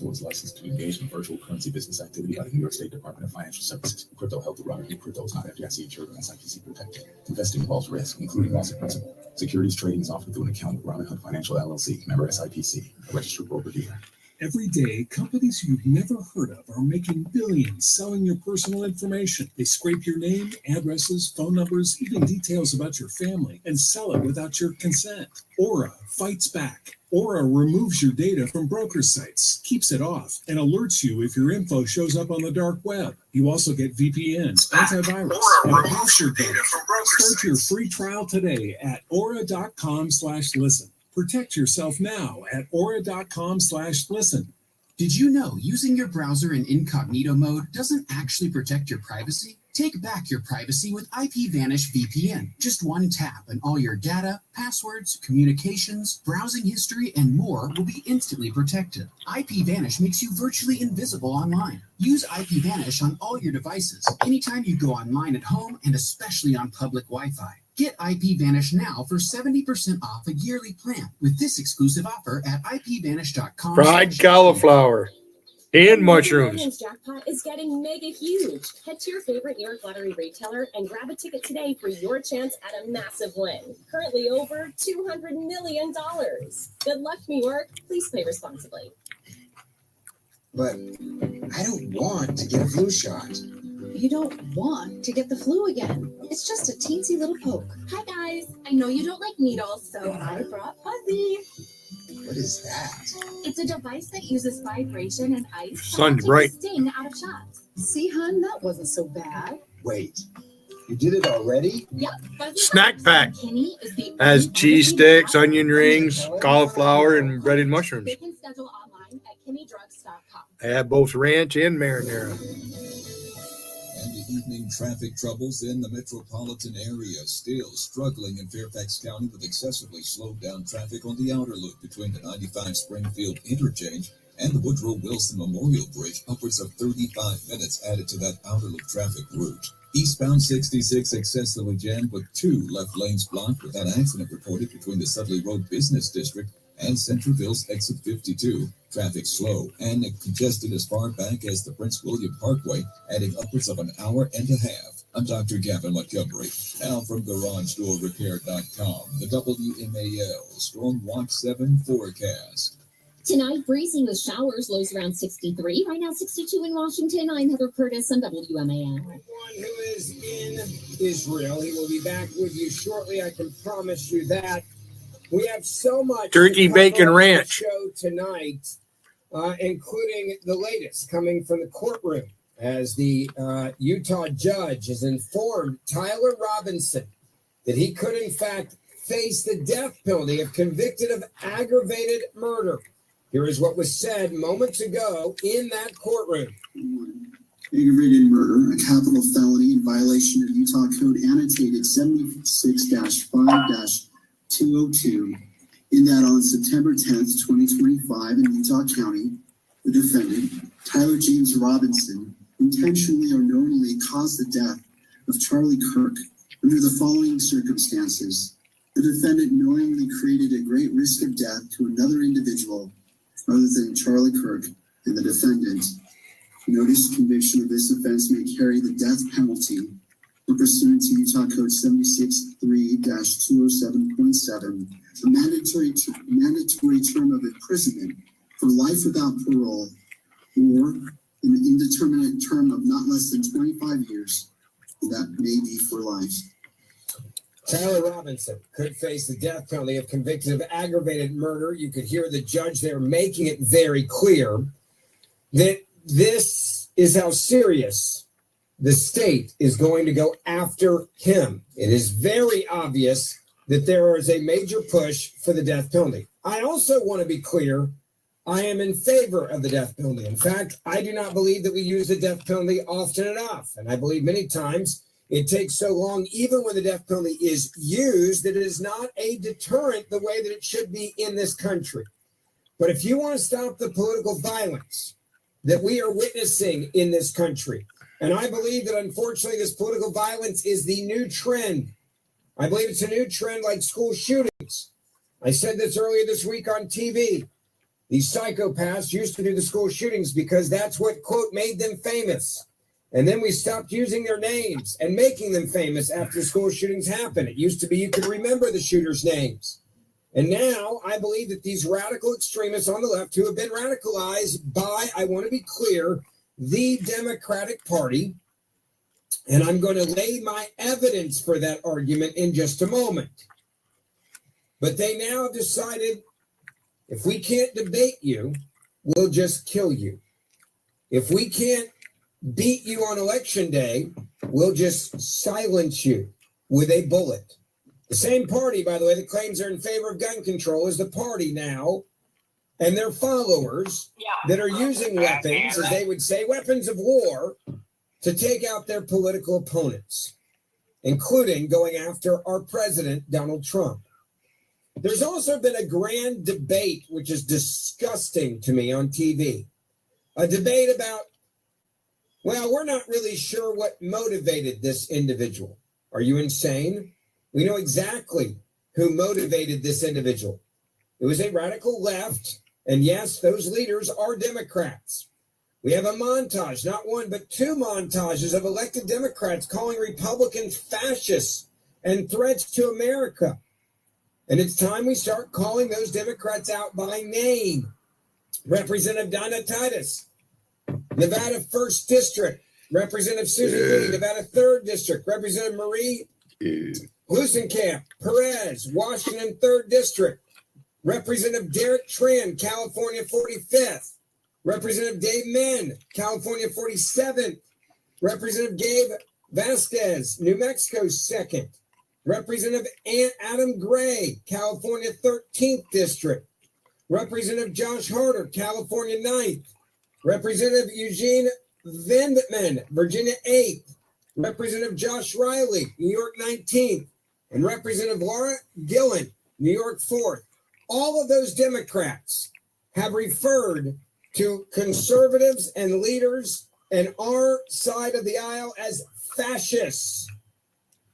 Crypto is licensed to engage in virtual currency business activity by the New York State Department of Financial Services. Crypto held through Robert Crypto is not FDIC insured or SIPC protected. Investing involves risk, including loss of principal. Securities trading is offered through an account with Robinhood Financial LLC, member SIPC, a registered broker-dealer. Every day, companies you've never heard of are making billions selling your personal information. They scrape your name, addresses, phone numbers, even details about your family, and sell it without your consent. Aura fights back. Aura removes your data from broker sites, keeps it off, and alerts you if your info shows up on the dark web. You also get VPNs, antivirus, and a password data. Start your free trial today at aura.com/listen. Protect yourself now at aura.com/listen. Did you know using your browser in incognito mode doesn't actually protect your privacy? Take back your privacy with IPVanish VPN. Just one tap and all your data, passwords, communications, browsing history, and more will be instantly protected. IPVanish makes you virtually invisible online. Use IPVanish on all your devices, anytime you go online at home, and especially on public Wi-Fi. Get IPVanish now for 70% off a yearly plan with this exclusive offer at ipvanish.com. Fried cauliflower and mushrooms. Millions jackpot is getting mega huge. Head to your favorite New York Lottery retailer and grab a ticket today for your chance at a massive win. Currently over $200 million. Good luck, New York. Please play responsibly. But I don't want to get a flu shot. You don't want to get the flu again. It's just a teensy little poke. Hi, guys. I know you don't like needles, so I brought Fuzzy. What is that? It's a device that uses vibration and ice Sun's to bright. sting out of shots. See, hon, that wasn't so bad. Wait, you did it already? Yep. Fuzzy Snack pack Kenny is the has only cheese Fuzzy sticks, dog onion rings, cauliflower, and breaded mushrooms. They can schedule online at KennyDrugs.com. I have both ranch and marinara. And the evening traffic troubles in the metropolitan area still struggling in Fairfax County with excessively slowed down traffic on the outer loop between the 95 Springfield interchange and the Woodrow Wilson Memorial Bridge. Upwards of 35 minutes added to that outer loop traffic route. Eastbound 66 excessively jammed with 2 left lanes blocked with an accident reported between the Sudley Road Business District and Centreville's exit 52. Traffic slow and congested as far back as the Prince William Parkway, adding upwards of an hour and a half. I'm Dr. Gavin Montgomery, now from GarageDoorRepair.com. The WMAL Storm Watch 7 forecast. Tonight, breezy with showers, lows around 63. Right now, 62 in Washington. I'm Heather Curtis on WMAL. One who is in Israel. He will be back with you shortly. I can promise you that. We have so much Turkey bacon ranch show tonight, including the latest coming from the courtroom as the Utah judge has informed Tyler Robinson that he could, in fact, face the death penalty if convicted of aggravated murder. Here is what was said moments ago in that courtroom. Aggravated murder, a capital felony in violation of Utah Code annotated 76-5-202, in that on September 10th, 2025, in Utah County, the defendant, Tyler James Robinson, intentionally or knowingly caused the death of Charlie Kirk under the following circumstances. The defendant knowingly created a great risk of death to another individual other than Charlie Kirk and the defendant. Notice conviction of this offense may carry the death penalty pursuant to Utah Code 76-3-207.7, a mandatory term of imprisonment for life without parole, or an indeterminate term of not less than 25 years, that may be for life. Tyler Robinson could face the death penalty if convicted of aggravated murder. You could hear the judge there making it very clear that this is how serious the state is going to go after him. It is very obvious that there is a major push for the death penalty. I also want to be clear, I am in favor of the death penalty. In fact, I do not believe that we use the death penalty often enough. And I believe many times it takes so long, even when the death penalty is used, that it is not a deterrent the way that it should be in this country. But if you want to stop the political violence that we are witnessing in this country, and I believe that unfortunately this political violence is the new trend. I believe it's a new trend like school shootings. I said this earlier this week on TV. These psychopaths used to do the school shootings because that's what, quote, made them famous. And then we stopped using their names and making them famous after school shootings happened. It used to be you could remember the shooters' names. And now I believe that these radical extremists on the left who have been radicalized by, I want to be clear, the Democratic Party, and I'm going to lay my evidence for that argument in just a moment. But they now have decided, if we can't debate you, we'll just kill you. If we can't beat you on election day, we'll just silence you with a bullet. The same party, by the way, that claims they're in favor of gun control is the party now, and their followers that are using weapons, as they would say, weapons of war, to take out their political opponents, including going after our president, Donald Trump. There's also been a grand debate, which is disgusting to me, on TV. A debate about, well, we're not really sure what motivated this individual. Are you insane? We know exactly who motivated this individual. It was a radical left, and yes, those leaders are Democrats. We have a montage, not one, but two montages of elected Democrats calling Republicans fascists and threats to America. And it's time we start calling those Democrats out by name. Representative Donna Titus, Nevada 1st District. Representative Susan Lee, Nevada 3rd District. Representative Marie Glusenkamp Perez, Washington 3rd District. Representative Derek Tran, California 45th. Representative Dave Menn, California 47th. Representative Gabe Vasquez, New Mexico 2nd. Representative Adam Gray, California 13th District. Representative Josh Harder, California 9th. Representative Eugene Vindman, Virginia 8th. Representative Josh Riley, New York 19th. And Representative Laura Gillen, New York 4th. All of those Democrats have referred to conservatives and leaders in our side of the aisle as fascists.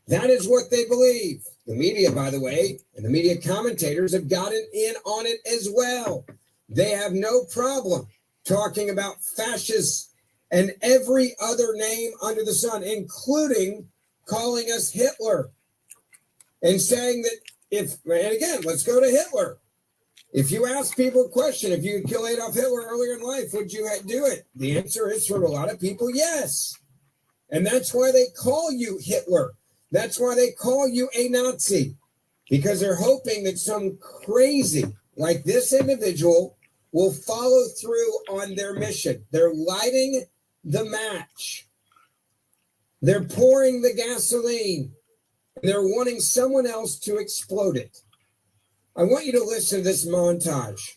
That is what they believe. The media, by the way, and the media commentators have gotten in on it as well. They have no problem talking about fascists and every other name under the sun, including calling us Hitler and saying that and again, let's go to Hitler. If you ask people a question, if you could kill Adolf Hitler earlier in life, would you do it? The answer is, from a lot of people, yes. And that's why they call you Hitler. That's why they call you a Nazi, because they're hoping that some crazy like this individual will follow through on their mission. They're lighting the match. They're pouring the gasoline. And they're wanting someone else to explode it. I want you to listen to this montage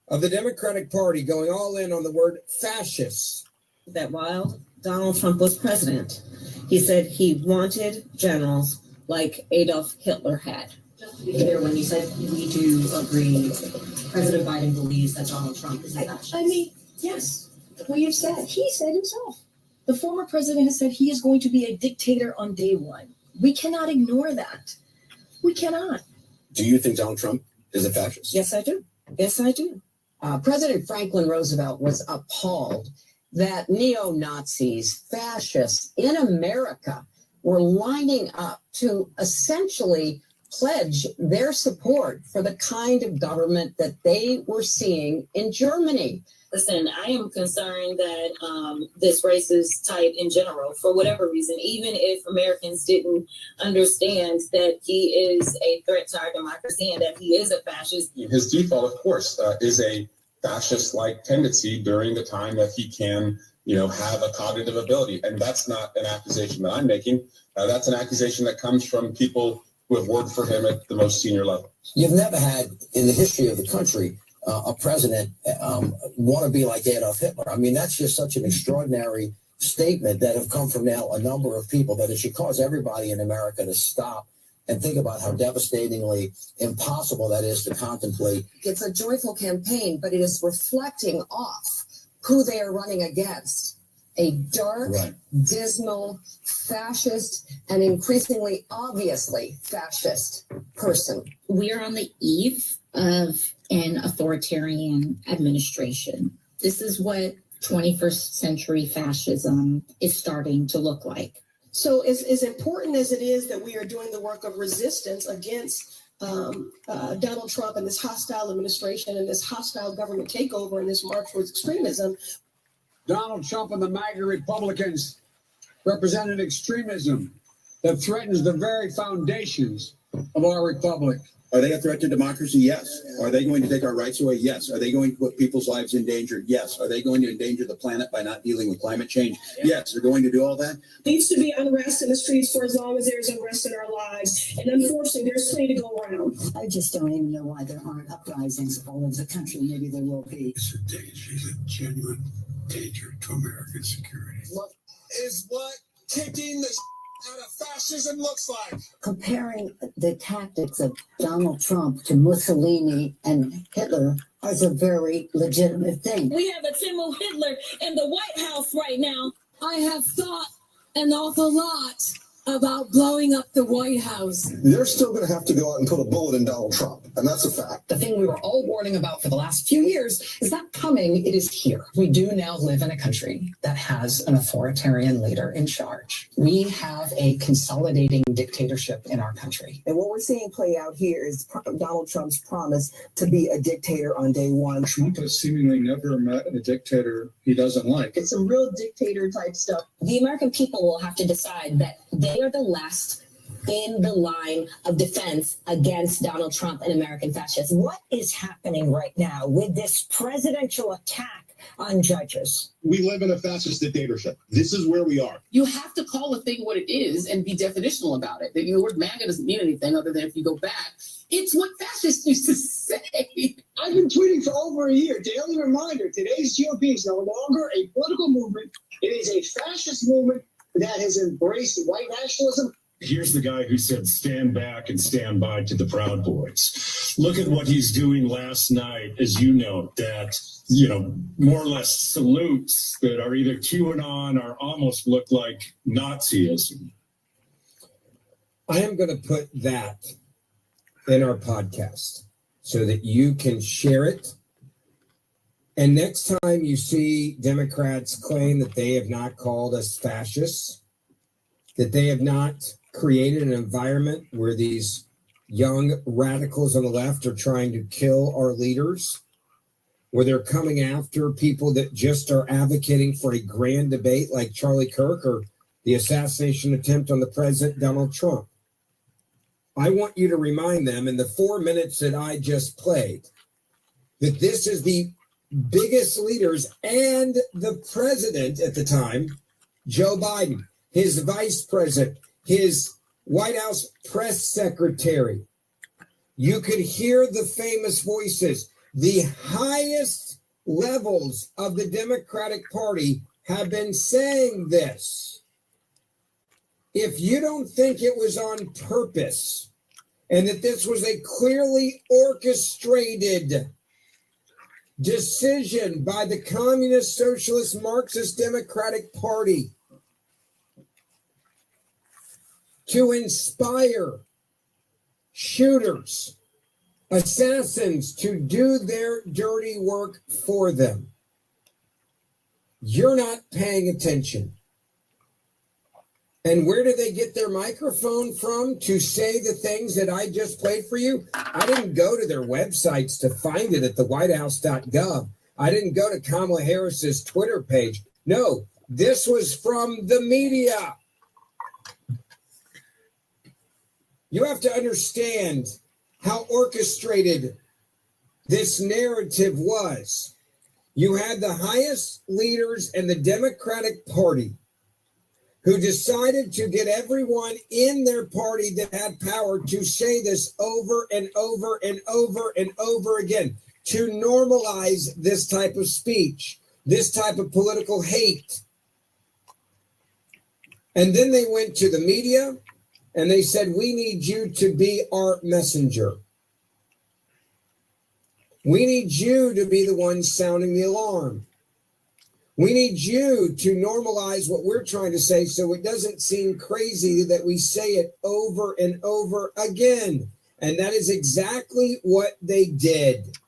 of the Democratic Party going all in on the word fascists. That while Donald Trump was president, he said he wanted generals like Adolf Hitler had. Just to be clear, when you said we do agree, President Biden believes that Donald Trump is a fascist. I mean, yes, we have said, he said himself. The former president has said he is going to be a dictator on day one. We cannot ignore that. We cannot. Do you think Donald Trump is a fascist? Yes, I do. Yes, I do. President Franklin Roosevelt was appalled that neo-Nazis, fascists in America were lining up to essentially pledge their support for the kind of government that they were seeing in Germany. Listen, I am concerned that this racist type in general, for whatever reason, even if Americans didn't understand that he is a threat to our democracy and that he is a fascist. His default, of course, is a fascist-like tendency during the time that he can, have a cognitive ability. And that's not an accusation that I'm making. That's an accusation that comes from people who have worked for him at the most senior level. You've never had, in the history of the country, a president want to be like Adolf Hitler. I mean, that's just such an extraordinary statement that have come from now a number of people that it should cause everybody in America to stop and think about how devastatingly impossible that is to contemplate. It's a joyful campaign, but it is reflecting off who they are running against. A dark, dismal, fascist, and increasingly obviously fascist person. We are on the eve of an authoritarian administration. This is what 21st century fascism is starting to look like. So as important as it is that we are doing the work of resistance against Donald Trump and this hostile administration and this hostile government takeover and this march towards extremism, Donald Trump and the MAGA Republicans represent an extremism that threatens the very foundations of our republic. Are they a threat to democracy? Yes. Are they going to take our rights away? Yes. Are they going to put people's lives in danger? Yes. Are they going to endanger the planet by not dealing with climate change? Yes. They're going to do all that. Needs to be unrest in the streets for as long as there's unrest in our lives. And unfortunately, there's plenty to go around. I just don't even know why there aren't uprisings all over the country. Maybe there will be. It's a danger. It's a genuine danger to American security. What is what kicking the out of fascism looks like? Comparing the tactics of Donald Trump to Mussolini and Hitler is a very legitimate thing. We have a Timo Hitler in the White House right now. I have thought an awful lot about blowing up the White House. They're still going to have to go out and put a bullet in Donald Trump, and that's a fact. The thing we were all warning about for the last few years is not coming, it is here. We do now live in a country that has an authoritarian leader in charge. We have a consolidating dictatorship in our country. And what we're seeing play out here is Donald Trump's promise to be a dictator on day one. Trump has seemingly never met a dictator he doesn't like. It's some real dictator type stuff. The American people will have to decide that they are the last in the line of defense against Donald Trump and American fascists. What is happening right now with this presidential attack on judges? We live in a fascist dictatorship. This is where we are. You have to call a thing what it is and be definitional about it. The word MAGA doesn't mean anything other than if you go back, it's what fascists used to say. I've been tweeting for over a year. Daily reminder, today's GOP is no longer a political movement. It is a fascist movement that has embraced white nationalism. Here's the guy who said, stand back and stand by to the Proud Boys. Look at what he's doing last night, as you know, that, more or less salutes that are either QAnon or almost look like Nazism. I am going to put that in our podcast so that you can share it. And next time you see Democrats claim that they have not called us fascists, that they have not created an environment where these young radicals on the left are trying to kill our leaders, where they're coming after people that just are advocating for a grand debate like Charlie Kirk or the assassination attempt on the president, Donald Trump. I want you to remind them in the 4 minutes that I just played that this is the biggest leaders and the president at the time, Joe Biden, his vice president, his White House press secretary. You could hear the famous voices. The highest levels of the Democratic Party have been saying this. If you don't think it was on purpose and that this was a clearly orchestrated decision by the Communist Socialist Marxist Democratic Party to inspire shooters, assassins to do their dirty work for them, you're not paying attention. And where do they get their microphone from to say the things that I just played for you? I didn't go to their websites to find it at the whitehouse.gov. I didn't go to Kamala Harris's Twitter page. No, this was from the media. You have to understand how orchestrated this narrative was. You had the highest leaders in the Democratic Party who decided to get everyone in their party that had power to say this over and over and over and over again, to normalize this type of speech, this type of political hate. And then they went to the media and they said, we need you to be our messenger. We need you to be the one sounding the alarm. We need you to normalize what we're trying to say so it doesn't seem crazy that we say it over and over again. And that is exactly what they did.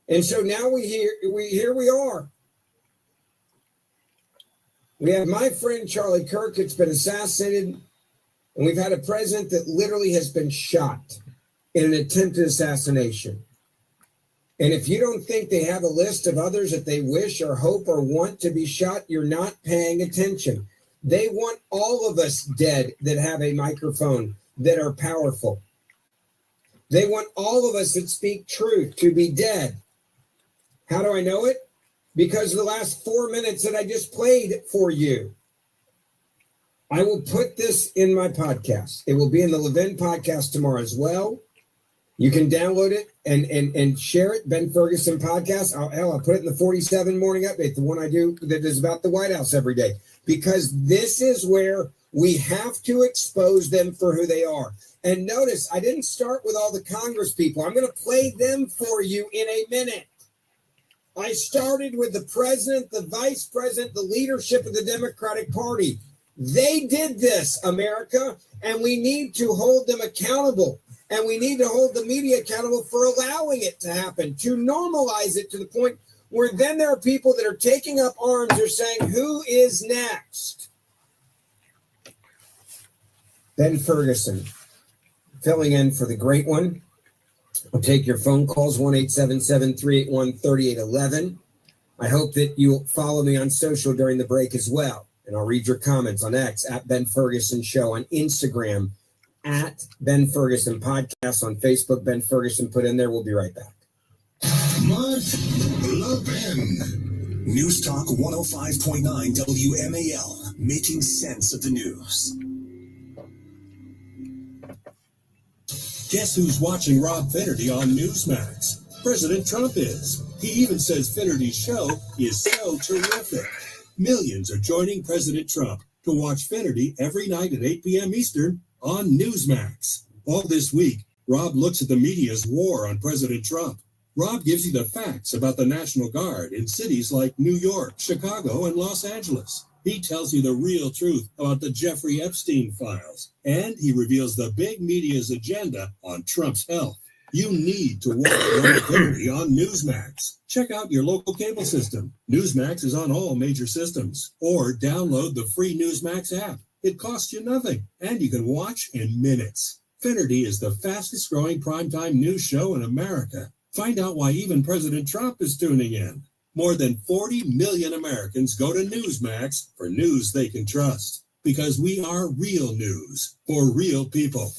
And so now here we are. We have my friend Charlie Kirk that's been assassinated, and we've had a president that literally has been shot in an attempted assassination. And if you don't think they have a list of others that they wish or hope or want to be shot, you're not paying attention. They want all of us dead that have a microphone, that are powerful. They want all of us that speak truth to be dead. How do I know it? Because of the last 4 minutes that I just played for you. I will put this in my podcast. It will be in the Levin podcast tomorrow as well. You can download it and share it. Ben Ferguson podcast. I'll put it in the 47 morning update, the one I do that is about the White House every day. Because this is where we have to expose them for who they are. And notice, I didn't start with all the Congress people. I'm going to play them for you in a minute. I started with the president, the vice president, the leadership of the Democratic Party. They did this, America, and we need to hold them accountable. And we need to hold the media accountable for allowing it to happen, to normalize it to the point where then there are people that are taking up arms. They're saying, who is next? Ben Ferguson, filling in for the great one. I'll take your phone calls, 1-877-381-3811. I hope that you'll follow me on social during the break as well. And I'll read your comments on X, at Ben Ferguson Show, on Instagram, at Ben Ferguson Podcast, on Facebook, Ben Ferguson put in there. We'll be right back. Mark Levin. News Talk 105.9 WMAL, making sense of the news. Guess who's watching Rob Finnerty on Newsmax? President Trump is. He even says Finnerty's show is so terrific. Millions are joining President Trump to watch Finnerty every night at 8 p.m. Eastern on Newsmax. All this week, Rob looks at the media's war on President Trump. Rob gives you the facts about the National Guard in cities like New York, Chicago, and Los Angeles. He tells you the real truth about the Jeffrey Epstein files, and he reveals the big media's agenda on Trump's health. You need to watch Rob Finnerty on Newsmax. Check out your local cable system. Newsmax is on all major systems. Or download the free Newsmax app. It costs you nothing, and you can watch in minutes. Finnerty is the fastest growing primetime news show in America. Find out why even President Trump is tuning in. More than 40 million Americans go to Newsmax for news they can trust. Because we are real news for real people.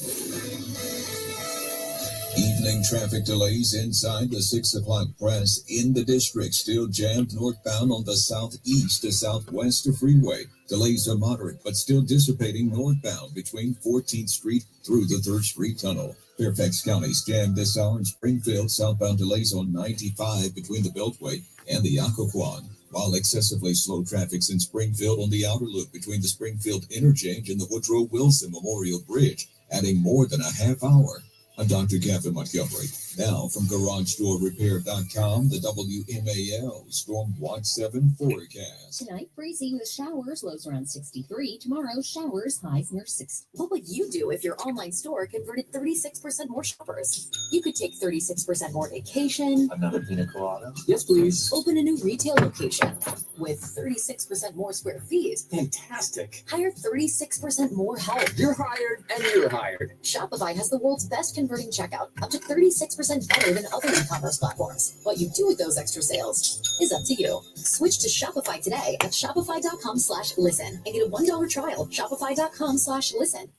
Evening traffic delays inside the 6 o'clock press in the district. Still jammed northbound on the southeast to southwest freeway. Delays are moderate, but still dissipating northbound between 14th Street through the 3rd Street Tunnel. Fairfax County's jammed this hour in Springfield. Southbound delays on 95 between the Beltway and the Occoquan. While excessively slow traffic's in Springfield on the outer loop between the Springfield Interchange and the Woodrow Wilson Memorial Bridge, adding more than a half hour. I'm Dr. Kevin Montgomery. Now from GarageDoorRepair.com, the WMAL Storm Watch 7 forecast. Tonight, freezing with showers, lows around 63. Tomorrow, showers, highs near 60. What would you do if your online store converted 36% more shoppers? You could take 36% more vacation. Another pina colada? Yes, please. Open a new retail location with 36% more square feet. Fantastic. Hire 36% more help. You're hired and you're hired. Shopify has the world's best converting checkout, up to 36% better than other e-commerce platforms. What you do with those extra sales is up to you. Switch to Shopify today at shopify.com/listen and get a $1 trial. Shopify.com/listen.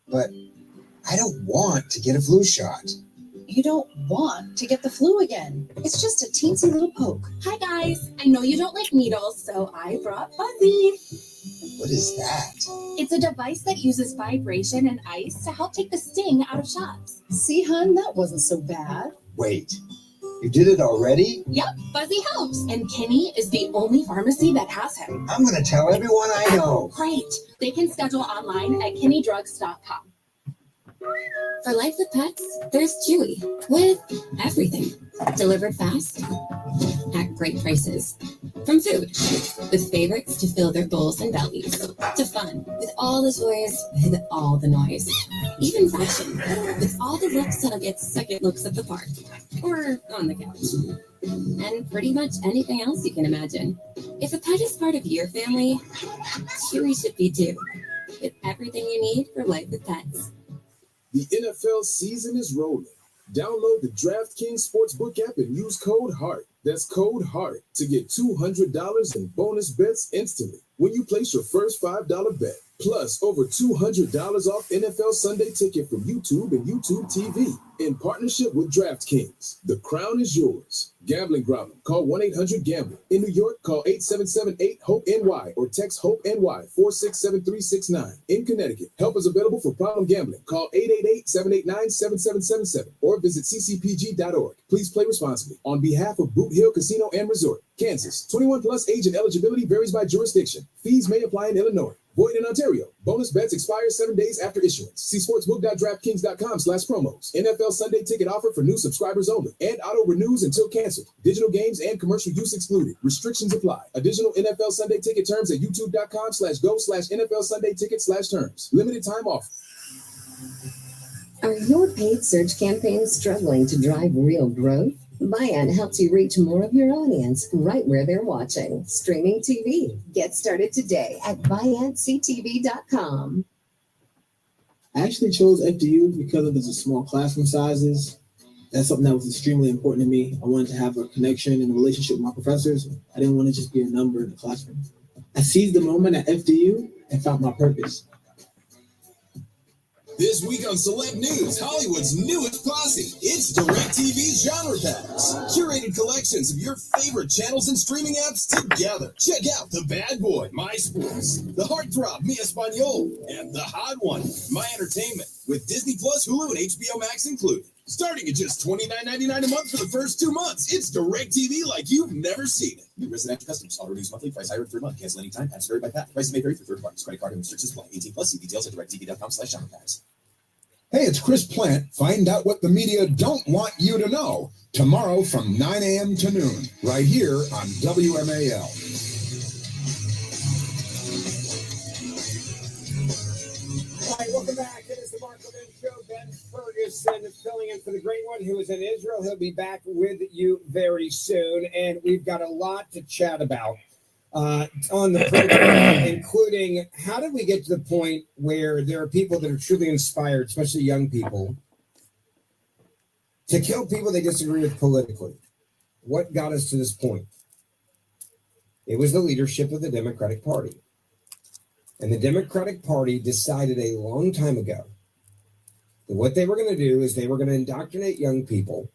But I don't want to get a flu shot. You don't want to get the flu again. It's just a teensy little poke. Hi guys, I know you don't like needles, so I brought Fuzzy. What is that? It's a device that uses vibration and ice to help take the sting out of shots. See, hun, that wasn't so bad. Wait, you did it already? Yep, Fuzzy helps. And Kenny is the only pharmacy that has him. I'm going to tell everyone I know. Great. They can schedule online at kennydrugs.com. For life with pets, there's Chewy with everything. Delivered fast at great prices. From food, with favorites to fill their bowls and bellies, to fun, with all the toys, with all the noise. Even fashion, with all the looks that'll get second looks at the park, or on the couch. And pretty much anything else you can imagine. If a pet is part of your family, Chewy should be too, with everything you need for life with pets. The NFL season is rolling. Download the DraftKings Sportsbook app and use code HEART. That's code HEART to get $200 in bonus bets instantly when you place your first $5 bet. Plus, over $200 off NFL Sunday Ticket from YouTube and YouTube TV. In partnership with DraftKings, the crown is yours. Gambling problem? Call 1-800-GAMBLER. In New York, call 877-8-HOPE-NY or text HOPE-NY 467369. In Connecticut, help is available for problem gambling. Call 888-789-7777 or visit ccpg.org. Please play responsibly. On behalf of Boot Hill Casino and Resort, Kansas, 21 plus age and eligibility varies by jurisdiction. Fees may apply in Illinois. Void in Ontario. Bonus bets expire 7 days after issuance. See sportsbook.draftkings.com/promos. NFL Sunday Ticket offer for new subscribers only and auto renews until canceled. Digital games and commercial use excluded. Restrictions apply. Additional NFL Sunday Ticket terms at youtube.com/go/NFL Sunday Ticket/terms. Limited time offer. Are your paid search campaigns struggling to drive real growth? Viant helps you reach more of your audience right where they're watching. Streaming TV. Get started today at ViantCTV.com. I actually chose FDU because of the small classroom sizes. That's something that was extremely important to me. I wanted to have a connection and a relationship with my professors. I didn't want to just be a number in the classroom. I seized the moment at FDU and found my purpose. This week on Select News, Hollywood's newest posse. It's DirecTV's Genre Packs. Curated collections of your favorite channels and streaming apps together. Check out The Bad Boy, My Sports, The Heartthrob, Mi Español, and The Hot One, My Entertainment, with Disney Plus, Hulu, and HBO Max included. Starting at just $29.99 a month for the first 2 months. It's DirecTV like you've never seen it. New resident customers. Auto renews monthly. Price higher in 3rd month. Cancel anytime. Apps vary by pack. Prices may vary for 3rd parties. Credit card and restrictions apply. 18 plus. See details at directtv.com/genrepacks. Hey, it's Chris Plant. Find out what the media don't want you to know. Tomorrow from 9 a.m. to noon. Right here on WMAL. All right, welcome back. It is the Mark Levin Show. Ben Ferguson filling in for the great one who is in Israel. He'll be back with you very soon. And we've got a lot to chat about on the program, including how did we get to the point where there are people that are truly inspired, especially young people, to kill people they disagree with politically? What got us to this point? It was the leadership of the Democratic Party. And the Democratic Party decided a long time ago that what they were going to do is they were going to indoctrinate young people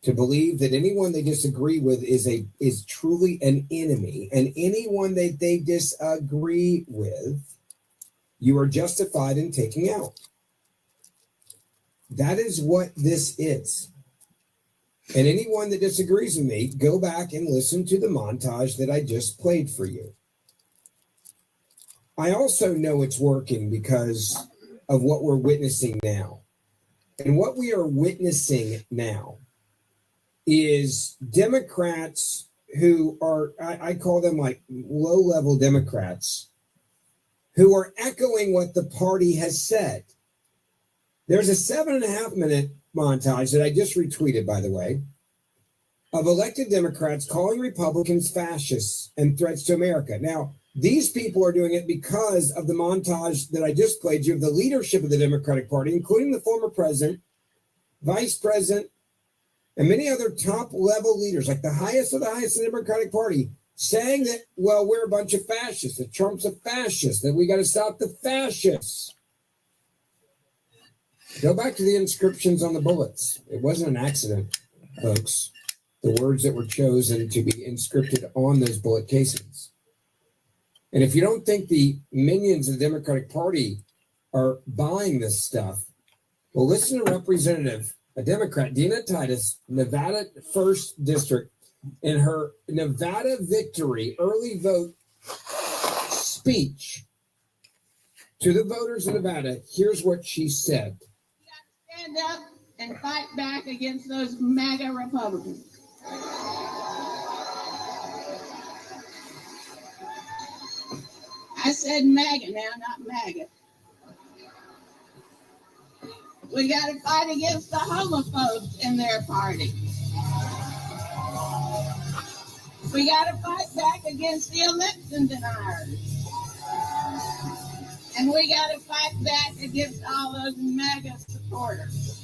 to believe that anyone they disagree with is truly an enemy, and anyone that they disagree with, you are justified in taking out. That is what this is. And anyone that disagrees with me, go back and listen to the montage that I just played for you. I also know it's working because of what we're witnessing now. And what we are witnessing now is Democrats who are, I call them like low-level Democrats, who are echoing what the party has said. There's a 7.5-minute montage that I just retweeted, by the way, of elected Democrats calling Republicans fascists and threats to America. Now, these people are doing it because of the montage that I just played you of the leadership of the Democratic Party, including the former president, vice president, and many other top-level leaders, like the highest of the highest in the Democratic Party, saying that, well, we're a bunch of fascists, that Trump's a fascist, that we got to stop the fascists. Go back to the inscriptions on the bullets. It wasn't an accident, folks. The words that were chosen to be inscripted on those bullet casings. And if you don't think the minions of the Democratic Party are buying this stuff, well, listen to Representative, a Democrat, Dina Titus, Nevada 1st District, in her Nevada victory early vote speech to the voters of Nevada. Here's what she said. Stand up and fight back against those MAGA Republicans. I said MAGA now, not MAGA. We got to fight against the homophobes in their party. We got to fight back against the election deniers. And we got to fight back against all those MAGA supporters.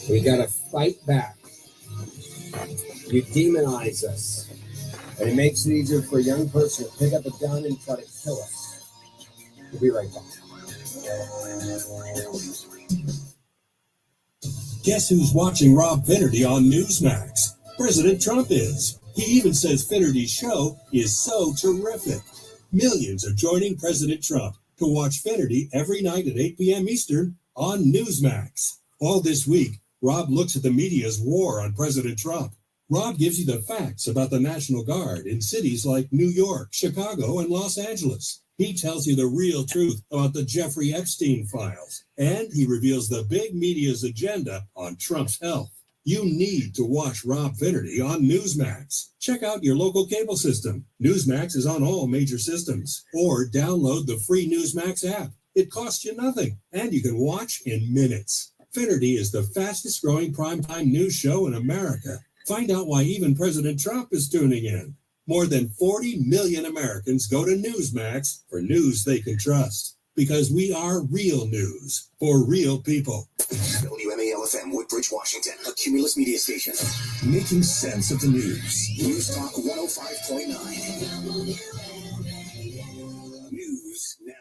We got to fight back. You demonize us. And it makes it easier for a young person to pick up a gun and try to kill us. We'll be right back. Guess who's watching Rob Finnerty on Newsmax? President Trump is. He even says Finnerty's show is so terrific. Millions are joining President Trump to watch Finnerty every night at 8 p.m. Eastern on Newsmax. All this week, Rob looks at the media's war on President Trump. Rob gives you the facts about the National Guard in cities like New York, Chicago, and Los Angeles. He tells you the real truth about the Jeffrey Epstein files, and he reveals the big media's agenda on Trump's health. You need to watch Rob Finnerty on Newsmax. Check out your local cable system. Newsmax is on all major systems. Or download the free Newsmax app. It costs you nothing, and you can watch in minutes. Finnerty is the fastest growing primetime news show in America. Find out why even President Trump is tuning in. More than 40 million Americans go to Newsmax for news they can trust. Because we are real news for real people. WMAL-FM, Woodbridge, Washington, a Cumulus media station. Making sense of the news. News Talk 105.9. News now.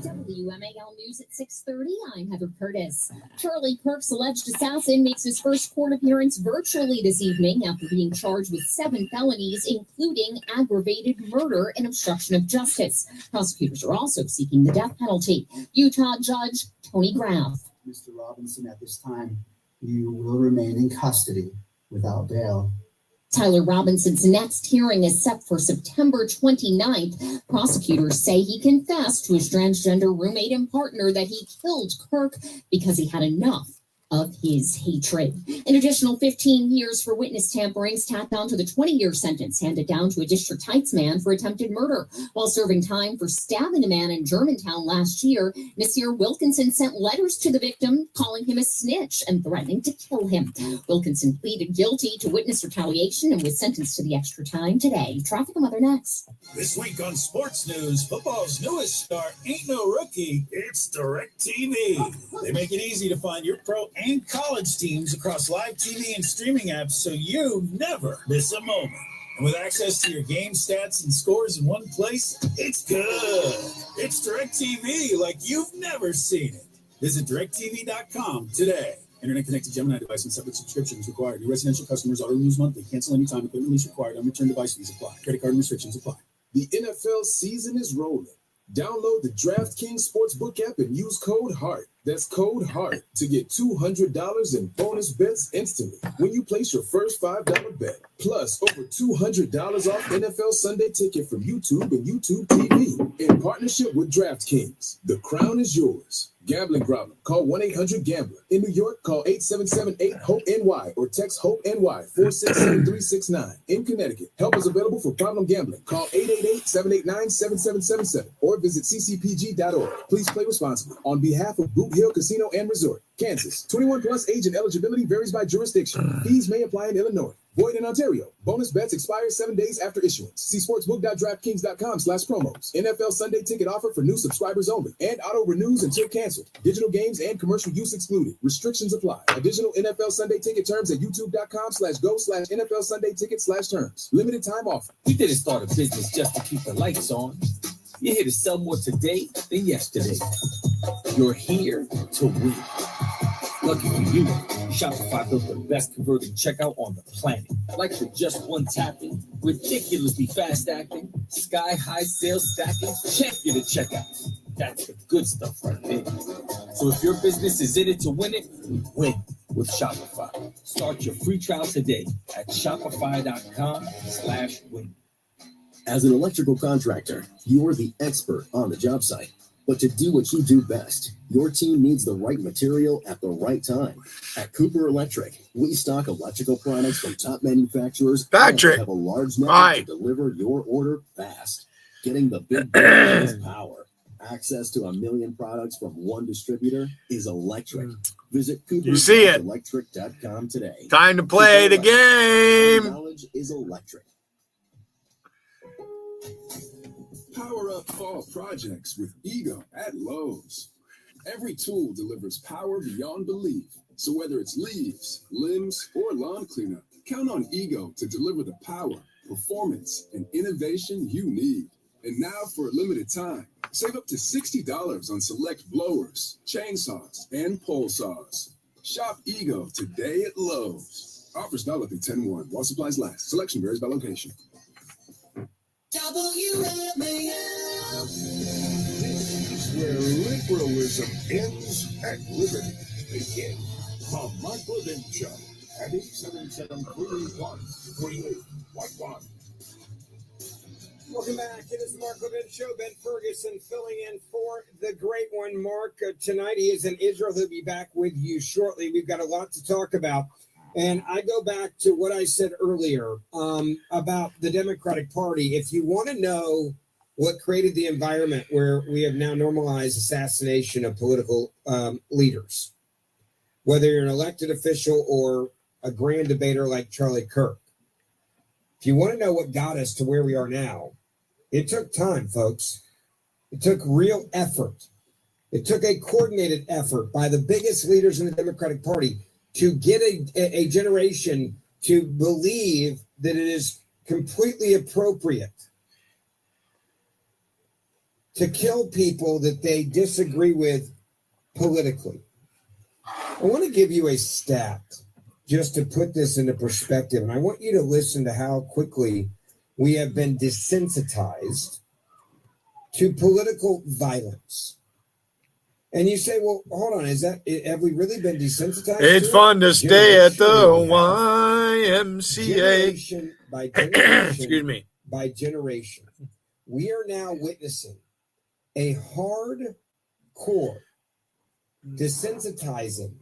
WMAL News at 6:30. I'm Heather Curtis. Charlie Kirk's alleged assassin makes his first court appearance virtually this evening after being charged with 7 felonies, including aggravated murder and obstruction of justice. Prosecutors are also seeking the death penalty. Utah Judge Tony Graff. Mr. Robinson, at this time, you will remain in custody without bail. Tyler Robinson's next hearing is set for September 29th. Prosecutors say he confessed to his transgender roommate and partner that he killed Kirk because he had enough of his hatred. An additional 15 years for witness tamperings tacked on to the 20-year sentence handed down to a District Heights man for attempted murder. While serving time for stabbing a man in Germantown last year, Nasir Wilkinson sent letters to the victim calling him a snitch and threatening to kill him. Wilkinson pleaded guilty to witness retaliation and was sentenced to the extra time today. Traffic and weather next. This week on Sports News, football's newest star ain't no rookie, it's DirecTV. They make it easy to find your pro and college teams across live TV and streaming apps so you never miss a moment. And with access to your game stats and scores in one place, it's good. It's DirecTV like you've never seen it. Visit DirecTV.com today. Internet connected Gemini device and separate subscriptions required. New residential customers auto renews monthly. Cancel anytime. Equipment lease required. Unreturned device fees apply. Credit card and restrictions apply. The NFL season is rolling. Download the DraftKings Sportsbook app and use code HEART. That's code HEART to get $200 in bonus bets instantly when you place your first $5 bet. Plus, over $200 off NFL Sunday Ticket from YouTube and YouTube TV. In partnership with DraftKings, the crown is yours. Gambling problem? Call 1-800-GAMBLER. In New York, call 877-8-HOPE-NY or text HOPE-NY 467-369. In Connecticut, help is available for problem gambling. Call 888-789-7777 or visit ccpg.org. Please play responsibly. On behalf of Boot Hill Casino and Resort, Kansas. 21 plus age and eligibility varies by jurisdiction. Fees may apply in Illinois. Void in Ontario. Bonus bets expire 7 days after issuance. See sportsbook.draftkings.com/promos. NFL Sunday Ticket offer for new subscribers only. And auto renews until canceled. Digital games and commercial use excluded. Restrictions apply. Additional NFL Sunday Ticket terms at youtube.com/go/NFL Sunday Ticket/terms. Limited time offer. You didn't start a business just to keep the lights on. You're here to sell more today than yesterday. You're here to win. Lucky for you, Shopify built the best converting checkout on the planet. Like the just one tapping, ridiculously fast acting, sky-high sales stacking, champion at checkout. That's the good stuff right there. So if your business is in it to win it, win with Shopify. Start your free trial today at shopify.com/win. As an electrical contractor, you're the expert on the job site. But to do what you do best, your team needs the right material at the right time. At Cooper Electric, we stock electrical products from top manufacturers and have a large network to deliver your order fast. Getting the big brand is power. Access to 1 million products from one distributor is electric. Visit You see it. cooperelectric.com today. Time to play the game. Knowledge is electric. Power up fall projects with Ego at Lowe's. Every tool delivers power beyond belief. So whether it's leaves, limbs, or lawn cleanup, count on Ego to deliver the power, performance, and innovation you need. And now for a limited time, save up to $60 on select blowers, chainsaws, and pole saws. Shop Ego today at Lowe's. Offers valid through 10/1 while supplies last. Selection varies by location. Where liberalism ends and liberty begins. The Mark Levin Show at 877-381-3811. Welcome back. It is the Mark Levin Show. Ben Ferguson filling in for the great one, Mark. Tonight he is in Israel. He'll be back with you shortly. We've got a lot to talk about. And I go back to what I said earlier about the Democratic Party. If you want to know what created the environment where we have now normalized assassination of political leaders, whether you're an elected official or a grand debater like Charlie Kirk, if you want to know what got us to where we are now, it took time, folks. It took real effort. It took a coordinated effort by the biggest leaders in the Democratic Party to get a generation to believe that it is completely appropriate to kill people that they disagree with politically. I want to give you a stat just to put this into perspective, and I want you to listen to how quickly we have been desensitized to political violence. And you say, well, hold on, have we really been desensitized? It's fun to stay at the YMCA. Generation by generation, Excuse me. by generation, we are now witnessing a hardcore desensitizing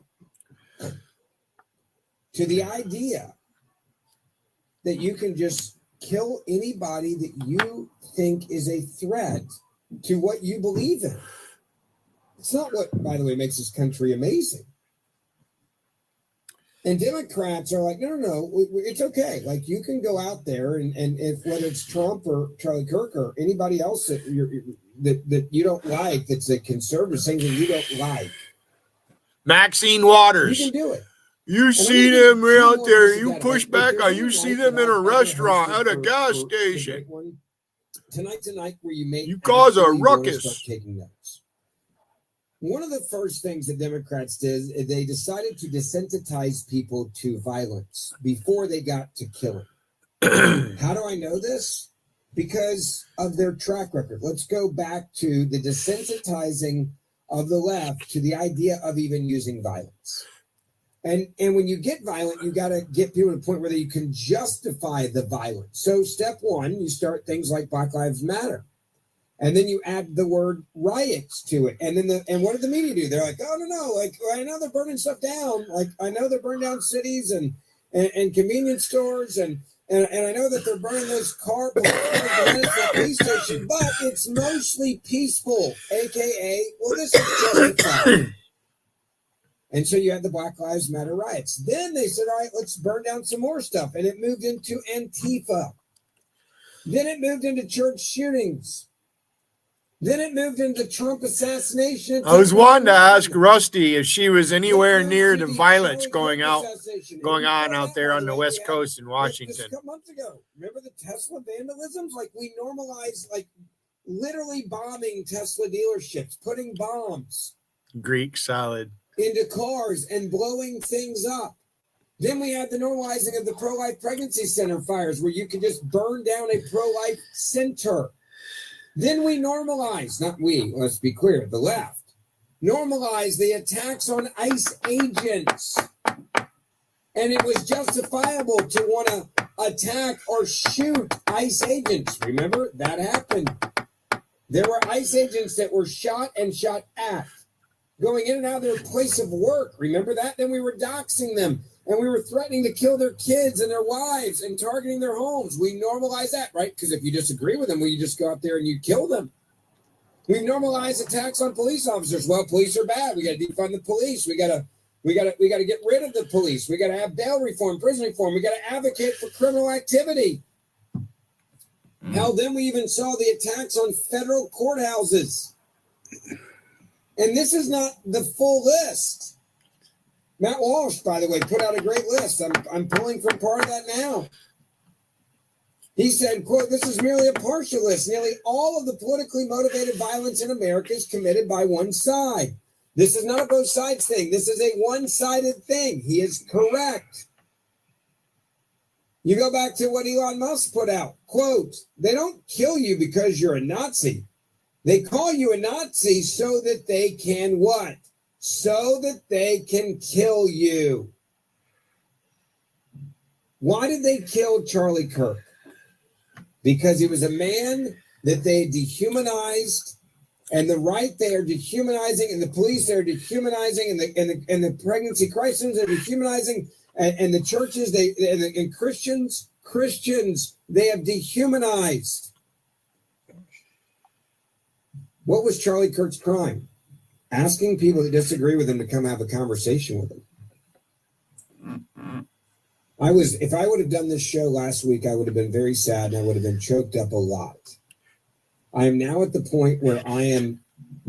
to the idea that you can just kill anybody that you think is a threat to what you believe in. It's not what, by the way, makes this country amazing. And Democrats are like, no, it's okay. Like, you can go out there and if whether it's Trump or Charlie Kirk or anybody else that you don't like, that's a conservative, saying that you don't like. Maxine Waters. You can do it. You see them out there. You push back on. You see them in a restaurant, at a gas station. Tonight's a night where you cause a ruckus. Start taking notes. One of the first things that Democrats did is they decided to desensitize people to violence before they got to killing. How do I know this? Because of their track record. Let's go back to the desensitizing of the left to the idea of even using violence. And when you get violent, you got to get people to the point where you can justify the violence. So step one, you start things like Black Lives Matter. And then you add the word riots to it. And then and what did the media do? They're like, oh, no. Like, I know they're burning stuff down. Like, I know they're burning down cities and convenience stores. And I know that they're burning those cars at the police station. But it's mostly peaceful, a.k.a., well, this is justified. And so you had the Black Lives Matter riots. Then they said, all right, let's burn down some more stuff. And it moved into Antifa. Then it moved into church shootings. Then it moved into Trump assassination. I was wanting to ask Rusty if she was anywhere near the violence going on out there on the West Coast in Washington. Just a couple months ago. Remember the Tesla vandalisms? Like, we normalized, like, literally bombing Tesla dealerships, putting bombs Greek salad into cars and blowing things up. Then we had the normalizing of the pro-life pregnancy center fires where you could just burn down a pro-life center. Then we normalized, not we, let's be clear, the left, normalized the attacks on ICE agents. And it was justifiable to want to attack or shoot ICE agents. Remember, that happened. There were ICE agents that were shot and shot at, going in and out of their place of work. Remember that? Then we were doxing them. and we were threatening to kill their kids and their wives and targeting their homes. We normalize that, right? Because if you disagree with them, well, you just go out there and you kill them. We normalize attacks on police officers. Well, police are bad. We got to defund the police. We got to get rid of the police. We got to have bail reform, prison reform. We got to advocate for criminal activity. Hell, then we even saw the attacks on federal courthouses. And this is not the full list. Matt Walsh, by the way, put out a great list. I'm pulling from part of that now. He said, quote, "This is merely a partial list. Nearly all of the politically motivated violence in America is committed by one side. This is not a both sides thing. This is a one-sided thing." He is correct. You go back to what Elon Musk put out, quote, "They don't kill you because you're a Nazi. They call you a Nazi so that they can what? So that they can kill you." Why did they kill Charlie Kirk? Because he was a man that they dehumanized, and the right they are dehumanizing, and the police they are dehumanizing, and the pregnancy crisis they're dehumanizing, and the churches and Christians they have dehumanized. What was Charlie Kirk's crime? Asking people that disagree with him to come have a conversation with him. If I would have done this show last week, I would have been very sad and I would have been choked up a lot. I am now at the point where I am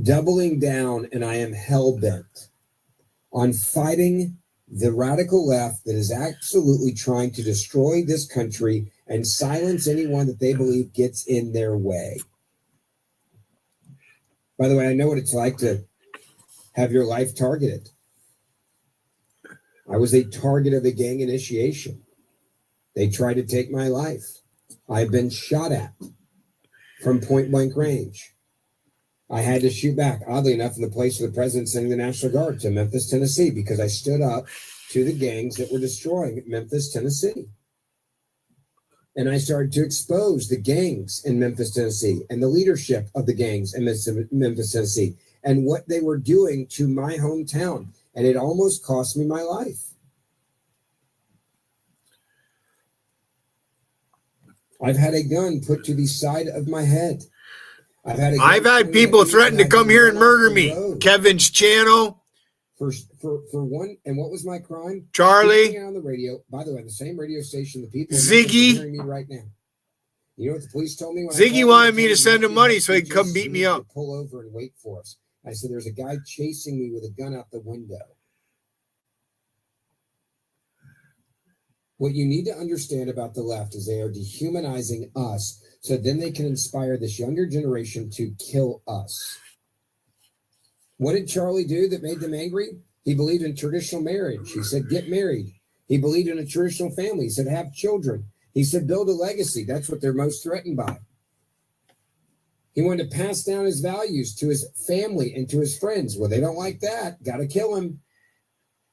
doubling down and I am hell-bent on fighting the radical left that is absolutely trying to destroy this country and silence anyone that they believe gets in their way. By the way, I know what it's like to have your life targeted. I was a target of a gang initiation. They tried to take my life. I've been shot at from point blank range. I had to shoot back, oddly enough, in the place of the president sending the National Guard to Memphis, Tennessee, because I stood up to the gangs that were destroying Memphis, Tennessee. And I started to expose the gangs in Memphis, Tennessee, and the leadership of the gangs in Memphis, Tennessee, and what they were doing to my hometown. And it almost cost me my life. I've had a gun put to the side of my head. I've had people threaten to come here and murder me. Kevin's channel. For one, and what was my crime? Charlie. On the radio. By the way, the same radio station the people Ziggy. are hearing me right now. You know what the police told me? When Ziggy wanted me to send him money so he could come beat me up. Pull over and wait for us. I said, "There's a guy chasing me with a gun out the window." What you need to understand about the left is they are dehumanizing us so then they can inspire this younger generation to kill us. What did Charlie do that made them angry? He believed in traditional marriage. He said, get married. He believed in a traditional family. He said, have children. He said, build a legacy. That's what they're most threatened by. He wanted to pass down his values to his family and to his friends. Well, they don't like that. Got to kill him.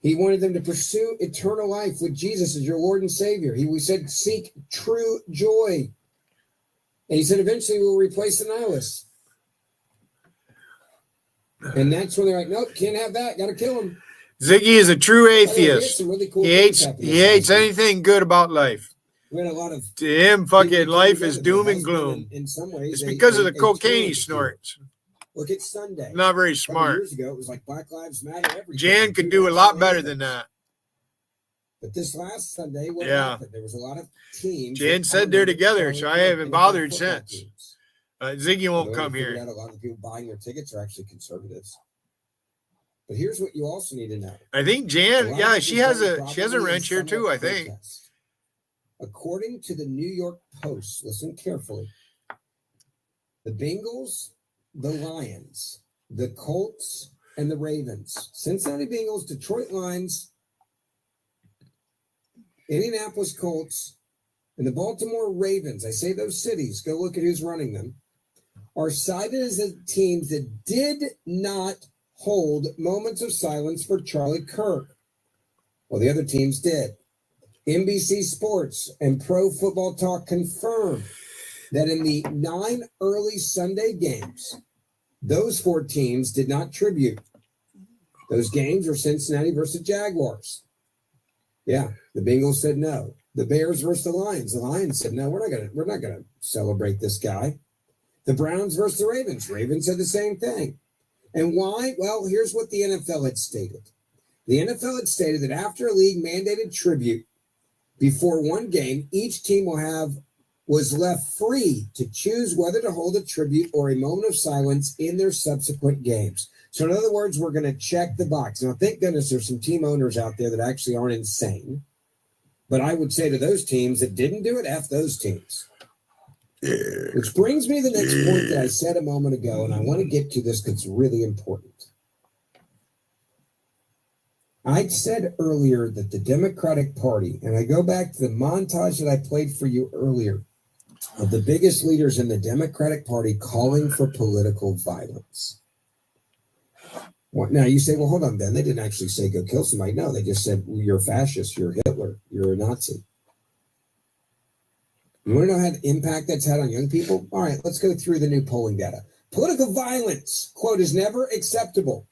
He wanted them to pursue eternal life with Jesus as your Lord and Savior. We said, seek true joy. And he said, eventually we'll replace the nihilists. And that's when they're like, nope, can't have that. Got to kill him. Ziggy is a true atheist. Really cool he hates anything good about life. We had a lot of to him, fucking life is doom and gloom. In some ways, it's because of the cocaine he snorts. Look at Sunday. Not very smart. Years ago, it was like Black Lives Matter. Jan could do a lot better than that. But this last Sunday, what happened? There was a lot of teams. Jan said they're together, so I haven't bothered since. Ziggy won't come here. A lot of the people buying their tickets are actually conservatives. But here's what you also need to know. I think Jan, she has a wrench here too, I think. According to the New York Post, listen carefully. The Bengals, the Lions, the Colts, and the Ravens, Cincinnati Bengals, Detroit Lions, Indianapolis Colts, and the Baltimore Ravens, I say those cities, go look at who's running them, are cited as the teams that did not hold moments of silence for Charlie Kirk. Well, the other teams did. NBC Sports and Pro Football Talk confirmed that in the 9 early Sunday games, those 4 teams did not tribute. Those games were Cincinnati versus Jaguars. Yeah, the Bengals said no. The Bears versus the Lions. The Lions said no. We're not gonna celebrate this guy. The Browns versus the Ravens. Ravens said the same thing. And why? Well, here's what the NFL had stated. The NFL had stated that after a league mandated tribute before one game, each team was left free to choose whether to hold a tribute or a moment of silence in their subsequent games. So in other words, we're going to check the box. Now, thank goodness there's some team owners out there that actually aren't insane. But I would say to those teams that didn't do it, F those teams. Which brings me to the next point that I said a moment ago, and I want to get to this because it's really important. I said earlier that the Democratic Party, and I go back to the montage that I played for you earlier, of the biggest leaders in the Democratic Party calling for political violence. Now you say, well, hold on, Ben. They didn't actually say go kill somebody. No, they just said, well, you're a fascist, you're Hitler, you're a Nazi. You want to know how the impact that's had on young people? All right, let's go through the new polling data. Political violence, quote, is never acceptable.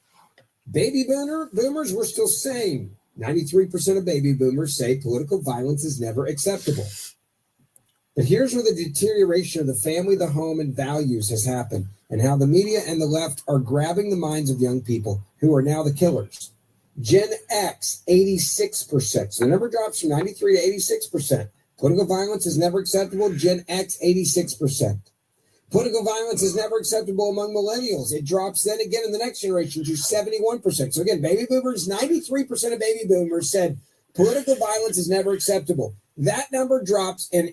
Baby boomers, we're still saying 93% of baby boomers say political violence is never acceptable. But here's where the deterioration of the family, the home, and values has happened, and how the media and the left are grabbing the minds of young people who are now the killers. Gen X, 86%. So the number drops from 93 to 86%. Political violence is never acceptable. Gen X, 86%. Political violence is never acceptable among millennials. It drops then again in the next generation to 71%. So again, baby boomers, 93% of baby boomers said political violence is never acceptable. That number drops in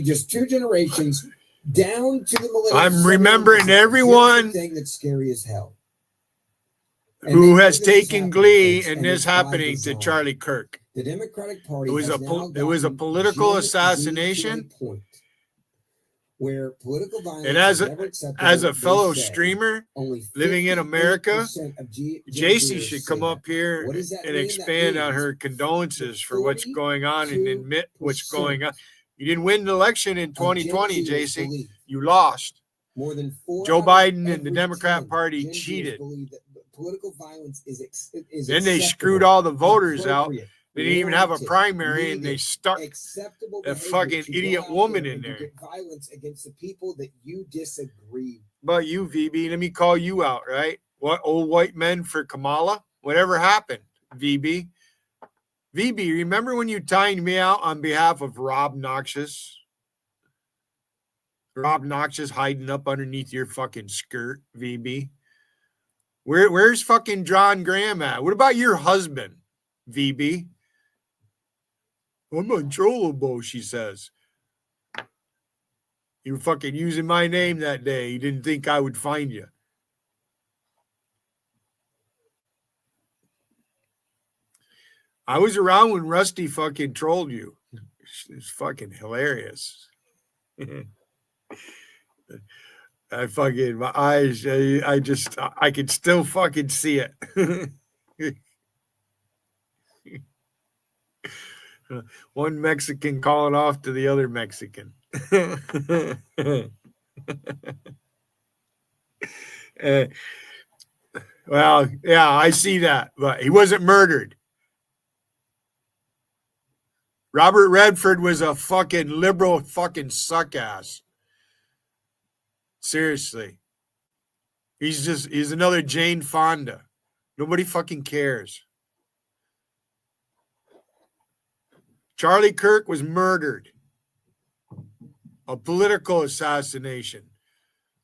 just 2 generations down to the millennials. I'm remembering everyone thing that's scary as hell. Who has taken glee in this happening to Charlie Kirk. The Democratic Party it was a political assassination. Where political violence and as a fellow streamer living in America, JC should come up here and expand on her condolences for what's going on and admit what's going on. You didn't win the election in 2020, JC. You lost. More than 4 Joe Biden and the Democrat Party cheated. Political violence is then they screwed all the voters out. They didn't even have a primary, and they stuck that fucking idiot woman in there. Violence against the people that you disagree. But you, VB, let me call you out, right? What, old white men for Kamala? Whatever happened, VB? VB, remember when you timed me out on behalf of Rob Noxious? Rob Noxious hiding up underneath your fucking skirt, VB? Where's fucking John Graham at? What about your husband, VB? I'm untrollable, she says. You were fucking using my name that day. You didn't think I would find you. I was around when Rusty fucking trolled you. It's fucking hilarious. My eyes, I can still fucking see it. One Mexican calling off to the other Mexican. Well, yeah, I see that, but he wasn't murdered. Robert Redford was a fucking liberal fucking suck ass. Seriously. He's another Jane Fonda. Nobody fucking cares. Charlie Kirk was murdered. A political assassination.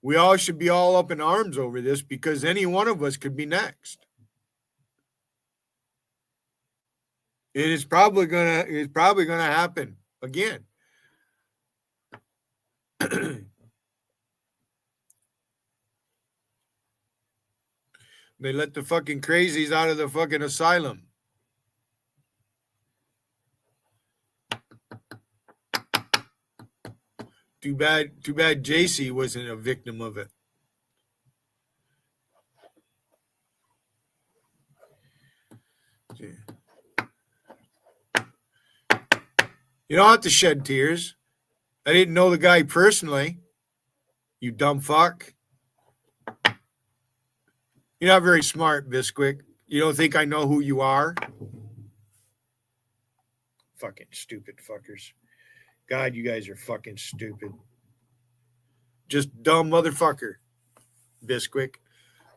We all should be all up in arms over this because any one of us could be next. It's probably gonna happen again. They let the fucking crazies out of the fucking asylum. Too bad JC wasn't a victim of it. You don't have to shed tears. I didn't know the guy personally. You dumb fuck. You're not very smart, Bisquick. You don't think I know who you are? Fucking stupid fuckers. God, you guys are fucking stupid. Just dumb motherfucker. Bisquick.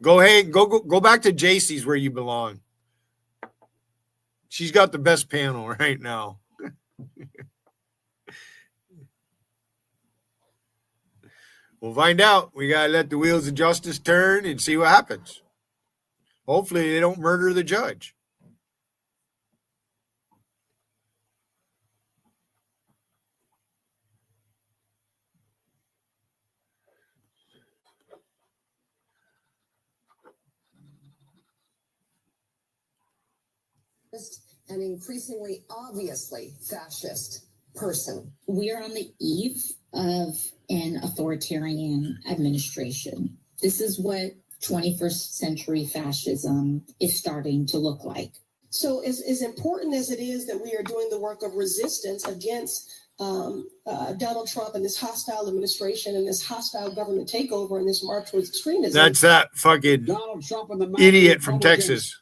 Go ahead, go back to JC's where you belong. She's got the best panel right now. We'll find out. We gotta let the wheels of justice turn and see what happens. Hopefully they don't murder the judge. An increasingly obviously fascist person. We are on the eve of an authoritarian administration. This is what 21st century fascism is starting to look like. So as important as it is that we are doing the work of resistance against Donald Trump and this hostile administration and this hostile government takeover and this march towards extremism. That's that fucking Donald Trump and the idiot from Texas.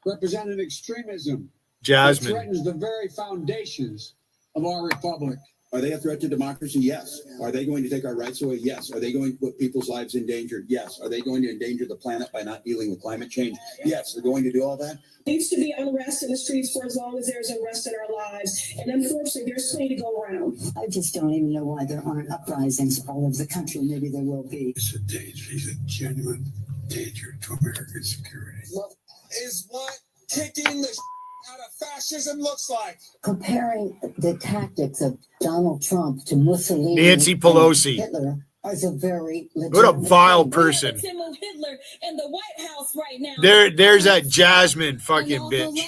Represent an extremism Jasmine. that threatens the very foundations of our republic. Are they a threat to democracy? Yes. Are they going to take our rights away? Yes. Are they going to put people's lives in danger? Yes. Are they going to endanger the planet by not dealing with climate change? Yes. They're going to do all that. There needs to be unrest in the streets for as long as there's unrest in our lives. And unfortunately, there's plenty to go around. I just don't even know why there aren't uprisings all over the country. Maybe there will be. It's a danger. He's a genuine danger to American security. Is what kicking the out of fascism looks like. Comparing the tactics of Donald Trump to Mussolini, Nancy Pelosi. and Hitler is a very What a vile person. Hitler in the White House right now. There's that Jasmine fucking bitch.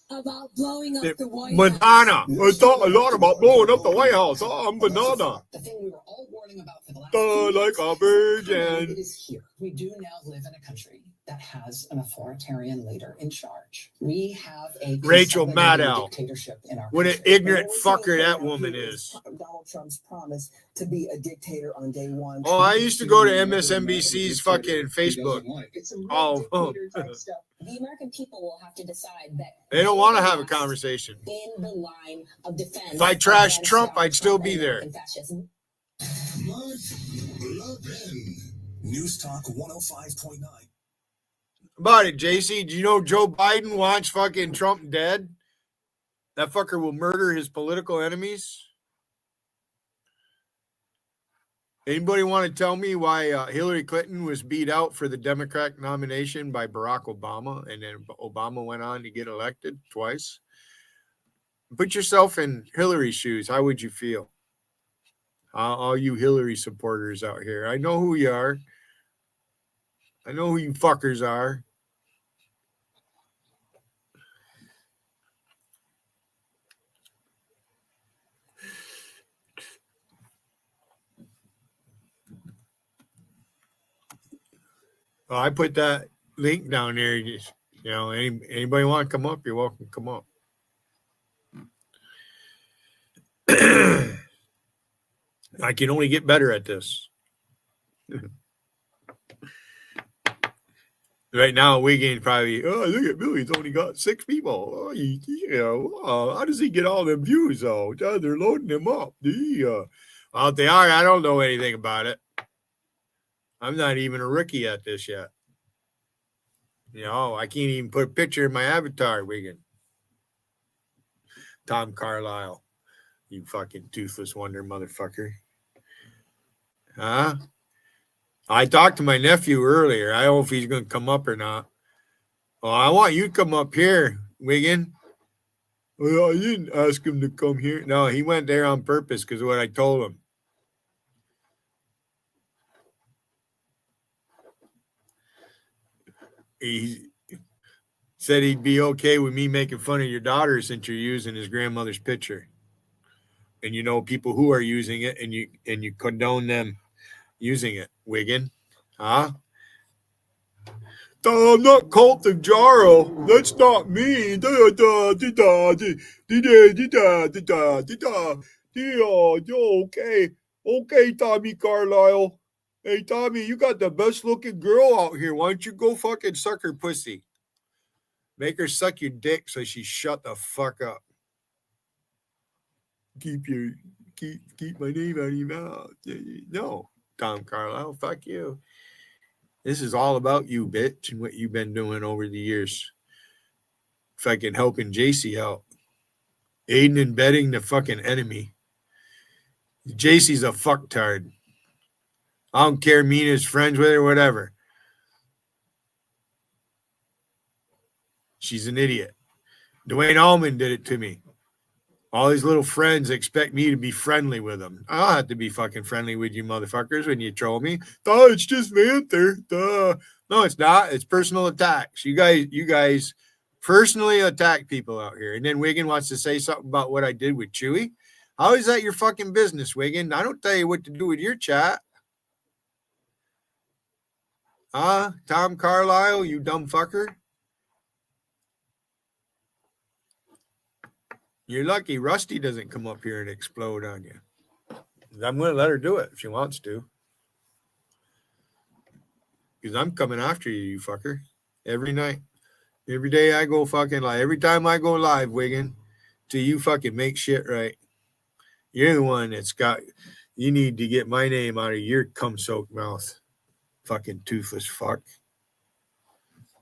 About blowing up the White Madonna. I thought a lot about blowing up the White House. Oh, I'm banana. The thing we were all warning about for the last Like a virgin. It is here. We do now live in a country that has an authoritarian leader in charge. We have a Rachel consolidated Maddow. dictatorship in our What an country. ignorant fucker that woman is. Donald Trump's promise to be a dictator on day one. Oh, I used to go to MSNBC's fucking Facebook. Oh, The American people will have to decide that they don't want to have a conversation. in the line of defense. If I trashed Trump, I'd still be there. Fascism. News Talk 105.9. About it, JC. Do you know Joe Biden wants fucking Trump dead? That fucker will murder his political enemies. Anybody want to tell me why Hillary Clinton was beat out for the Democratic nomination by Barack Obama, and then Obama went on to get elected twice? Put yourself in Hillary's shoes. How would you feel? All you Hillary supporters out here. I know who you are. I know who you fuckers are. I put that link down there. Anybody want to come up, you're welcome to come up. I can only get better at this. Right now, Wiggins probably, look at Billy, he's only got 6 people. How does he get all them views? They're loading him up. Well, if they are, I don't know anything about it. I'm not even a rookie at this yet. I can't even put a picture in my avatar, Wiggin. Tom Carlisle, you fucking toothless wonder motherfucker. Huh? I talked to my nephew earlier. I don't know if he's going to come up or not. Well, I want you to come up here, Wiggin. Well, I didn't ask him to come here. No, he went there on purpose because of what I told him. He said he'd be okay with me making fun of your daughter since you're using his grandmother's picture. And you know people who are using it, and you condone them using it, Wiggin. Huh? I'm not culting Jaro. That's not me. Okay. Okay, Tommy Carlisle. Hey, Tommy, you got the best looking girl out here. Why don't you go fucking suck her pussy? Make her suck your dick so she shut the fuck up. keep my name out of your mouth. No, Tom Carlisle, fuck you. This is all about you, bitch, and what you've been doing over the years. Fucking helping JC out. Aiding and abetting the fucking enemy. JC's a fucktard. I don't care, Mina's friends with her, whatever. She's an idiot. Dwayne Allman did it to me. All these little friends expect me to be friendly with them. I don't have to be fucking friendly with you motherfuckers when you troll me. Oh, it's just banter. Duh. No, it's not. It's personal attacks. You guys personally attack people out here. And then Wiggin wants to say something about what I did with Chewy. How is that your fucking business, Wiggin? I don't tell you what to do with your chat. Tom Carlisle, you dumb fucker. You're lucky Rusty doesn't come up here and explode on you. I'm going to let her do it if she wants to. Because I'm coming after you, you fucker. Every night. Every day I go fucking live. Every time I go live, Wiggin, till you fucking make shit right. You're the one that's got, you need to get my name out of your cum-soaked mouth. Fucking toothless fuck.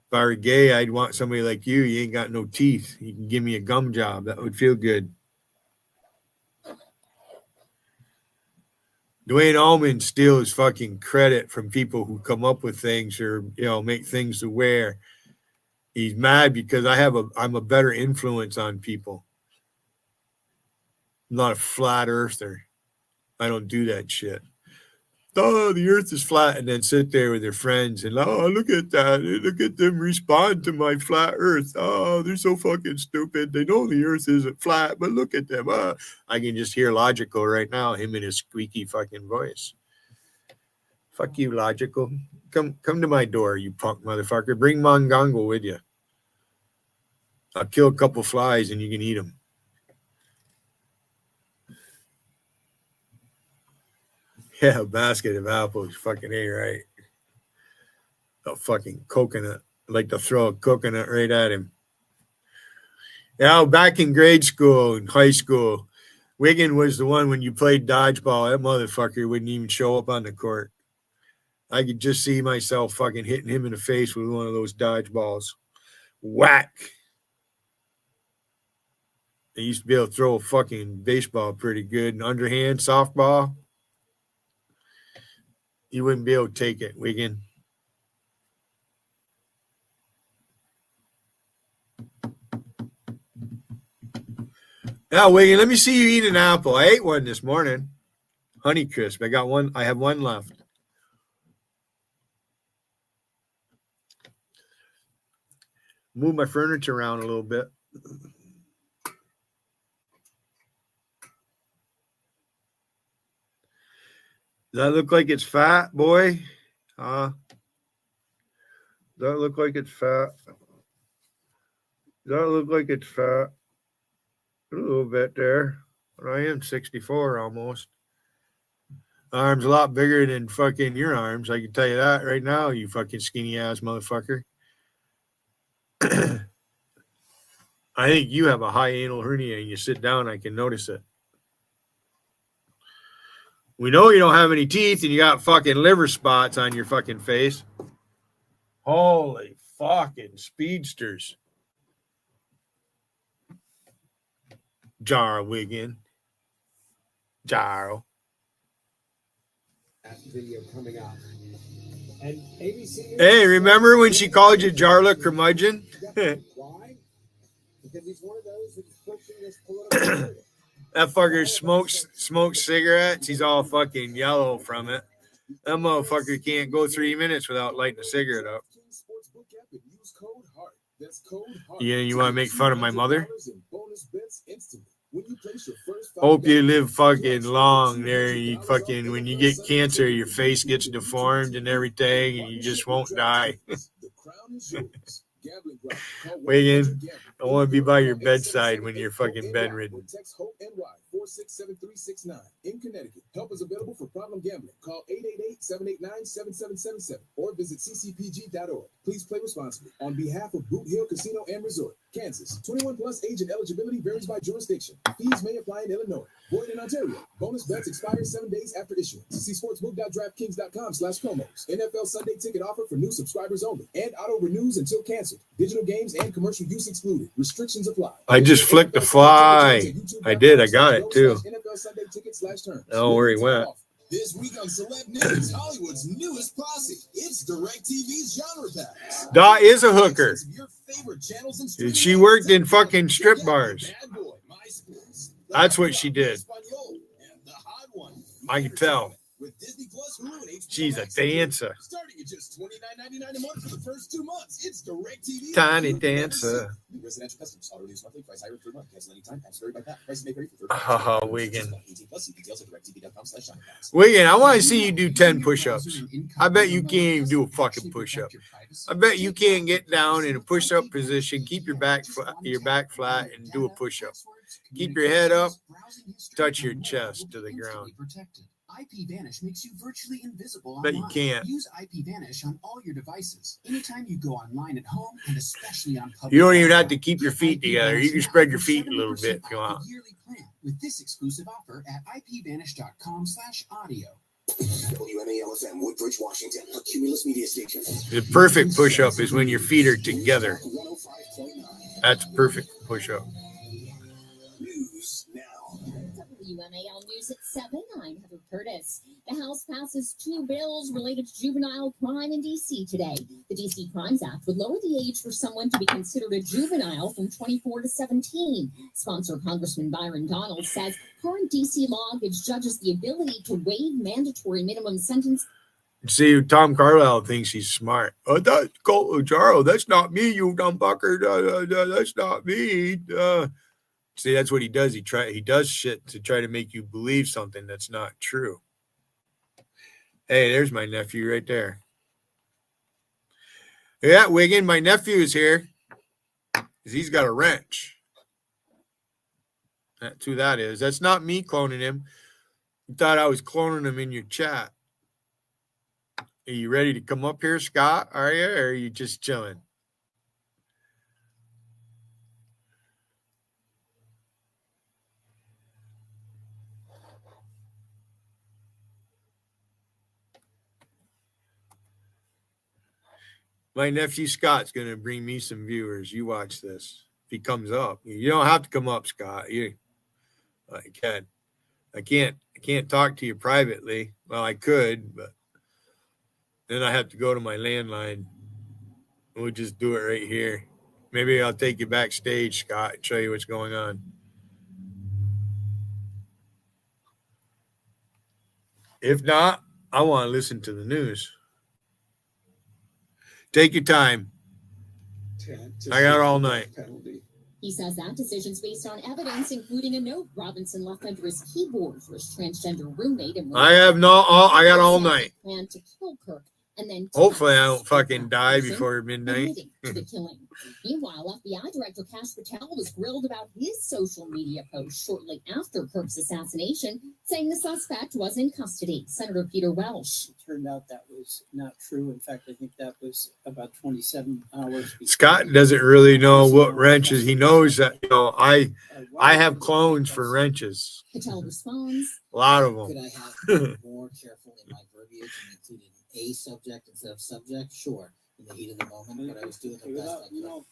If I were gay, I'd want somebody like you. You ain't got no teeth. You can give me a gum job. That would feel good. Dwayne Allman steals fucking credit from people who come up with things or, make things to wear. He's mad because I'm a better influence on people. I'm not a flat earther. I don't do that shit. Oh, the earth is flat, and then sit there with their friends and, look at that. Look at them respond to my flat earth. Oh, they're so fucking stupid. They know the earth isn't flat, but look at them. I can just hear Logical right now, him in his squeaky fucking voice. Fuck you, Logical. Come to my door, you punk motherfucker. Bring Mongongo with you. I'll kill a couple flies and you can eat them. Yeah, a basket of apples. Fucking A, right? A fucking coconut. I'd like to throw a coconut right at him. Yeah, back in grade school and high school, Wiggin was the one when you played dodgeball. That motherfucker wouldn't even show up on the court. I could just see myself fucking hitting him in the face with one of those dodgeballs. Whack. I used to be able to throw a fucking baseball pretty good. And underhand softball, you wouldn't be able to take it, Wiggin. Now, Wiggin, let me see you eat an apple. I ate one this morning. Honeycrisp. I got one. I have one left. Move my furniture around a little bit. Does that look like it's fat, boy? Does that look like it's fat? Does that look like it's fat? A little bit there. But I am 64 almost. Arms a lot bigger than fucking your arms. I can tell you that right now, you fucking skinny ass motherfucker. I think you have a high anal hernia and you sit down, I can notice it. We know you don't have any teeth and you got fucking liver spots on your fucking face. Holy fucking speedsters. Jarl Wiggin. Jarl. That video coming up. And ABC. Hey, remember when she called you Jarla Curmudgeon? Why? Because he's one of those that's pushing this political. That fucker smokes cigarettes. He's all fucking yellow from it. That motherfucker can't go 3 minutes without lighting a cigarette up. Yeah, you want to make fun of my mother? Hope you live fucking long there. You fucking, when you get cancer, your face gets deformed and everything, and you just won't die. Wiggin, I want to be by your bedside when you're fucking bedridden. 888-446-7369. In Connecticut, help is available for problem gambling. Call 888-789-7777 or visit ccpg.org. Please play responsibly. On behalf of Boot Hill Casino and Resort, Kansas. 21 plus age and eligibility varies by jurisdiction. Fees may apply in Illinois. Void in Ontario. Bonus bets expire 7 days after issuance. See sportsbook.draftkings.com/promos. NFL Sunday ticket offer for new subscribers only. And auto renews until canceled. Digital games and commercial use excluded. Restrictions apply. I just flicked the fly. I did. I got it too. NFL Sunday ticket/terms. Oh, where he went. This week on Celeb News, Hollywood's newest posse. It's DirecTV's Genre Packs. Dot is a hooker. Your favorite channels and She worked in fucking strip bars. That's what she did. I can tell. With Disney Plus, Hulu, and HBO She's a Max, dancer. starting at just $29.99 a month for the first 2 months. It's DirecTV. Tiny dancer. New residential customers. Auto reduced monthly. Price higher for 3 months. Cancel anytime. Apps vary by pack. Prices may vary for 30 Oh, Wigan. 18 plus. See details at directv.com/genrepacks. Wigan, I want to see you do 10 push-ups. I bet you can't even do a fucking push-up. I bet you can't get down in a push-up position, keep your back flat, and do a push-up. Keep your head up, touch your chest to the ground. IPVanish makes you virtually invisible Bet online. you can't. Use IPVanish on all your devices. Anytime you go online at home and especially on public. You don't even have to keep your feet together. You can spread your feet a little bit if you want. Yearly plan with this exclusive offer at ipvanish.com/audio. WMALFM, Woodbridge, Washington, a Cumulus media station. The perfect push-up is when your feet are together. That's a perfect push-up. News now. WMAL News at 7. I'm Heather Curtis. The House passes 2 bills related to juvenile crime in D.C. today. The D.C. Crimes Act would lower the age for someone to be considered a juvenile from 24 to 17. Sponsor Congressman Byron Donald says current D.C. law gives judges the ability to waive mandatory minimum sentence. See, Tom Carlisle thinks he's smart. Oh, that's Charles. That's not me, you dumb fucker. That's not me. See, that's what he does. He does shit to try to make you believe something that's not true. Hey, there's my nephew right there. Yeah, Wigan, my nephew is here. He's got a wrench. That's who that is. That's not me cloning him. You thought I was cloning him in your chat. Are you ready to come up here, Scott? Are you? Or are you just chilling? My nephew Scott's going to bring me some viewers. You watch this. If he comes up, you don't have to come up, Scott. I can't talk to you privately. Well, I could, but then I have to go to my landline. We'll just do it right here. Maybe I'll take you backstage, Scott, and show you what's going on. If not, I want to listen to the news. Take your time. I got all night. He says that decision's based on evidence, including a note Robinson left under his keyboard for his transgender roommate. I got all night. Plan to kill Kirk and then hopefully I don't fucking die before midnight. To the killing. Meanwhile, FBI Director Kash Patel was grilled about his social media post shortly after Kirk's assassination, saying the suspect was in custody. Senator Peter Welsh. It turned out that was not true. In fact, I think that was about 27 hours. Scott doesn't really know what wrenches. He knows that I have clones for wrenches. Patel responds. A lot of them. Could I have been more careful in my verbiage and included a subject instead of subject? Sure, in the heat of the moment, but I was doing the best I could.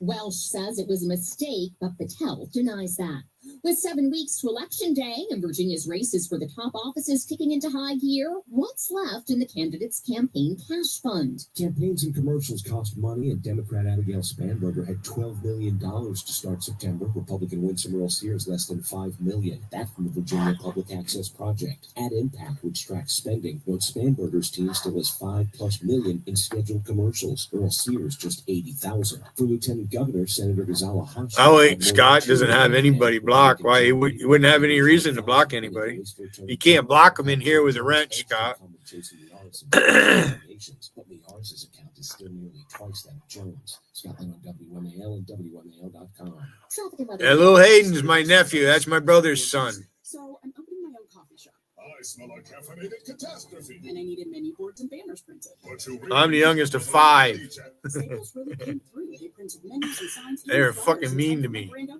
Welsh says it was a mistake, but Patel denies that. With 7 weeks to Election Day and Virginia's races for the top offices kicking into high gear, what's left in the candidates' campaign cash fund? Campaigns and commercials cost money, and Democrat Abigail Spanberger had $12 million to start September. Republican Winsome Earl Sears less than $5 million. That from the Virginia Public Access Project. Ad Impact, which tracks spending, notes Spanberger's team still has $5+ million in scheduled commercials. Earl Sears just $80,000. For Lieutenant Governor, Senator Gonzalo House. Oh wait, Scott doesn't have anybody block. Why? He wouldn't have any reason to block anybody. You can't block him in here with a wrench, Scott. But Mears's account is still nearly twice that of Jones. Scotland on WMAL and WMAL.com. That little Hayden's my nephew. That's my brother's son. So I'm opening my own coffee shop. I smell a caffeinated catastrophe. And I needed menu boards and banners printed. I'm the youngest of 5. Sales really came through. They printed menus and signs. They were fucking mean to me. And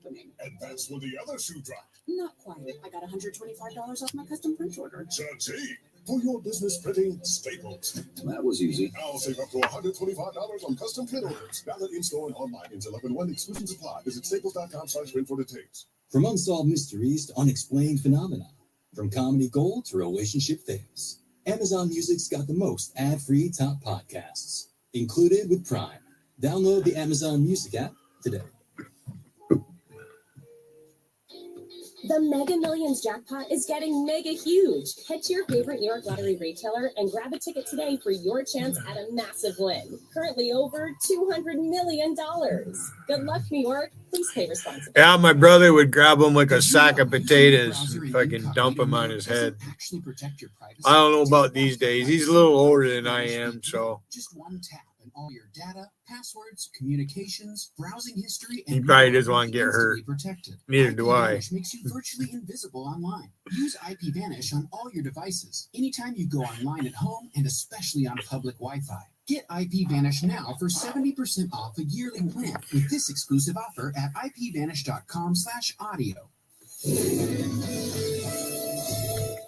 that's where the other shoe dropped. Not quite. I got $125 off my custom print order. Cha-ching. For your business printing, Staples. That was easy. Now save up to $125 on custom print orders. Valid in-store and online. Ends 11/1. Exclusions apply. Visit staples.com/print for details. From unsolved mysteries to unexplained phenomena. From comedy gold to relationship fails. Amazon Music's got the most ad-free top podcasts. Included with Prime. Download the Amazon Music app today. The Mega Millions jackpot is getting mega huge. Head to your favorite New York lottery retailer and grab a ticket today for your chance at a massive win. Currently over $200 million. Good luck, New York. Please pay responsibly. Yeah, my brother would grab him like a sack of potatoes and fucking dump him on his head. I don't know about these days. He's a little older than I am, so. Just one tap and all your data, passwords, communications, browsing history, and He probably doesn't want to get hurt. protected. Neither do I. IPVanish makes you virtually invisible online. Use IPVanish on all your devices, anytime you go online at home and especially on public Wi-Fi. Get IPVanish now for 70% off a yearly plan with this exclusive offer at ipvanish.com/audio.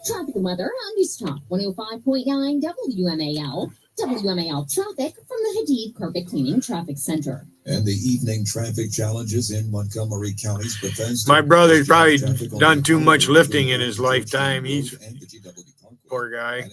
Traffic and weather on News Talk 105.9 WMAL. WMAL traffic from the Hadid Carpet Cleaning Traffic Center. And the evening traffic challenges in Montgomery County's Bethesda. My brother's probably done too much lifting in his lifetime. He's poor guy,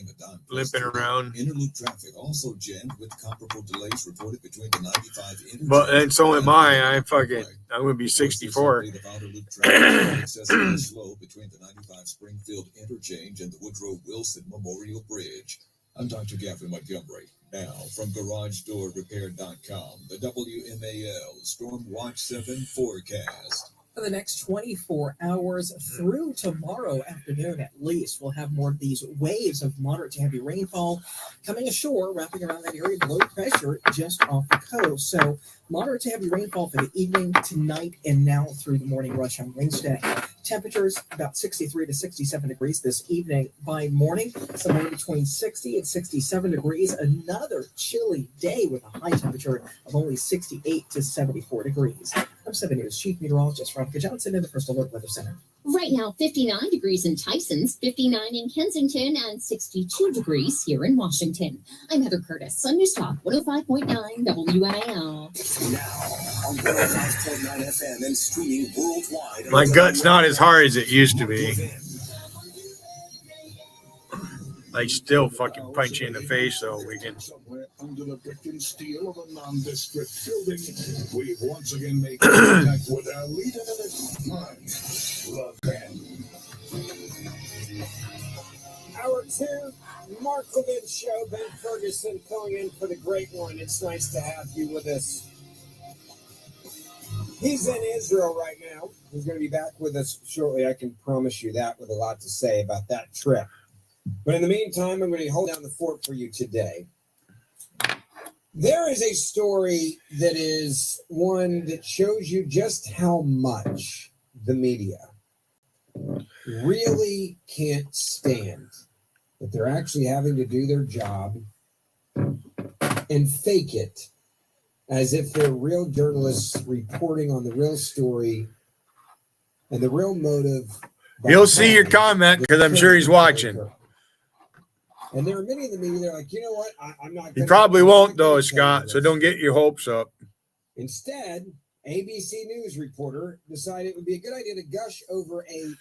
limping around. Interloop traffic also jammed with comparable delays reported between the 95 But and so am I. I'm gonna be 64. Excessively slow between the 95 Springfield interchange and the Woodrow Wilson Memorial Bridge. I'm Dr. Gavin Montgomery. Now, from GarageDoorRepair.com, the WMAL Storm Watch 7 forecast. For the next 24 hours through tomorrow afternoon, at least, we'll have more of these waves of moderate to heavy rainfall coming ashore, wrapping around that area of low pressure just off the coast. So moderate to heavy rainfall for the evening, tonight, and now through the morning rush on Wednesday. Temperatures about 63 to 67 degrees this evening. By morning, somewhere between 60 and 67 degrees. Another chilly day with a high temperature of only 68 to 74 degrees. I'm 7 News Chief Meteorologist Veronica Johnson in the First Alert Weather Center. Right now, 59 degrees in Tysons, 59 in Kensington, and 62 degrees here in Washington. I'm Heather Curtis on News Talk 105.9 WMAL. Now on 105.9 FM and streaming worldwide. My gut's not as hard as it used to be. I still fucking punch you in the face though, weekend. Somewhere under the brick and steel of a nondescript building, we've once again made contact with our leader in its mind, Love Band. Hour 2, Mark Levin Show, Ben Ferguson filling in for the great one. It's nice to have you with us. He's in Israel right now. He's going to be back with us shortly. I can promise you that, with a lot to say about that trip. But in the meantime, I'm going to hold down the fort for you today. There is a story that is one that shows you just how much the media really can't stand that they're actually having to do their job and fake it as if they're real journalists reporting on the real story and the real motive. You'll see your comment because I'm sure he's watching. And there are many in the media, they're like, you know what? I'm not. He probably won't though, Scott, so don't get your hopes up. Instead, ABC News reporter decided it would be a good idea to gush over a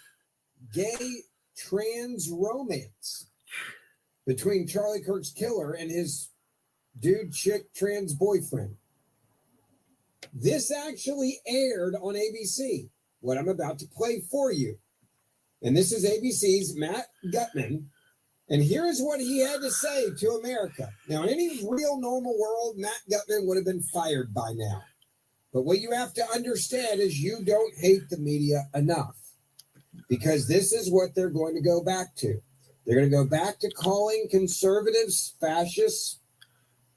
gay trans romance between Charlie Kirk's killer and his dude chick trans boyfriend. This actually aired on ABC, what I'm about to play for you. And this is ABC's Matt Gutman. And here's what he had to say to America. Now, in any real normal world, Matt Gutman would have been fired by now. But what you have to understand is you don't hate the media enough. because this is what they're going to go back to. They're going to go back to calling conservatives fascists.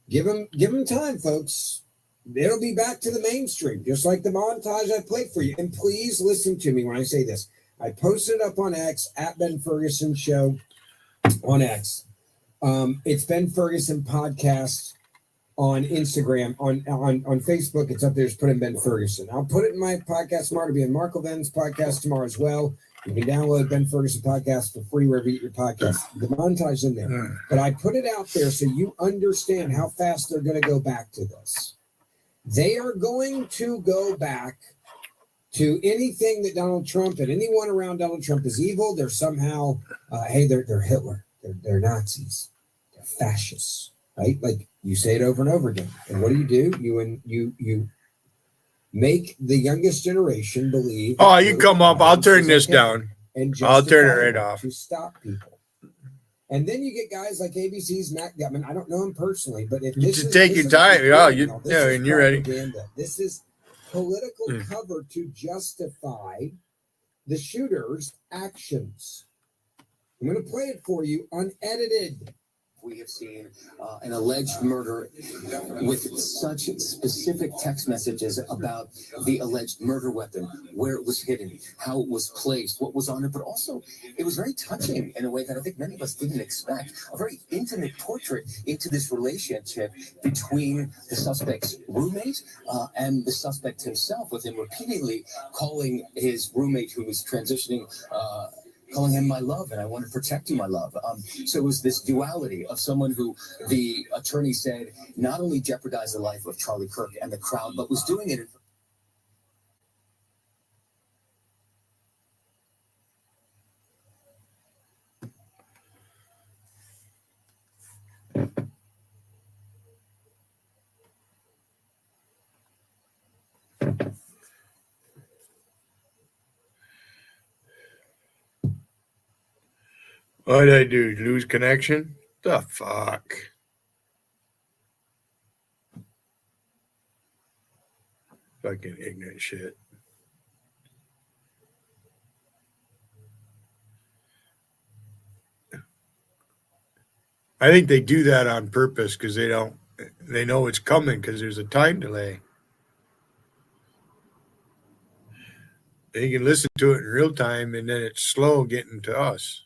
Give them time, folks. It'll be back to the mainstream, just like the montage I played for you. And please listen to me when I say this. I posted it up on X, at Ben Ferguson Show on X. It's Ben Ferguson Podcast on Instagram. On Facebook, it's up there. Just put in Ben Ferguson. I'll put it in my podcast tomorrow. To be in Marco Ben's podcast tomorrow as well. You can download Ben Ferguson Podcast for free wherever you get your podcast. The montage in there. But I put it out there so you understand how fast they're going to go back to this. They are going to go back to anything that Donald Trump and anyone around Donald Trump is evil. They're somehow, they're Hitler. They're Nazis. They're fascists, right? Like you say it over and over again. And what do? You make the youngest generation believe. Oh, you come up. I'll turn this down. And I'll turn it right off. To stop people. And then you get guys like ABC's Matt Gutman. I don't know him personally, but if this is take your time, and you're ready. This is political cover to justify the shooter's actions. I'm going to play it for you unedited. We have seen an alleged murder with such specific text messages about the alleged murder weapon, where it was hidden, how it was placed, what was on it, but also it was very touching in a way that I think many of us didn't expect. A very intimate portrait into this relationship between the suspect's roommate and the suspect himself, with him repeatedly calling his roommate who was transitioning calling him my love, and I want to protect you, my love. So it was this duality of someone who the attorney said not only jeopardized the life of Charlie Kirk and the crowd, but was doing it. What did I do? Lose connection? The fuck? Fucking ignorant shit. I think they do that on purpose because they know it's coming because there's a time delay. They can listen to it in real time and then it's slow getting to us.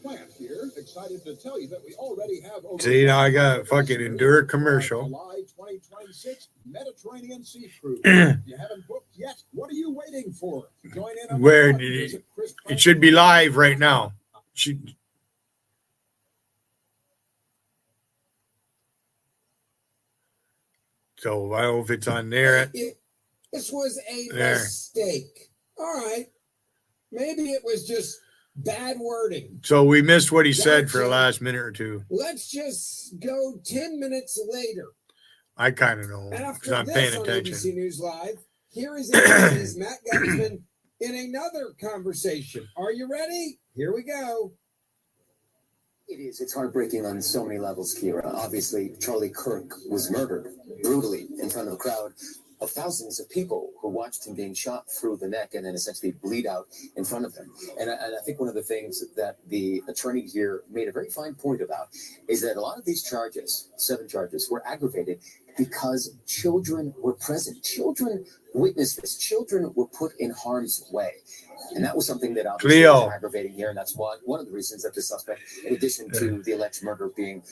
Plant here, excited to tell you that we already have over. See, now I got a fucking Endure commercial. July 2026 Mediterranean Sea Cruise. If you haven't booked yet, what are you waiting for? Join in on Where it should be live right now. So I don't know if it's on there. This was a mistake. All right. Maybe it was just bad wording. So we missed what he said for the last minute or two. Let's just go 10 minutes later. I kind of know because I'm paying attention. ABC News Live, here is ABC's Matt Gutman in another conversation. Are you ready? Here we go. It is. It's heartbreaking on so many levels, Kira. Obviously, Charlie Kirk was murdered brutally in front of a crowd of thousands of people who watched him being shot through the neck and then essentially bleed out in front of them. And I think one of the things that the attorney here made a very fine point about is that a lot of these charges, 7 charges, were aggravated because children were present. Children witnessed this. Children were put in harm's way. And that was something that obviously was aggravating here. And that's one of the reasons that the suspect, in addition to the alleged murder being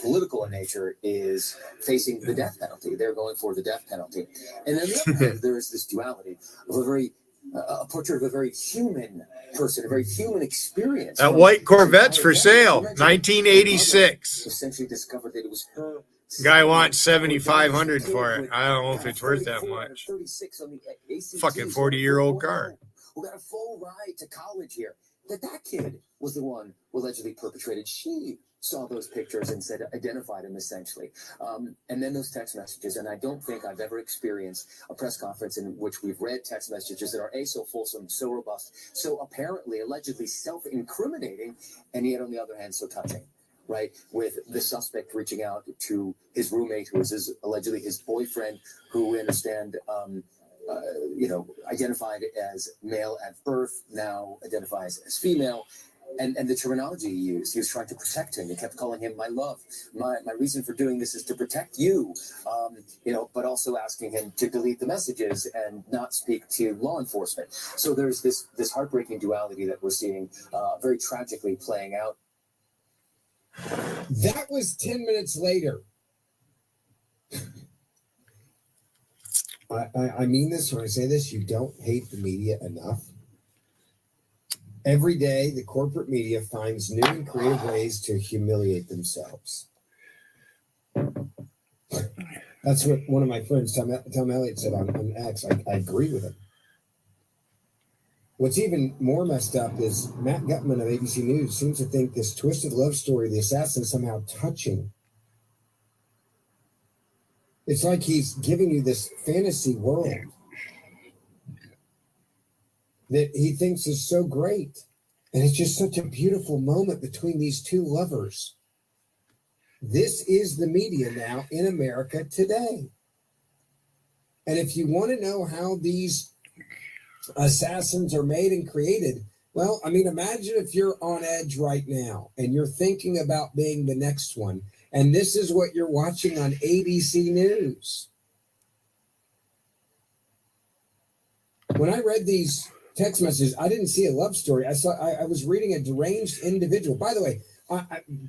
political in nature, is facing the death penalty. They're going for the death penalty. And then the other hand, there is this duality of a portrait of a very human person, a very human experience. That white Corvette's for sale, 1986. Essentially discovered that it was her. Guy wants $7,500 for it. I don't know if it's worth that much. Fucking 40-year-old car. Who got a full ride to college here. That kid was the one who allegedly perpetrated. She saw those pictures and said, identified him essentially. And then those text messages. And I don't think I've ever experienced a press conference in which we've read text messages that are so fulsome, so robust, so apparently, allegedly self-incriminating, and yet on the other hand, so touching. right? With the suspect reaching out to his roommate, who is allegedly his boyfriend, who we understand, identified as male at birth, now identifies as female. And the terminology he used, he was trying to protect him. He kept calling him my love. My reason for doing this is to protect you, but also asking him to delete the messages and not speak to law enforcement. So there's this heartbreaking duality that we're seeing very tragically playing out. That was 10 minutes later. I mean this when I say this. You don't hate the media enough. Every day, the corporate media finds new and creative ways to humiliate themselves. That's what one of my friends, Tom Elliott, said on X. I agree with him. What's even more messed up is Matt Gutman of ABC News seems to think this twisted love story of the assassin is somehow touching. It's like he's giving you this fantasy world that he thinks is so great. And it's just such a beautiful moment between these two lovers. This is the media now in America today. And if you want to know how these assassins are made and created, well, I mean, imagine if you're on edge right now and you're thinking about being the next one, and this is what you're watching on ABC News. When I read these text messages, I didn't see a love story. I was reading a deranged individual. By the way,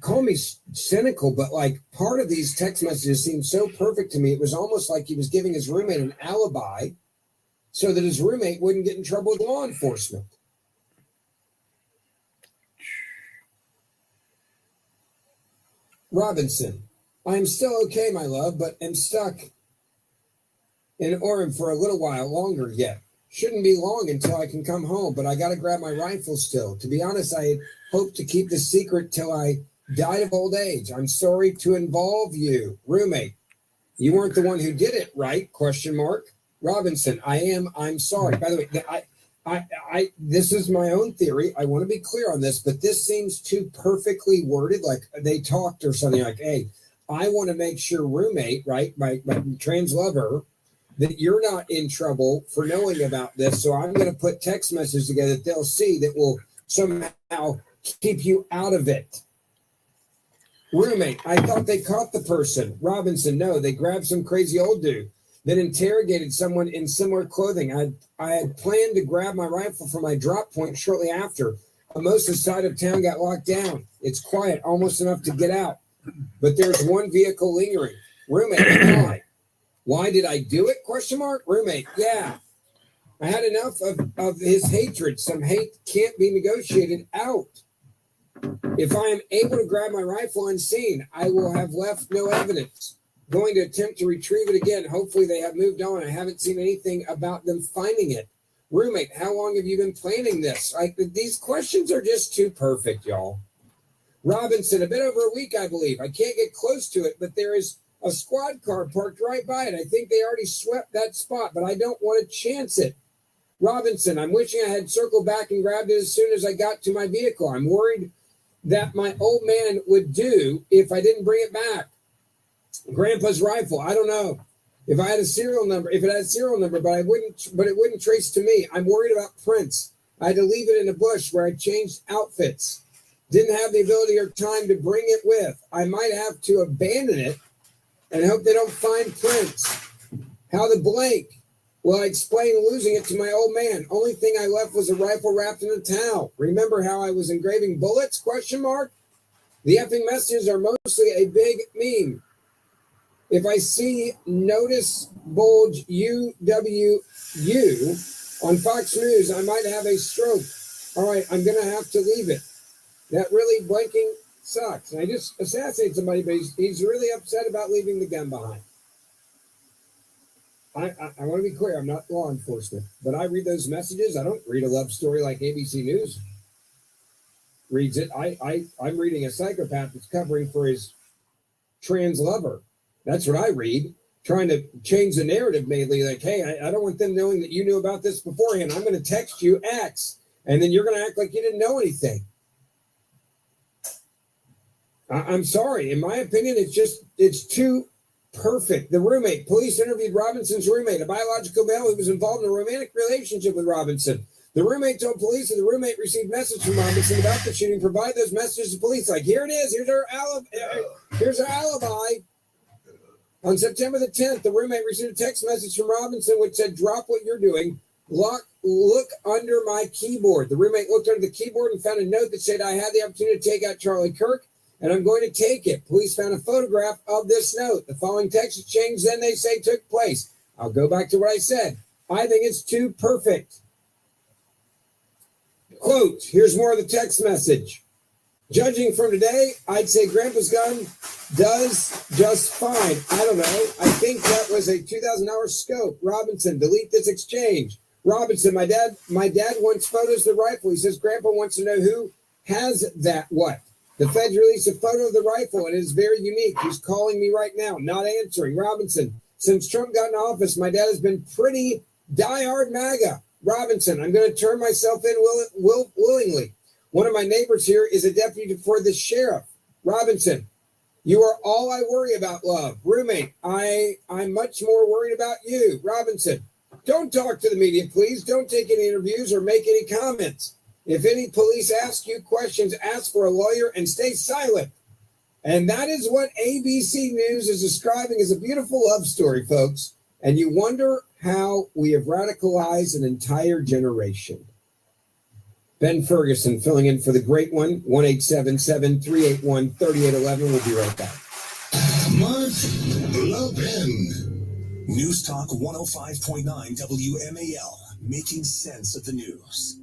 call me cynical, but like part of these text messages seemed so perfect to me. It was almost like he was giving his roommate an alibi so that his roommate wouldn't get in trouble with law enforcement. Robinson, I'm still okay, my love, but am stuck in Orem for a little while longer yet. Shouldn't be long until I can come home, but I got to grab my rifle still. To be honest, I had hoped to keep this secret till I died of old age. I'm sorry to involve you. Roommate, you weren't the one who did it, right? ? Robinson, I am. I'm sorry. By the way, I this is my own theory. I want to be clear on this, but this seems too perfectly worded. Like they talked or something like, hey, I want to make sure, roommate, right? My trans lover, that you're not in trouble for knowing about this. So I'm going to put text messages together that they'll see that will somehow keep you out of it. Roommate, I thought they caught the person. Robinson, no, they grabbed some crazy old dude, then interrogated someone in similar clothing. I had planned to grab my rifle from my drop point shortly after. Most of the side of town got locked down. It's quiet, almost enough to get out. But there's one vehicle lingering. Roommate, why? Why did I do it? ? Roommate, yeah. I had enough of his hatred. Some hate can't be negotiated out. If I am able to grab my rifle unseen, I will have left no evidence. Going to attempt to retrieve it again. Hopefully they have moved on. I haven't seen anything about them finding it. Roommate, how long have you been planning this? Like, these questions are just too perfect, y'all. Robinson, a bit over a week, I believe. I can't get close to it, but there is a squad car parked right by it. I think they already swept that spot, but I don't want to chance it. Robinson, I'm wishing I had circled back and grabbed it as soon as I got to my vehicle. I'm worried that my old man would do if I didn't bring it back. Grandpa's rifle, I don't know. If it had a serial number, but it wouldn't trace to me. I'm worried about prints. I had to leave it in a bush where I changed outfits. Didn't have the ability or time to bring it with. I might have to abandon it and hope they don't find prints. How the blank? Well, I explained losing it to my old man. Only thing I left was a rifle wrapped in a towel. Remember how I was engraving bullets? ? The effing messages are mostly a big meme. If I see notice bulge UWU on Fox News, I might have a stroke. All right, I'm going to have to leave it. That really blanking sucks. And I just assassinated somebody, but he's really upset about leaving the gun behind. I want to be clear, I'm not law enforcement, but I read those messages. I don't read a love story like ABC News reads it. I'm reading a psychopath that's covering for his trans lover. That's what I read, trying to change the narrative mainly. Like, hey, I don't want them knowing that you knew about this beforehand. I'm going to text you X, and then you're going to act like you didn't know anything. I'm sorry. In my opinion, it's too perfect. The roommate. Police interviewed Robinson's roommate, a biological male who was involved in a romantic relationship with Robinson. The roommate told police that the roommate received messages from Robinson about the shooting, provided those messages to police. Like, here it is. Here's our alibi. On September the 10th, the roommate received a text message from Robinson which said, "Drop what you're doing. Look under my keyboard." The roommate looked under the keyboard and found a note that said, "I had the opportunity to take out Charlie Kirk, and I'm going to take it." Police found a photograph of this note. The following text exchange, then they say, took place. I'll go back to what I said. I think it's too perfect. Quote, here's more of the text message. Judging from today, I'd say Grandpa's gun does just fine. I don't know. I think that was a 2,000-hour scope. Robinson, delete this exchange. Robinson, my dad wants photos of the rifle. He says Grandpa wants to know who has that what. The feds released a photo of the rifle, and it is very unique. He's calling me right now, not answering. Robinson, since Trump got in office, my dad has been pretty diehard MAGA. Robinson, I'm going to turn myself in willingly. One of my neighbors here is a deputy for the sheriff. Robinson, you are all I worry about, love. Roommate, I'm much more worried about you. Robinson, don't talk to the media, please. Don't take any interviews or make any comments. If any police ask you questions, ask for a lawyer and stay silent. And that is what ABC News is describing as a beautiful love story, folks. And you wonder how we have radicalized an entire generation. Ben Ferguson filling in for the great one, 1-877-381-3811. We'll be right back. Mark Lopin. News Talk 105.9 WMAL, making sense of the news.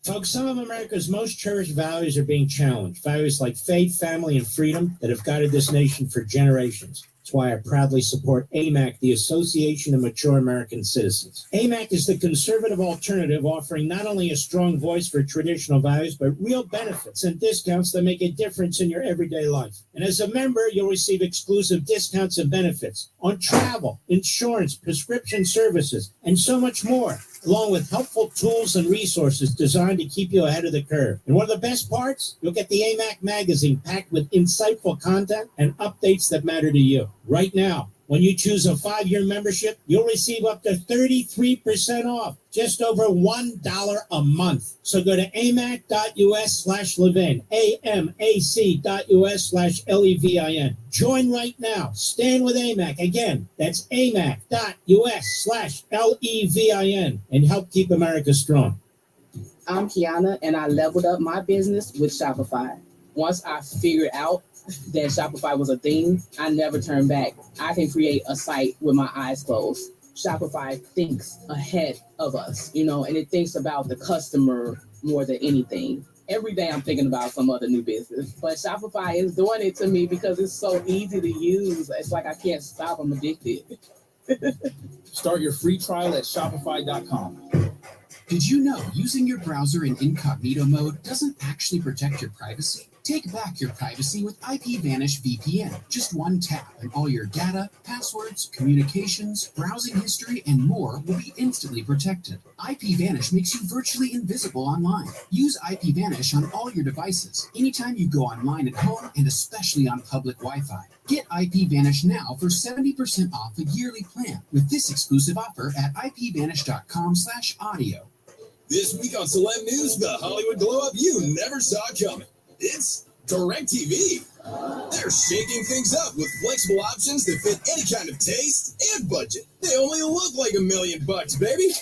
Folks, some of America's most cherished values are being challenged. Values like faith, family, and freedom that have guided this nation for generations. That's why I proudly support AMAC, the Association of Mature American Citizens. AMAC is the conservative alternative, offering not only a strong voice for traditional values, but real benefits and discounts that make a difference in your everyday life. And as a member, you'll receive exclusive discounts and benefits on travel, insurance, prescription services, and so much more, along with helpful tools and resources designed to keep you ahead of the curve. And one of the best parts, you'll get the AMAC magazine packed with insightful content and updates that matter to you. Right now, when you choose a 5-year membership, you'll receive up to 33% off, just over $1 a month. So go to amac.us/Levin, amac.us/Levin. Join right now. Stand with AMAC. Again, that's amac.us/Levin, and help keep America strong. I'm Kiana, and I leveled up my business with Shopify. Once I figured out that Shopify was a thing, I never turned back. I can create a site with my eyes closed. Shopify thinks ahead of us, and it thinks about the customer more than anything. Every day I'm thinking about some other new business, but Shopify is doing it to me because it's so easy to use. It's like I can't stop. I'm addicted. Start your free trial at Shopify.com. Did you know using your browser in incognito mode doesn't actually protect your privacy? Take back your privacy with IPVanish VPN. Just one tap and all your data, passwords, communications, browsing history, and more will be instantly protected. IPVanish makes you virtually invisible online. Use IPVanish on all your devices, anytime you go online at home, and especially on public Wi-Fi. Get IPVanish now for 70% off a yearly plan with this exclusive offer at ipvanish.com/audio. This week on Celeb News, the Hollywood glow up you never saw coming. It's DirecTV. They're shaking things up with flexible options that fit any kind of taste and budget. They only look like $1 million, baby.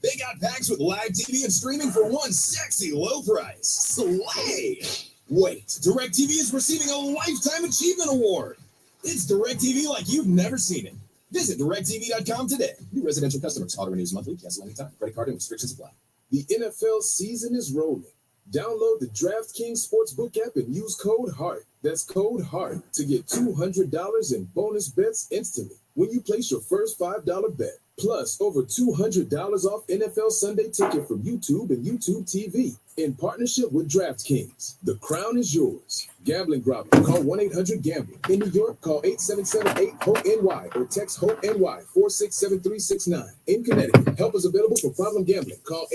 They got packs with live TV and streaming for one sexy low price. Slay! Wait, DirecTV is receiving a Lifetime Achievement Award. It's DirecTV like you've never seen it. Visit DirecTV.com today. New residential customers. Auto renews monthly. Cancel anytime. Credit card and restrictions apply. The NFL season is rolling. Download the DraftKings Sportsbook app and use code HEART. That's code HEART to get $200 in bonus bets instantly when you place your first $5 bet. Plus, over $200 off NFL Sunday Ticket from YouTube and YouTube TV. In partnership with DraftKings, the crown is yours. Gambling problem? Call 1-800-GAMBLER. In New York, call 877-8-HOPE-NY or text HOPE-NY 467369. In Connecticut, help is available for problem gambling. Call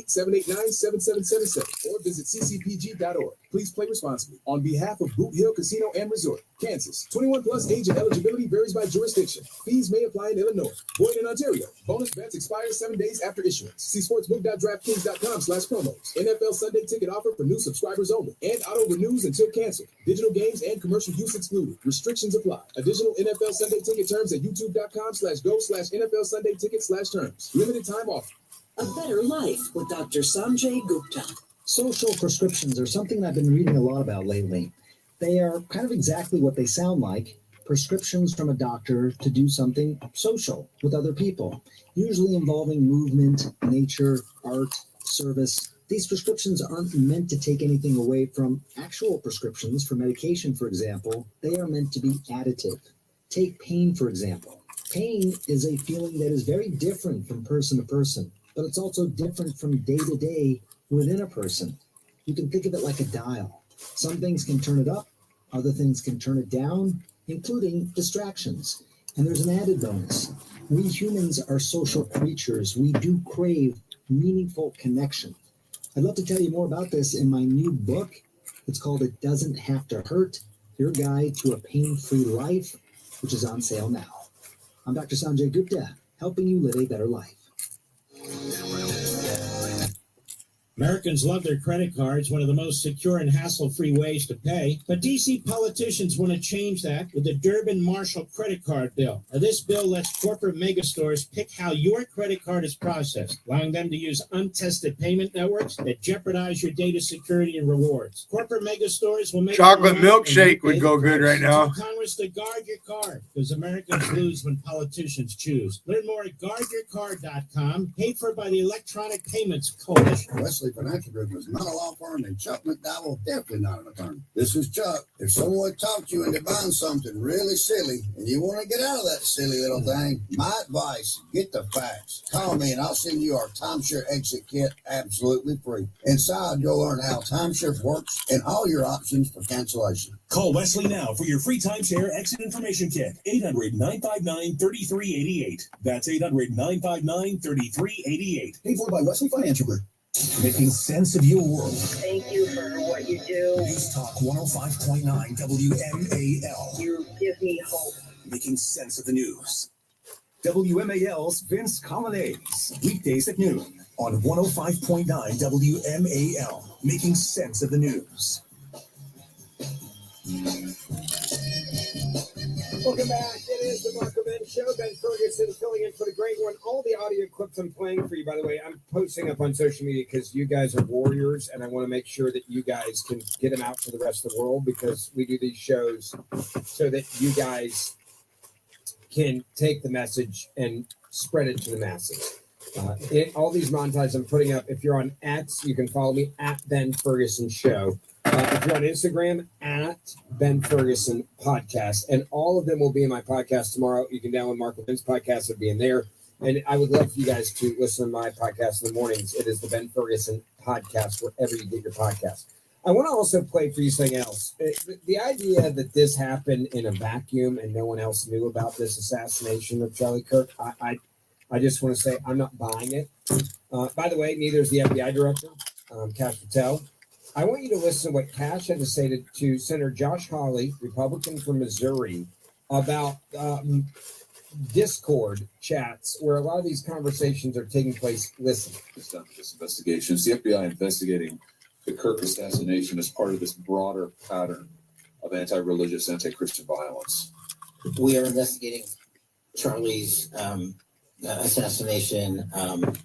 888-789-7777 or visit ccpg.org. Please play responsibly. On behalf of Boot Hill Casino and Resort, Kansas, 21 plus age and eligibility varies by jurisdiction. Fees may apply in Illinois. Void in Ontario. Bonus bets expire 7 days after issuance. See sportsbook.draftkings.com/promos. NFL Sunday ticket offer for new subscribers only and auto renews until canceled. Digital games and commercial use excluded. Restrictions apply. Additional NFL Sunday ticket terms at youtube.com/go/NFL Sunday ticket/terms. Limited time offer. A Better Life with Dr. Sanjay Gupta. Social prescriptions are something I've been reading a lot about lately. They are kind of exactly what they sound like. Prescriptions from a doctor to do something social with other people, usually involving movement, nature, art, service. These prescriptions aren't meant to take anything away from actual prescriptions for medication, for example. They are meant to be additive. Take pain, for example. Pain is a feeling that is very different from person to person, but it's also different from day to day within a person. You can think of it like a dial. Some things can turn it up, other things can turn it down, including distractions. And there's an added bonus. We humans are social creatures. We do crave meaningful connection. I'd love to tell you more about this in my new book. It's called It Doesn't Have to Hurt, Your Guide to a Pain-Free Life, which is on sale now. I'm Dr. Sanjay Gupta, helping you live a better life. Americans love their credit cards, one of the most secure and hassle-free ways to pay. But D.C. politicians want to change that with the Durbin-Marshall credit card bill. Now, this bill lets corporate megastores pick how your credit card is processed, allowing them to use untested payment networks that jeopardize your data security and rewards. Corporate megastores will make chocolate milkshake would go good right now. Tell Congress to guard your card, because Americans lose when politicians choose. Learn more at guardyourcard.com, paid for by the Electronic Payments Coalition. Financial Group is not a law firm, and Chuck McDowell definitely not an attorney. This is Chuck. If someone talked you into buying something really silly and you want to get out of that silly little thing, my advice, get the facts. Call me and I'll send you our timeshare exit kit absolutely free. Inside, you'll learn how timeshare works and all your options for cancellation. Call Wesley now for your free timeshare exit information kit. 800-959-3388. That's 800-959-3388. Paid for by Wesley Financial Group. Making sense of your world. Thank you for what you do. News Talk 105.9 WMAL. You give me hope. Making sense of the news. WMAL's Vince Colonnades. Weekdays at noon on 105.9 WMAL. Making sense of the news. Welcome back. It is the Marco Ben Show. Ben Ferguson filling in for the great one. All the audio clips I'm playing for you, by the way, I'm posting up on social media because you guys are warriors, and I want to make sure that you guys can get them out to the rest of the world, because we do these shows so that you guys can take the message and spread it to the masses. All these montages I'm putting up, if you're on X, you can follow me at Ben Ferguson Show. If you're on Instagram, at Ben Ferguson Podcast, and all of them will be in my podcast tomorrow. You can download Marco Ben's podcast; it'll be in there. And I would love for you guys to listen to my podcast in the mornings. It is the Ben Ferguson Podcast, wherever you get your podcast. I want to also play for you something else. The idea that this happened in a vacuum and no one else knew about this assassination of Charlie Kirk, I just want to say I'm not buying it. By the way, neither is the FBI director, Kash Patel. I want you to listen to what Kash had to say to Senator Josh Hawley, Republican from Missouri, about Discord chats where a lot of these conversations are taking place. Listen. This investigation. It's the FBI investigating the Kirk assassination as part of this broader pattern of anti-religious, anti-Christian violence. We are investigating Charlie's assassination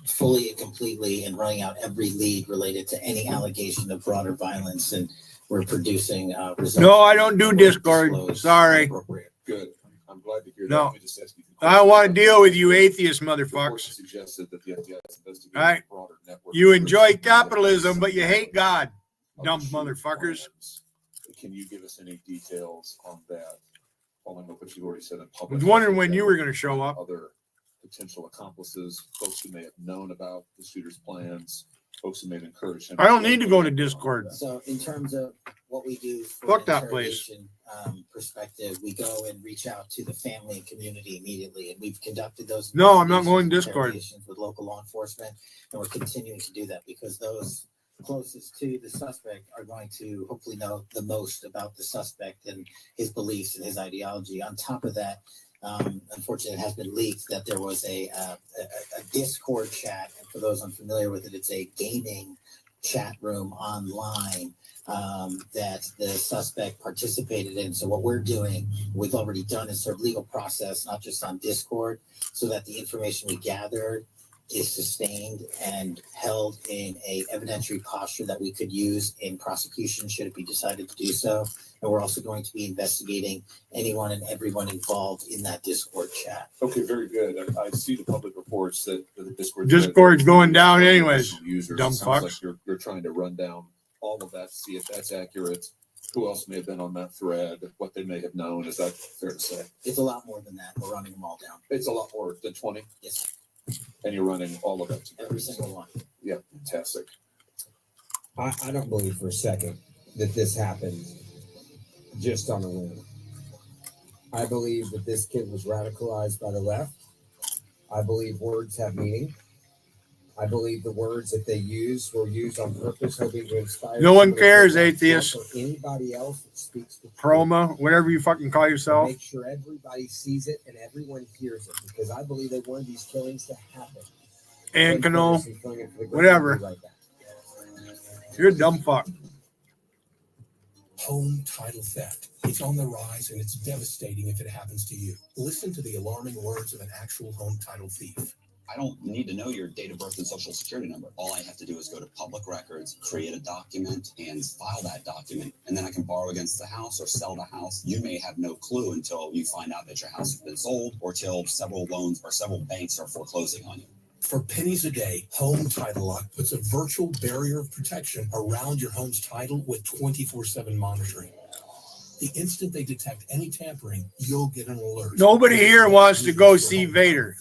fully and completely, and running out every lead related to any allegation of broader violence, and we're producing results. No, I don't do Discord. Sorry. Good. I'm glad to hear that. No. Let me just ask you I don't want to deal with you atheist motherfuckers. suggested that the FBI is investigating All right. a broader network. You enjoy capitalism, but you hate God. Dumb motherfuckers. Can you give us any details on that? Following up what you've already said in I public. was wondering when you were going to show up. Other potential accomplices, folks who may have known about the shooter's plans, folks who may have encouraged him. I don't need to go to Discord. So in terms of what we do from Fuck an that place. interrogation perspective, we go and reach out to the family and community immediately, and we've conducted those. No, I'm not going Discord. Interrogations with local law enforcement, and we're continuing to do that because those closest to the suspect are going to hopefully know the most about the suspect and his beliefs and his ideology. On top of that, unfortunately, it has been leaked that there was a Discord chat, and for those unfamiliar with it, it's a gaming chat room online that the suspect participated in. So what we're doing, we've already done is sort of legal process, not just on Discord, so that the information we gathered is sustained and held in a evidentiary posture that we could use in prosecution should it be decided to do so. And we're also going to be investigating anyone and everyone involved in that Discord chat. Okay, very good. I see the public reports that the Discord's going down anyways. Users, Dumb it sounds fucks. like you're trying to run down all of that, see if that's accurate. Who else may have been on that thread? What they may have known. Is that fair to say? It's a lot more than that. We're running them all down. It's a lot more than 20. Yes. And you're running all of it. Every single one. Yeah, fantastic. I don't believe for a second that this happened just on a whim. I believe that this kid was radicalized by the left. I believe words have meaning. I believe the words that they use were used on purpose, hoping to inspire. No one somebody cares, to atheist. or anybody else that speaks the truth. Chroma, whatever you fucking call yourself. Make sure everybody sees it and everyone hears it, because I believe they wanted these killings to happen. And Cano, whatever. Like that. You're a dumb fuck. Home title theft. It's on the rise and it's devastating if it happens to you. Listen to the alarming words of an actual home title thief. I don't need to know your date of birth and social security number. All I have to do is go to public records, create a document, and file that document. And then I can borrow against the house or sell the house. You may have no clue until you find out that your house has been sold or till several loans or several banks are foreclosing on you. For pennies a day, Home Title Lock puts a virtual barrier of protection around your home's title with 24/7 monitoring. The instant they detect any tampering, you'll get an alert. Nobody here wants to go see Vader.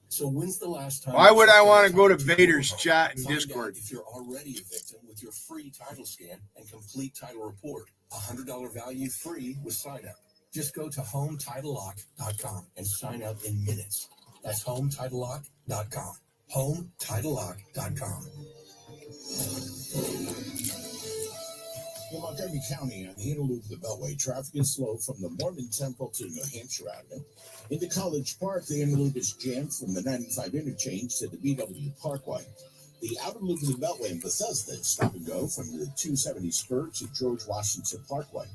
So when's the last time? Why would I want to go to Vader's chat and Find Discord? out if you're already a victim with your free title scan and complete title report. $100 value free with sign up. Just go to HomeTitleLock.com and sign up in minutes. That's HomeTitleLock.com. HomeTitleLock.com. In Montgomery County on the inner loop of the Beltway, traffic is slow from the Mormon Temple to New Hampshire Avenue. Into College Park, the inner loop is jammed from the 95 interchange to the BW Parkway. The outer loop of the Beltway in Bethesda is stop and go from the 270 spur to George Washington Parkway.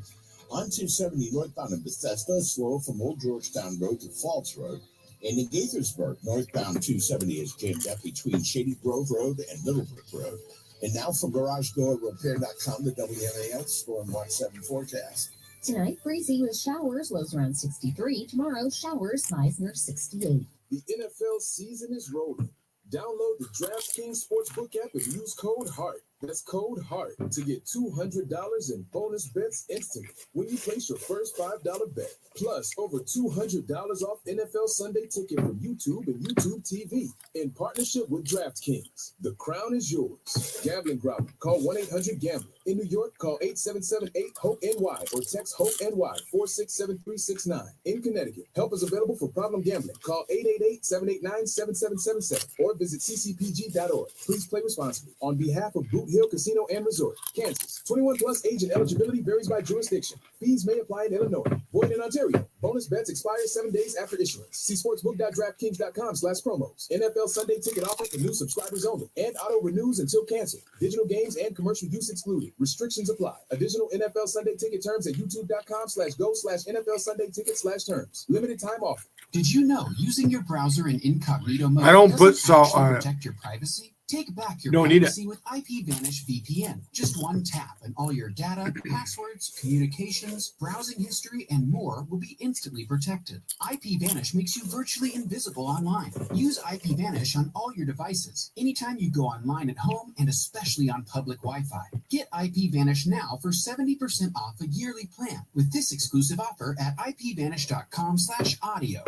On 270 northbound in Bethesda, slow from Old Georgetown Road to Falls Road. And in Gaithersburg, northbound 270 is jammed up between Shady Grove Road and Middlebrook Road. And now from GarageDoorRepair.com, the WMAL Storm Watch 7 forecast. Tonight, breezy with showers, lows around 63. Tomorrow, showers, highs near 68. The NFL season is rolling. Download the DraftKings Sportsbook app and use code HEART. That's code HEART to get $200 in bonus bets instantly when you place your first $5 bet. Plus, over $200 off NFL Sunday Ticket from YouTube and YouTube TV in partnership with DraftKings. The crown is yours. Gambling problem? Call 1-800-GAMBLER. In New York, call 877-8-HOPE-NY or text HOPE-NY 467-369. In Connecticut, help is available for problem gambling. Call 888-789-7777 or visit ccpg.org. Please play responsibly. On behalf of Boot Hill Casino and Resort, Kansas. 21 plus age and eligibility varies by jurisdiction. Fees may apply in Illinois. Void in Ontario. Bonus bets expire 7 days after issuance. See sportsbook.draftkings.com/promos. NFL Sunday Ticket offer for new subscribers only and auto renews until canceled. Digital games and commercial use excluded. Restrictions apply. Additional NFL Sunday Ticket terms at youtube.com/go/NFL Sunday Ticket/terms. Limited time offer. Did you know using your browser in incognito mode I don't put doesn't salt actually on it. protect your privacy? Take back your Don't need it. privacy with IPVanish VPN. Just one tap and all your data, passwords, communications, browsing history, and more will be instantly protected. IPVanish makes you virtually invisible online. Use IPVanish on all your devices, anytime you go online at home and especially on public Wi-Fi. Get IPVanish now for 70% off a yearly plan with this exclusive offer at ipvanish.com/audio.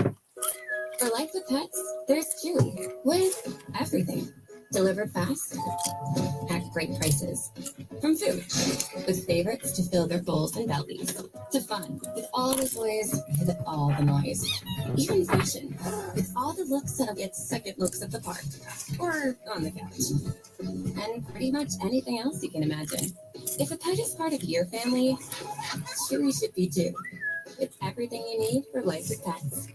For life with pets, there's Chewy with everything. Delivered fast at great prices. From food, with favorites to fill their bowls and bellies, to fun, with all the toys and all the noise. Even fashion, with all the looks that'll get second looks at the park or on the couch. And pretty much anything else you can imagine. If a pet is part of your family, Chewy should be too. It's everything you need for life with pets.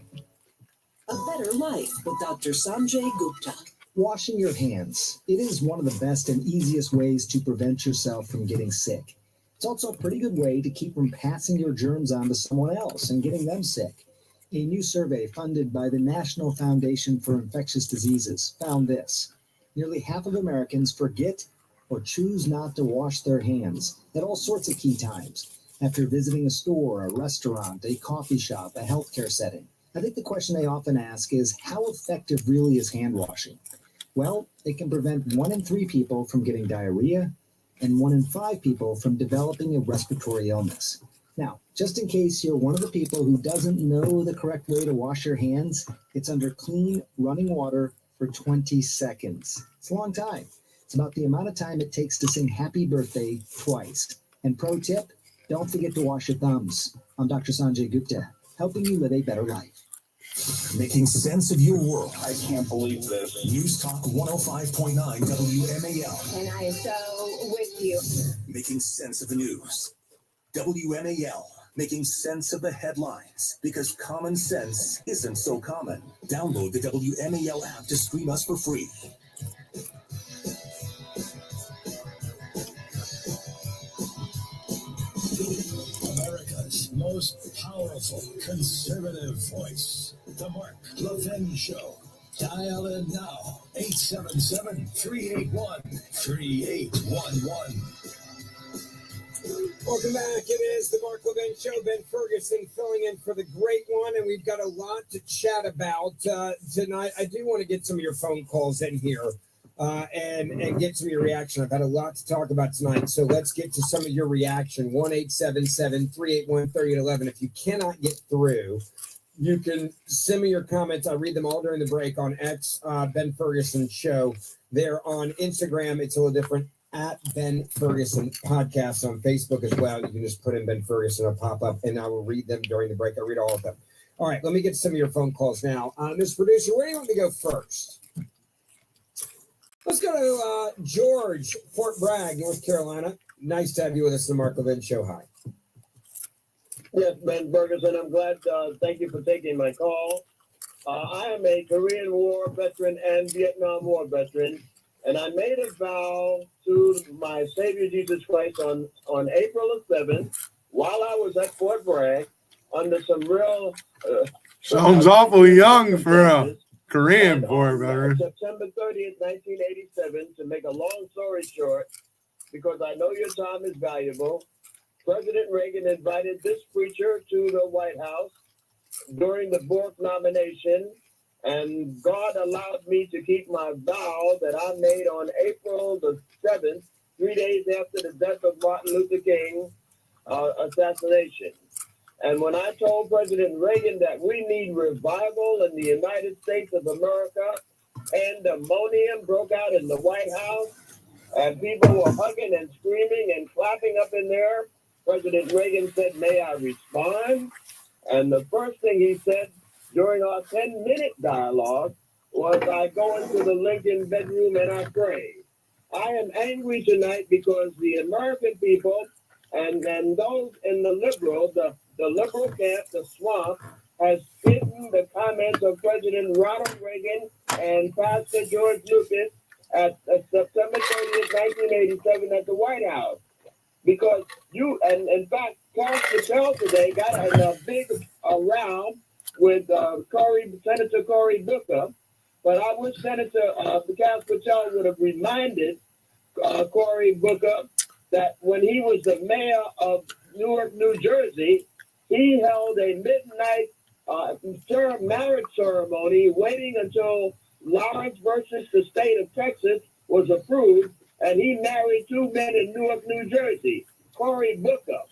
A Better Life with Dr. Sanjay Gupta. Washing your hands. It is one of the best and easiest ways to prevent yourself from getting sick. It's also a pretty good way to keep from passing your germs on to someone else and getting them sick. A new survey funded by the National Foundation for Infectious Diseases found this. Nearly half of Americans forget or choose not to wash their hands at all sorts of key times. After visiting a store, a restaurant, a coffee shop, a healthcare setting. I think the question they often ask is, how effective really is hand washing? Well, it can prevent 1 in 3 people from getting diarrhea and 1 in 5 people from developing a respiratory illness. Now, just in case you're one of the people who doesn't know the correct way to wash your hands, it's under clean running water for 20 seconds. It's a long time. It's about the amount of time it takes to sing happy birthday twice. And pro tip, don't forget to wash your thumbs. I'm Dr. Sanjay Gupta, helping you live a better life. Making sense of your world. I can't believe this. News Talk 105.9 WMAL. And I am so with you. Making sense of the news. WMAL. Making sense of the headlines. Because common sense isn't so common. Download the WMAL app to stream us for free. America's most powerful conservative voice. The Mark Levin Show. Dial in now. 877-381-3811. Welcome back. It is the Mark Levin Show. Ben Ferguson filling in for the great one, and we've got a lot to chat about tonight. I do want to get some of your phone calls in here and get some of your reaction. I've had a lot to talk about tonight, so let's get to some of your reaction. 1-877-381-3811. If you cannot get through, you can send me your comments. I read them all during the break on X, Ben Ferguson Show. They're on Instagram. It's a little different. At Ben Ferguson Podcast on Facebook as well. You can just put in Ben Ferguson, it'll pop up, and I will read them during the break. I read all of them. All right, let me get some of your phone calls now. Mr. Producer, where do you want me to go first? Let's go to George, Fort Bragg, North Carolina. Nice to have you with us on the Mark Levin Show. Hi. Yes, Ben Ferguson, I'm glad. Thank you for taking my call. I am a Korean War veteran and Vietnam War veteran. And I made a vow to my Savior Jesus Christ on April the 7th, while I was at Fort Bragg, under some real... Sounds awful young for a Korean War veteran. September 30th, 1987, to make a long story short, because I know your time is valuable, President Reagan invited this preacher to the White House during the Bork nomination, and God allowed me to keep my vow that I made on April the 7th, 3 days after the death of Martin Luther King assassination. And when I told President Reagan that we need revival in the United States of America, pandemonium broke out in the White House, and people were hugging and screaming and clapping up in there, President Reagan said, "May I respond?" And the first thing he said during our 10-minute dialogue was, "I go into the Lincoln bedroom and I pray." I am angry tonight because the American people and those in the liberal camp, the swamp, has hidden the comments of President Ronald Reagan and Pastor George Lucas at September 30th, 1987 at the White House. Because and in fact, Cass Patel today got in a big round with Senator Cory Booker, but I wish Senator Cass Patel would have reminded Cory Booker that when he was the mayor of Newark, New Jersey, he held a midnight marriage ceremony waiting until Lawrence versus the state of Texas was approved, and he married 2 men in Newark, New Jersey, Cory Booker.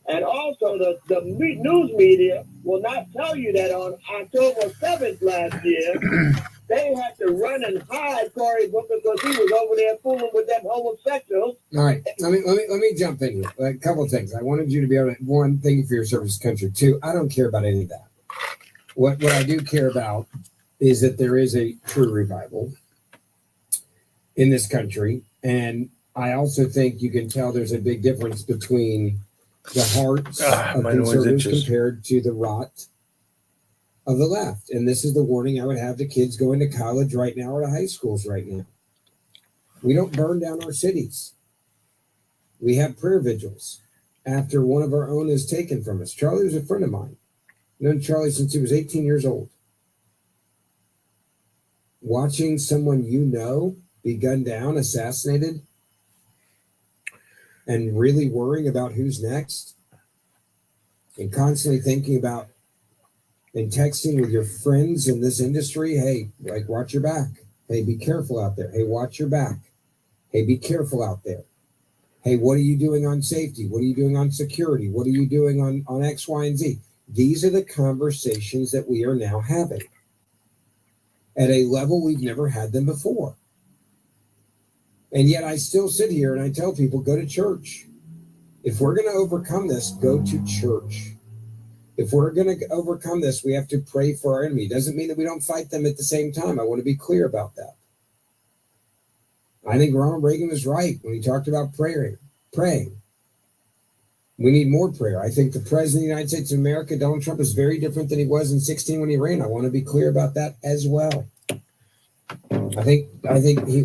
And also, the news media will not tell you that on October 7th last year, They had to run and hide Cory Booker because he was over there fooling with them homosexuals. All right, let me jump in here. A couple of things. I wanted you to be able to, one, thank you for your service to the country. Two, I don't care about any of that. What I do care about is that there is a true revival in this country, and I also think you can tell there's a big difference between the hearts of conservatives compared to the rot of the left. And this is the warning I would have to kids going to college right now or to high schools right now. We don't burn down our cities. We have prayer vigils after one of our own is taken from us. Charlie was a friend of mine. I've known Charlie since he was 18 years old. Watching someone you know be gunned down, assassinated, and really worrying about who's next, and constantly thinking about and texting with your friends in this industry, hey, like, watch your back. Hey, be careful out there. Hey, watch your back. Hey, be careful out there. Hey, what are you doing on safety? What are you doing on security? What are you doing on X, Y, and Z? These are the conversations that we are now having at a level we've never had them before. And yet I still sit here and I tell people, go to church. If we're going to overcome this, go to church. If we're going to overcome this, we have to pray for our enemy. Doesn't mean that we don't fight them at the same time. I want to be clear about that. I think Ronald Reagan was right when he talked about praying. We need more prayer. I think the president of the United States of America, Donald Trump, is very different than he was in 2016 when he ran. I want to be clear about that as well. I think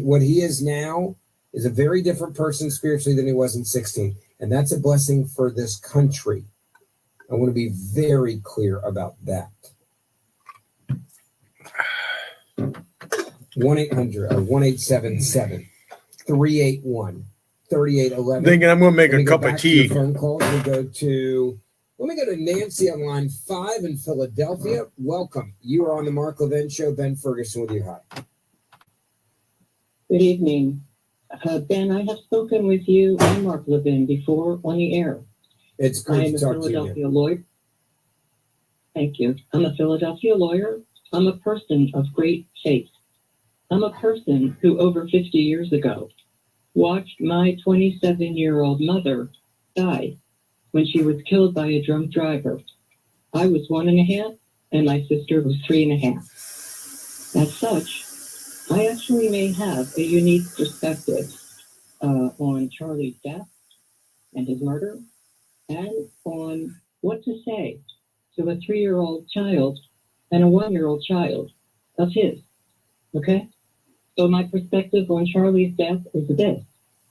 what he is now is a very different person spiritually than he was in 2016. And that's a blessing for this country. I want to be very clear about that. 1-800-1877-381-3811. Thinking I'm going to make a cup of tea. Phone calls. Let me go to Nancy on line 5 in Philadelphia. Welcome. You are on the Mark Levin Show. Ben Ferguson with you. Hi. Good evening. Ben, I have spoken with you and Mark Levin before on the air. It's great I'm to a talk to Philadelphia you. lawyer. Thank you. I'm a Philadelphia lawyer. I'm a person of great faith. I'm a person who over 50 years ago watched my 27-year-old mother die when she was killed by a drunk driver. I was 1.5 and my sister was 3.5. As such, I actually may have a unique perspective on Charlie's death and his murder, and on what to say to a 3-year-old child and a 1-year-old child of his. Okay? So my perspective on Charlie's death is this.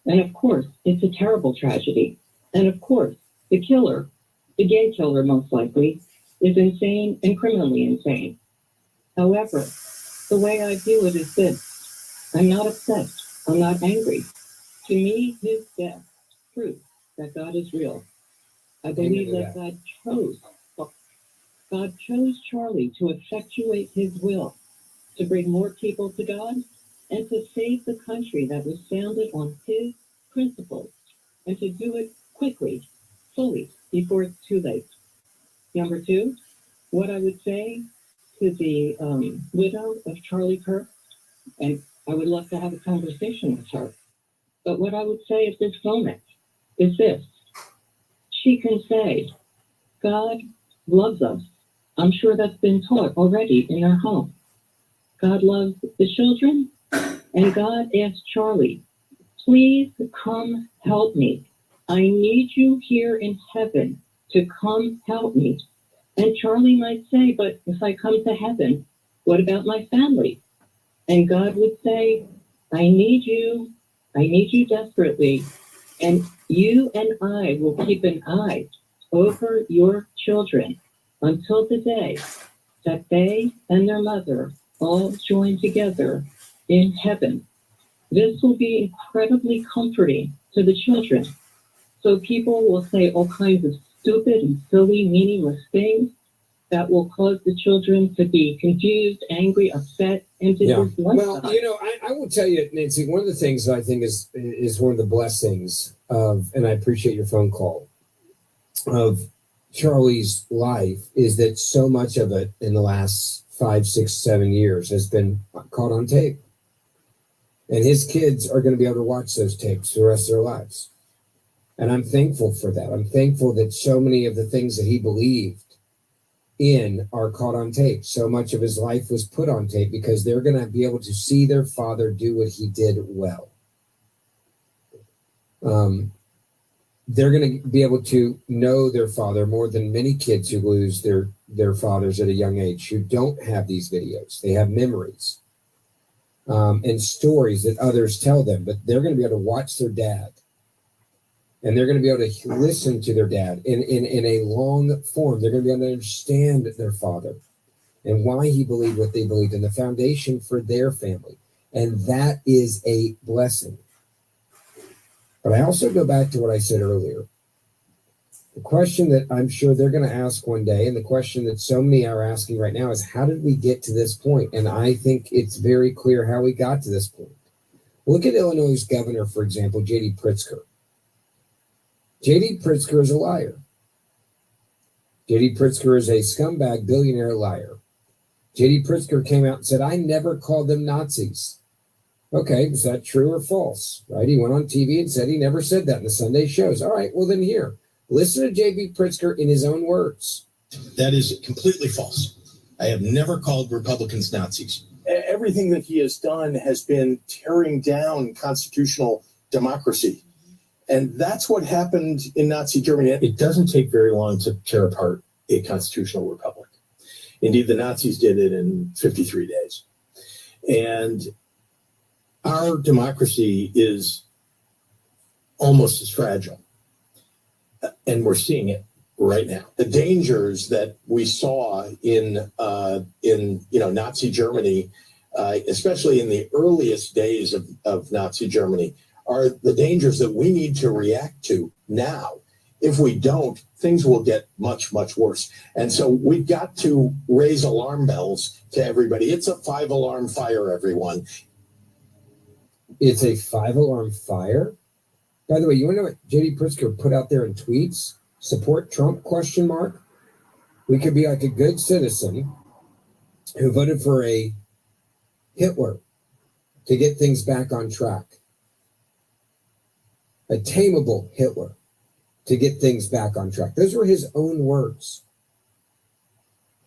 And of course, it's a terrible tragedy. And of course, the killer, the gay killer most likely, is insane and criminally insane. However, the way I view it is this. I'm not upset. I'm not angry. To me, his death proves that God is real. I believe that God chose Charlie to effectuate his will, to bring more people to God, and to save the country that was founded on his principles, and to do it quickly, fully, before it's too late. Number 2, what I would say to the widow of Charlie Kirk, and I would love to have a conversation with her, but what I would say at this moment is this. She can say, God loves us. I'm sure that's been taught already in our home. God loves the children, and God asked Charlie, please come help me. I need you here in heaven to come help me. And Charlie might say, but if I come to heaven, what about my family? And God would say, I need you desperately. And you and I will keep an eye over your children until the day that they and their mother all join together in heaven. This will be incredibly comforting to the children. So people will say all kinds of stupid and silly, meaningless things that will cause the children to be confused, angry, upset, and to just Well, I will tell you, Nancy, one of the things that I think is one of the blessings of, and I appreciate your phone call, of Charlie's life is that so much of it in the last 5, 6, 7 years has been caught on tape. And his kids are going to be able to watch those tapes for the rest of their lives. And I'm thankful for that. I'm thankful that so many of the things that he believed in are caught on tape. So much of his life was put on tape because they're going to be able to see their father do what he did well. They're going to be able to know their father more than many kids who lose their fathers at a young age, who don't have these videos. They have memories and stories that others tell them, but they're going to be able to watch their dad. And they're going to be able to listen to their dad in a long form. They're going to be able to understand their father and why he believed what they believed and the foundation for their family. And that is a blessing. But I also go back to what I said earlier. The question that I'm sure they're going to ask one day, and the question that so many are asking right now, is how did we get to this point? And I think it's very clear how we got to this point. Look at Illinois' governor, for example, J.D. Pritzker. J.D. Pritzker is a liar. J.D. Pritzker is a scumbag billionaire liar. J.D. Pritzker came out and said, I never called them Nazis. Okay, is that true or false? Right? He went on TV and said he never said that in the Sunday shows. All right, well then here. Listen to J.D. Pritzker in his own words. That is completely false. I have never called Republicans Nazis. Everything that he has done has been tearing down constitutional democracy. And that's what happened in Nazi Germany. It doesn't take very long to tear apart a constitutional republic. Indeed, the Nazis did it in 53 days. And our democracy is almost as fragile. And we're seeing it right now. The dangers that we saw in Nazi Germany, especially in the earliest days of Nazi Germany, are the dangers that we need to react to now. If we don't, things will get much, much worse. And so we've got to raise alarm bells to everybody. It's a 5-alarm fire, everyone. It's a 5-alarm fire? By the way, you want to know what J.D. Pritzker put out there in tweets? Support Trump, ? We could be like a good citizen who voted for a Hitler to get things back on track. A tameable Hitler to get things back on track. Those were his own words.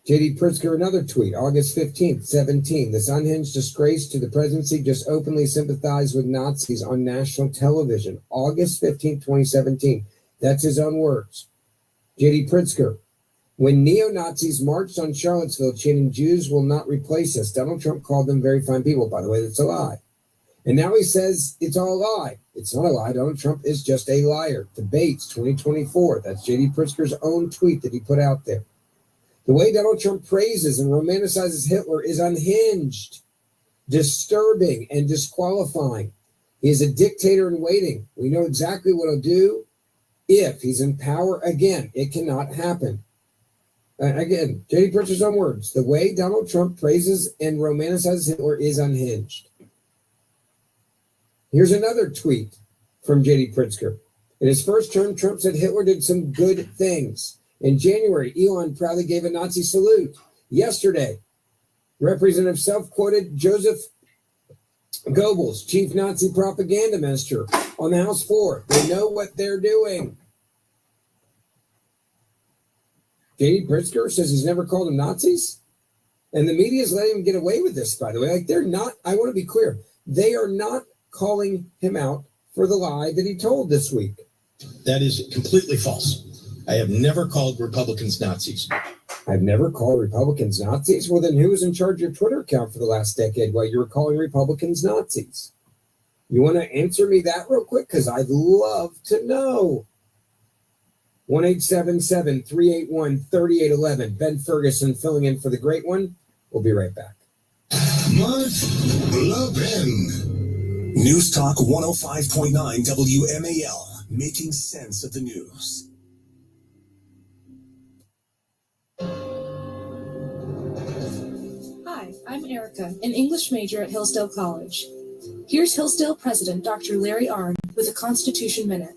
J.D. Pritzker, another tweet, August 15th, 17. This unhinged disgrace to the presidency just openly sympathized with Nazis on national television. August 15th, 2017. That's his own words. J.D. Pritzker, when neo-Nazis marched on Charlottesville chanting Jews will not replace us, Donald Trump called them very fine people. By the way, that's a lie. And now he says it's all a lie. It's not a lie. Donald Trump is just a liar. Debates 2024. That's J.D. Pritzker's own tweet that he put out there. The way Donald Trump praises and romanticizes Hitler is unhinged, disturbing, and disqualifying. He is a dictator in waiting. We know exactly what he'll do if he's in power again. It cannot happen. Again, J.D. Pritzker's own words. The way Donald Trump praises and romanticizes Hitler is unhinged. Here's another tweet from J.D. Pritzker. In his first term, Trump said Hitler did some good things. In January, Elon proudly gave a Nazi salute. Yesterday, Representative self-quoted Joseph Goebbels, chief Nazi propaganda minister, on the House floor. They know what they're doing. J.D. Pritzker says he's never called them Nazis. And the media's letting him get away with this, by the way. Like, they're not, I want to be clear, they are not calling him out for the lie that he told this week. That is completely false. I have never called Republicans Nazis. I've never called Republicans Nazis? Well, then who was in charge of your Twitter account for the last decade while you were calling Republicans Nazis? You want to answer me that real quick? Because I'd love to know. 1-877-381-3811. Ben Ferguson filling in for the great one. We'll be right back. Mark Levin. News Talk 105.9 WMAL. Making sense of the news. Hi, I'm Erica, an English major at Hillsdale College. Here's Hillsdale President Dr. Larry Arnn with a Constitution Minute.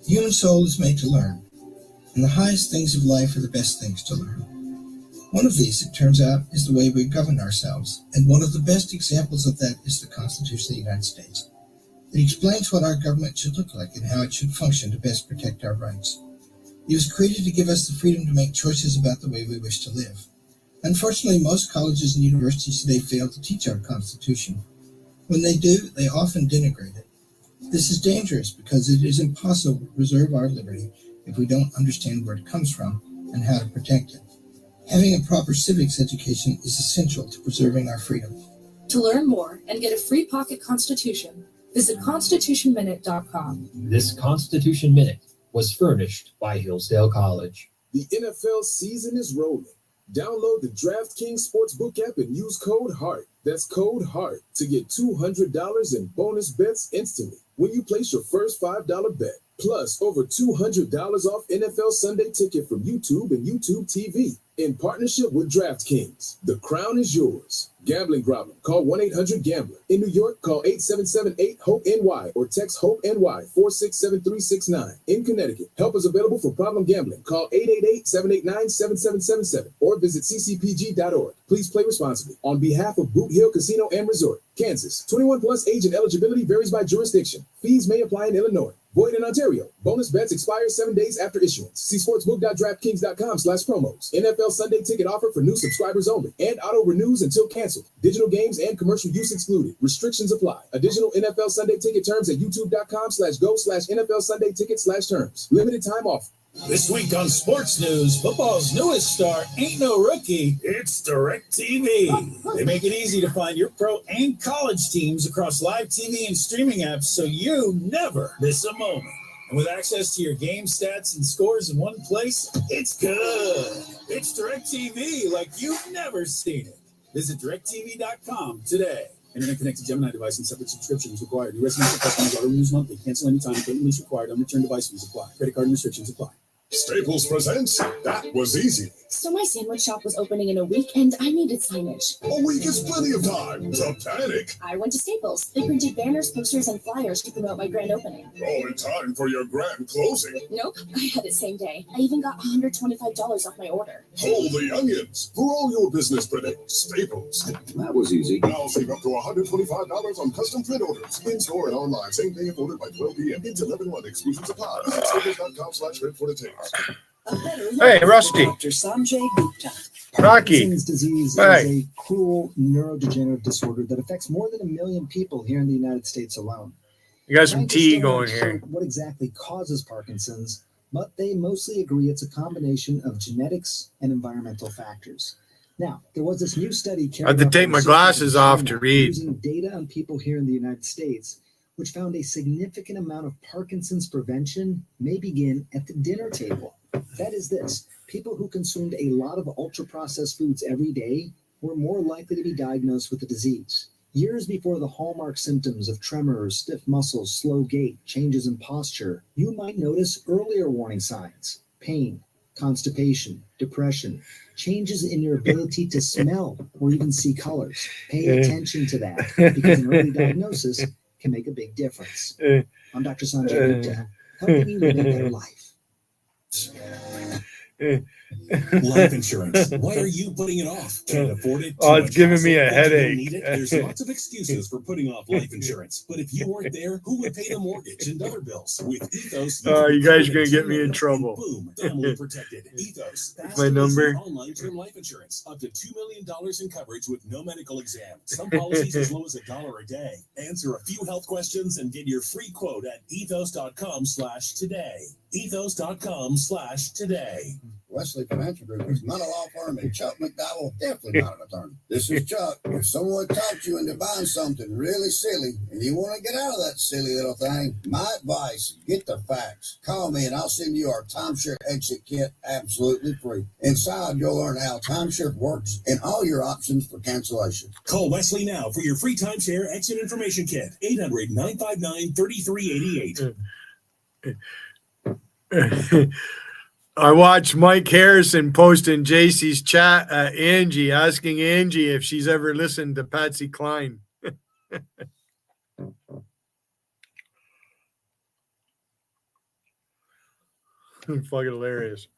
Human soul is made to learn, and the highest things of life are the best things to learn. One of these, it turns out, is the way we govern ourselves, and one of the best examples of that is the Constitution of the United States. It explains what our government should look like and how it should function to best protect our rights. It was created to give us the freedom to make choices about the way we wish to live. Unfortunately, most colleges and universities today fail to teach our Constitution. When they do, they often denigrate it. This is dangerous because it is impossible to preserve our liberty if we don't understand where it comes from and how to protect it. Having a proper civics education is essential to preserving our freedom. To learn more and get a free pocket constitution, visit constitutionminute.com. This Constitution Minute was furnished by Hillsdale College. The NFL season is rolling. Download the DraftKings Sportsbook app and use code HEART. That's code HEART to get $200 in bonus bets instantly when you place your first $5 bet. Plus, over $200 off NFL Sunday Ticket from YouTube and YouTube TV. In partnership with DraftKings, the crown is yours. Gambling problem? Call 1-800-GAMBLER. In New York, call 877-8-HOPE-NY or text HOPE-NY 467369. In Connecticut, help is available for problem gambling. Call 888-789-7777 or visit ccpg.org. Please play responsibly. On behalf of Boot Hill Casino and Resort, Kansas, 21 plus age and eligibility varies by jurisdiction. Fees may apply in Illinois. Void in Ontario. Bonus bets expire 7 days after issuance. See sportsbook.draftkings.com/promos. NFL Sunday Ticket offer for new subscribers only and auto renews until canceled. Digital games and commercial use excluded. Restrictions apply. Additional NFL Sunday Ticket terms at youtube.com/go/NFL Sunday Ticket/terms. Limited time offer. This week on Sports News, football's newest star ain't no rookie, it's DirecTV. They make it easy to find your pro and college teams across live TV and streaming apps so you never miss a moment. And with access to your game stats and scores in one place, it's good. It's DirecTV like you've never seen it. Visit DirecTV.com today. Internet-connected Gemini device and separate subscriptions required. New residential customers auto-renews monthly. Cancel anytime. Equipment lease required. Unreturned device fees apply. Credit card and restrictions apply. Staples presents That Was Easy. So my sandwich shop was opening in a week, and I needed signage. A week is plenty of time to panic. I went to Staples. They printed banners, posters, and flyers to promote my grand opening. All in time for your grand closing. Nope, I had it same day. I even got $125 off my order. Holy onions! For all your business printing, Staples. That was easy. Now save up to $125 on custom print orders. In-store and online, same day if ordered by 12 p.m. Into 11/1 exclusions apply. Visit Staples.com/print for details. Hey, Rusty. Dr. Sanjay Gupta. Rocky. Parkinson's disease Hey. is a cruel neurodegenerative disorder that affects more than 1 million people here in the United States alone. You got some Scientists tea still aren't going sure here. what exactly causes Parkinson's, but they mostly agree it's a combination of genetics and environmental factors. Now, there was this new study I had to take my glasses off to read. using data on people here in the United States, which found a significant amount of Parkinson's prevention may begin at the dinner table. That is this: people who consumed a lot of ultra-processed foods every day were more likely to be diagnosed with the disease. Years before the hallmark symptoms of tremors, stiff muscles, slow gait, changes in posture, you might notice earlier warning signs: pain, constipation, depression, changes in your ability to smell or even see colors. Pay attention to that, because an early diagnosis can make a big difference. I'm Dr. Sanjay Gupta, helping you live a better life. Life insurance. Why are you putting it off? Can't afford it? Oh, Too it's much giving me a hassle? Don't headache. need it? There's lots of excuses for putting off life insurance. But if you weren't there, who would pay the mortgage and other bills? With Ethos, Oh, can you be guys are covered gonna in get me 10 in minutes trouble. and boom, family protected. Ethos. My Fast and number? easy online term life insurance. Up to $2 million in coverage with no medical exam. Some policies as low as $1 a day. Answer a few health questions and get your free quote at ethos.com/today. Ethos.com/today. Wesley Financial Group is not a law firm, and Chuck McDowell definitely not an attorney. This is Chuck. If someone talks you into buying something really silly and you want to get out of that silly little thing, my advice: get the facts. Call me and I'll send you our timeshare exit kit absolutely free. Inside, you'll learn how timeshare works and all your options for cancellation. Call Wesley now for your free timeshare exit information kit. 800-959-3388. I watched Mike Harrison post in JC's chat, Angie, asking Angie if she's ever listened to Patsy Cline. Fucking hilarious.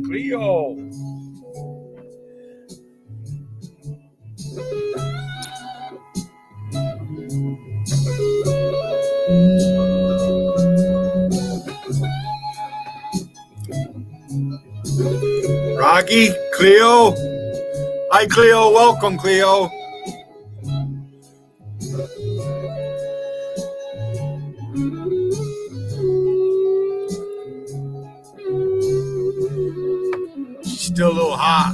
Cleo. Rocky, Cleo. Hi, Cleo. Welcome, Cleo. She's still a little hot.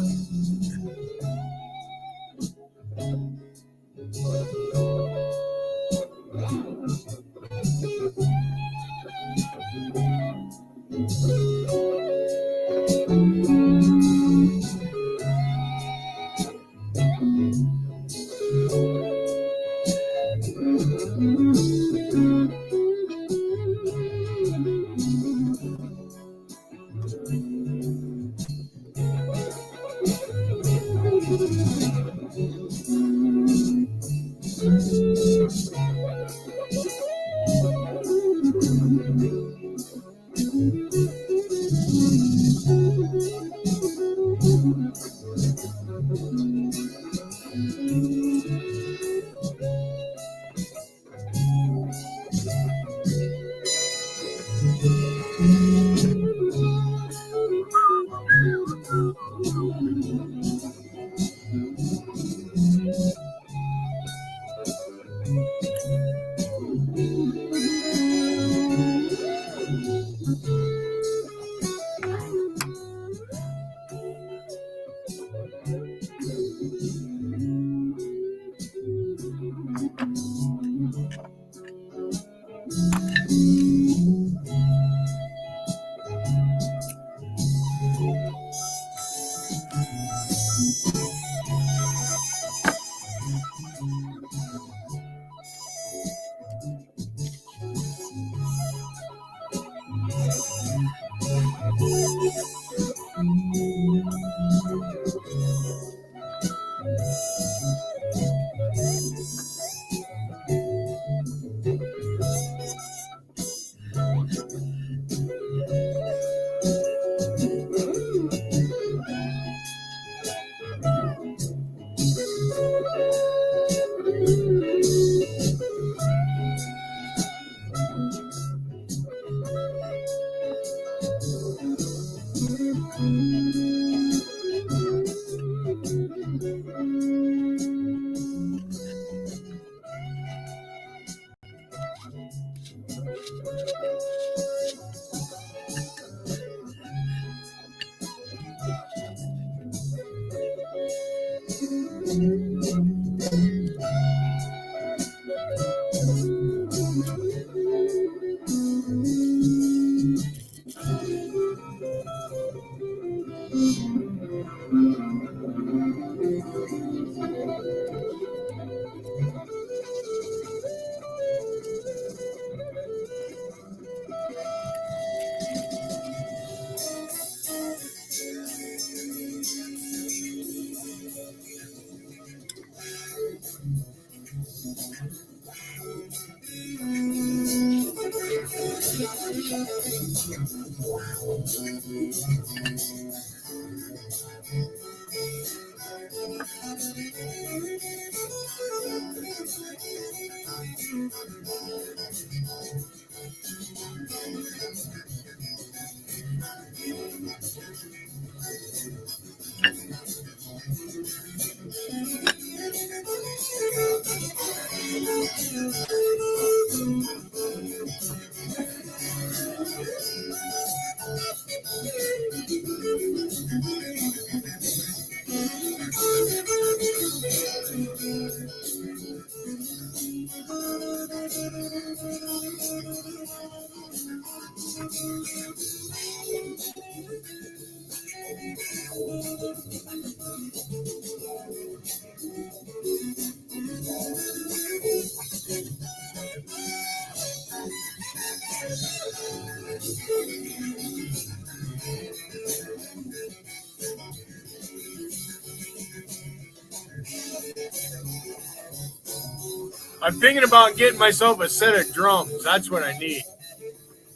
I'm thinking about getting myself a set of drums. That's what I need.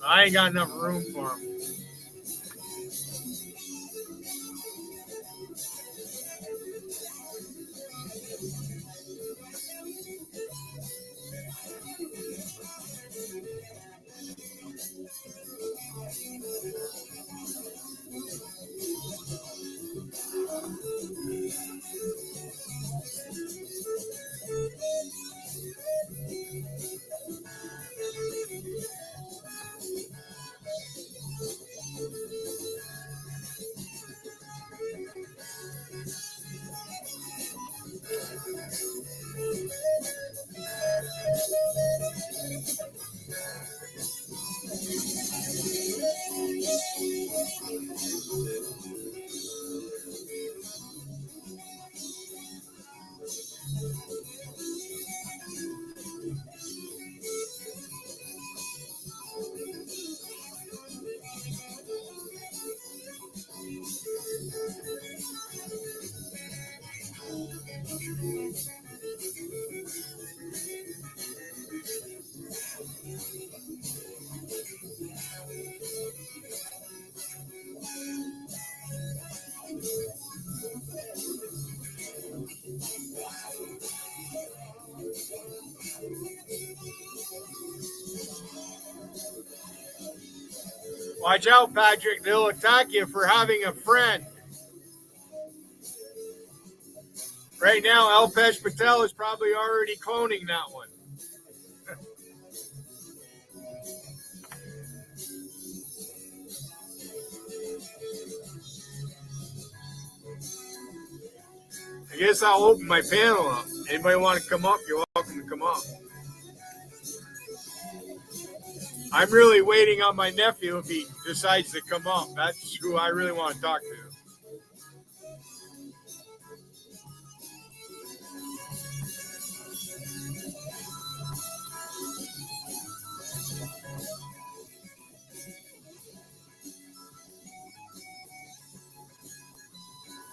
I ain't got enough room for them. Watch out, Patrick. They'll attack you for having a friend. Right now, Alpesh Patel is probably already cloning that one. I guess I'll open my panel up. Anybody want to come up, you're welcome to come up. I'm really waiting on my nephew if he decides to come up. That's who I really want to talk to.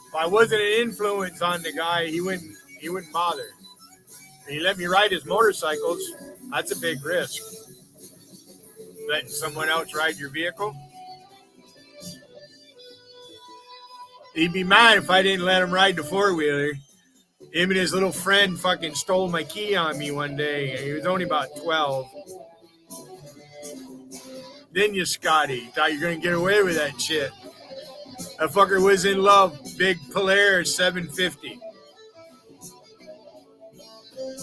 If I wasn't an influence on the guy, he wouldn't bother. He let me ride his motorcycles. That's a big risk. Letting someone else ride your vehicle. He'd be mad if I didn't let him ride the four-wheeler. Him and his little friend fucking stole my key on me one day. He was only about 12. Didn't you, Scotty? Thought you were going to get away with that shit. That fucker was in love. Big Polaris 750.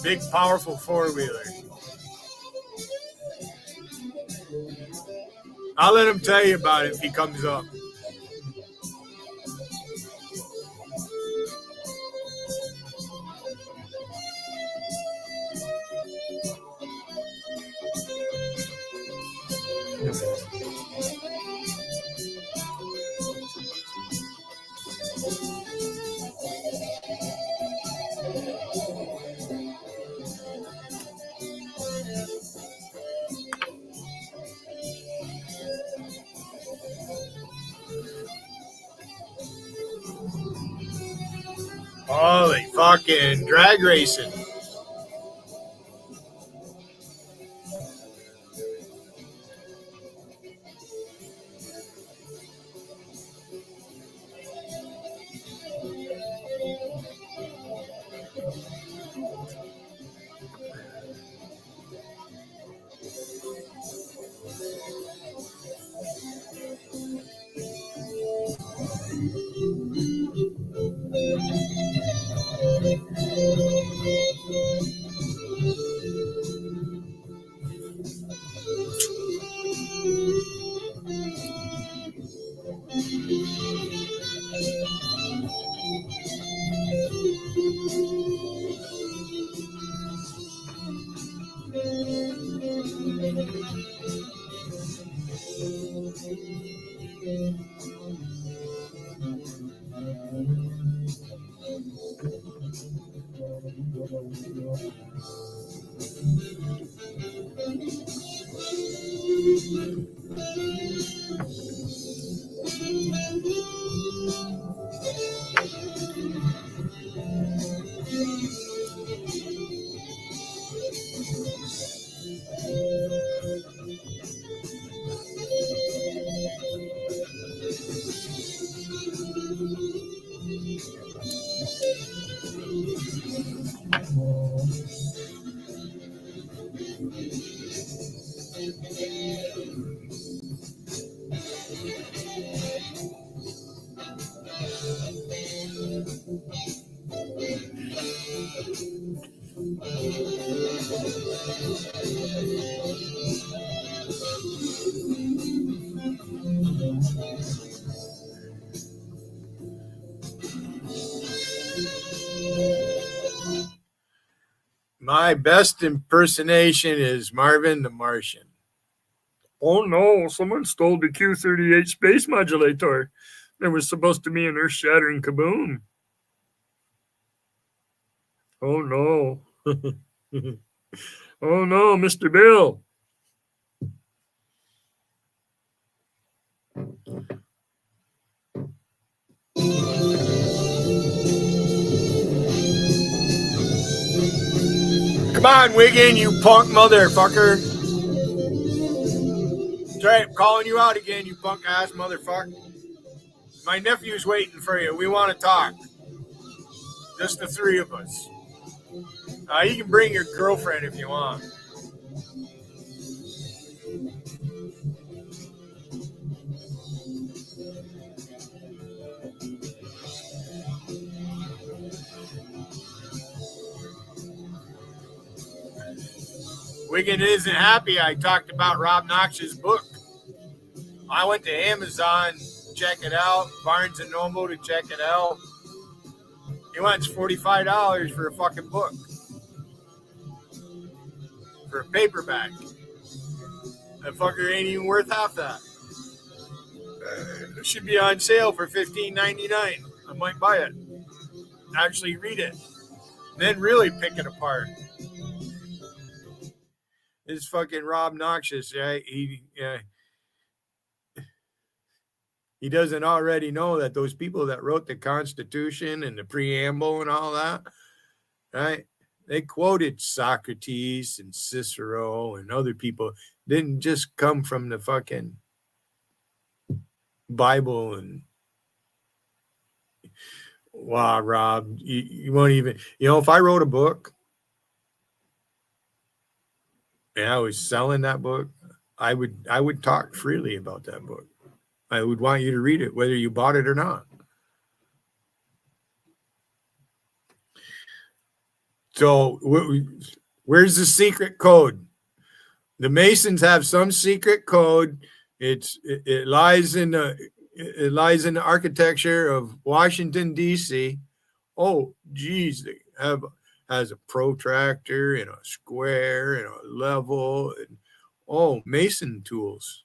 Big, powerful four-wheeler. I'll let him tell you about it if he comes up. Holy fucking drag racing. My best impersonation is Marvin the Martian. Oh no, someone stole the Q-38 space modulator. There was supposed to be an earth-shattering kaboom. Oh no. Oh no, Mr. Bill. Come on, Wiggin, you punk motherfucker. That's right, I'm calling you out again, you punk ass motherfucker. My nephew's waiting for you. We want to talk. Just the three of us. You can bring your girlfriend if you want. Wiggin isn't happy I talked about Rob Knox's book. I went to Amazon to check it out, Barnes & Noble to check it out. He wants $45 for a fucking book. For a paperback. That fucker ain't even worth half that. It should be on sale for $15.99. I might buy it. Actually read it. Then really pick it apart. This fucking Rob Noxious, right? He doesn't already know that those people that wrote the Constitution and the preamble and all that, right? They quoted Socrates and Cicero and other people. Didn't just come from the fucking Bible. And wow, Rob, you won't even, if I wrote a book and I was selling that book, I would talk freely about that book. I would want you to read it, whether you bought it or not. So where's the secret code? The Masons have some secret code. It lies in the architecture of Washington, D.C. Oh, geez, they has a protractor and a square and a level and Mason tools.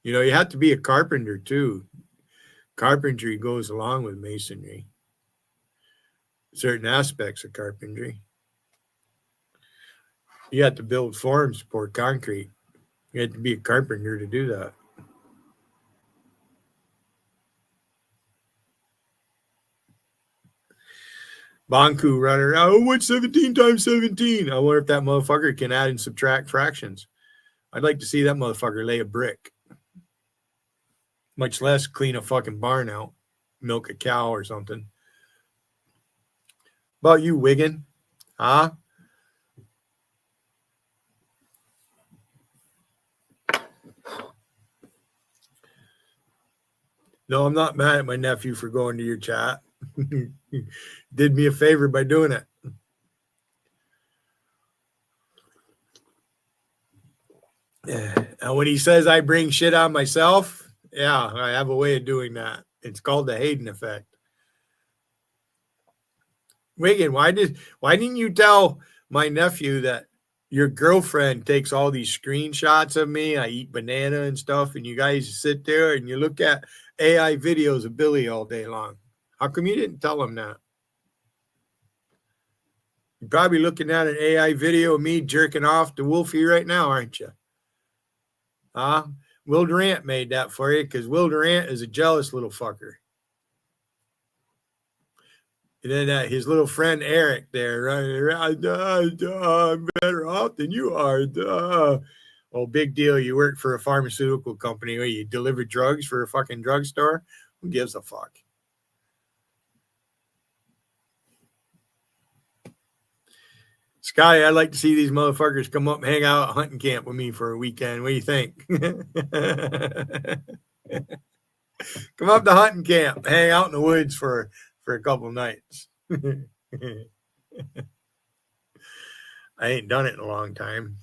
You have to be a carpenter too. Carpentry goes along with masonry. Certain aspects of carpentry. You have to build forms, pour concrete. You have to be a carpenter to do that. Banku runner. Oh, what's 17 times 17? I wonder if that motherfucker can add and subtract fractions. I'd like to see that motherfucker lay a brick. Much less clean a fucking barn out, milk a cow or something. About you, Wiggin? Huh? No, I'm not mad at my nephew for going to your chat. Did me a favor by doing it. And when he says I bring shit on myself, yeah, I have a way of doing that. It's called the Hayden effect. Wiggin, why didn't you tell my nephew that your girlfriend takes all these screenshots of me. I eat banana and stuff, and you guys sit there and you look at AI videos of Billy all day long. How come you didn't tell him that? You're probably looking at an AI video of me jerking off to Wolfie right now, aren't you? Huh? Will Durant made that for you because Will Durant is a jealous little fucker. And then his little friend Eric there running around, I'm better off than you are. Oh, big deal. You work for a pharmaceutical company where you deliver drugs for a fucking drugstore. Who gives a fuck? Scotty, I'd like to see these motherfuckers come up and hang out at hunting camp with me for a weekend. What do you think? Come up to hunting camp, hang out in the woods for a couple of nights. I ain't done it in a long time.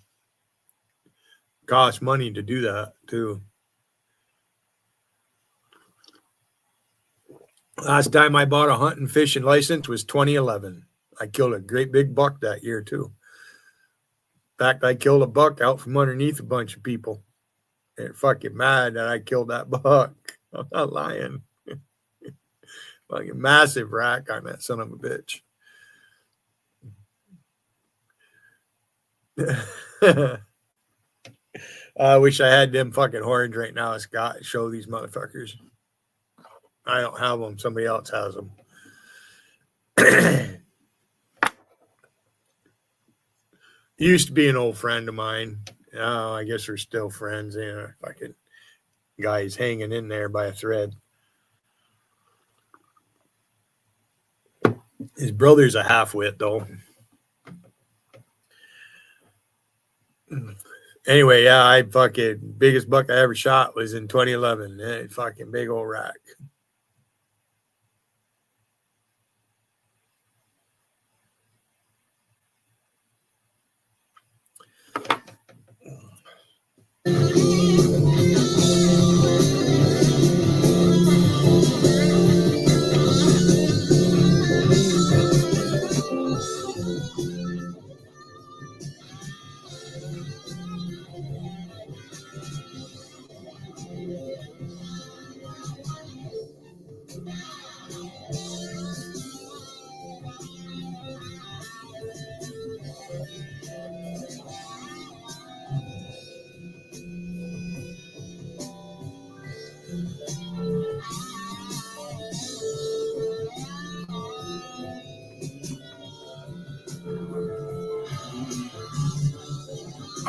Costs money to do that, too. Last time I bought a hunting fishing license was 2011. I killed a great big buck that year, too. In fact, I killed a buck out from underneath a bunch of people. They're fucking mad that I killed that buck. I'm not lying. Fucking massive rack on that son of a bitch. I wish I had them fucking horns right now, Scott, show these motherfuckers. I don't have them. Somebody else has them. Used to be an old friend of mine. Oh, I guess we're still friends. Yeah, fucking guy's hanging in there by a thread. His brother's a half-wit, though. Anyway, yeah, I fucking biggest buck I ever shot was in 2011. Fucking big old rack.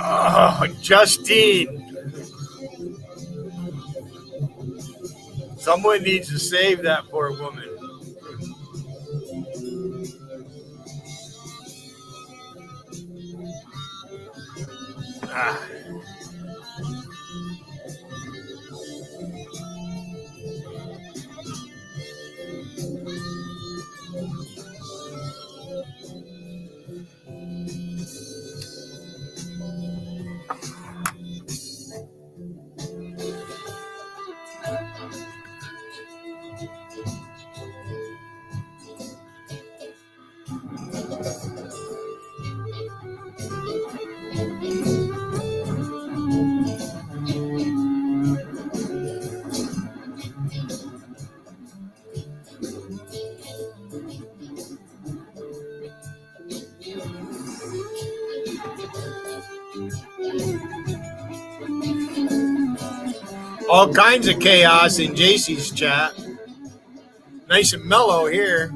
Oh, Justine. Someone needs to save that poor woman. Ah. All kinds of chaos in JC's chat. Nice and mellow here.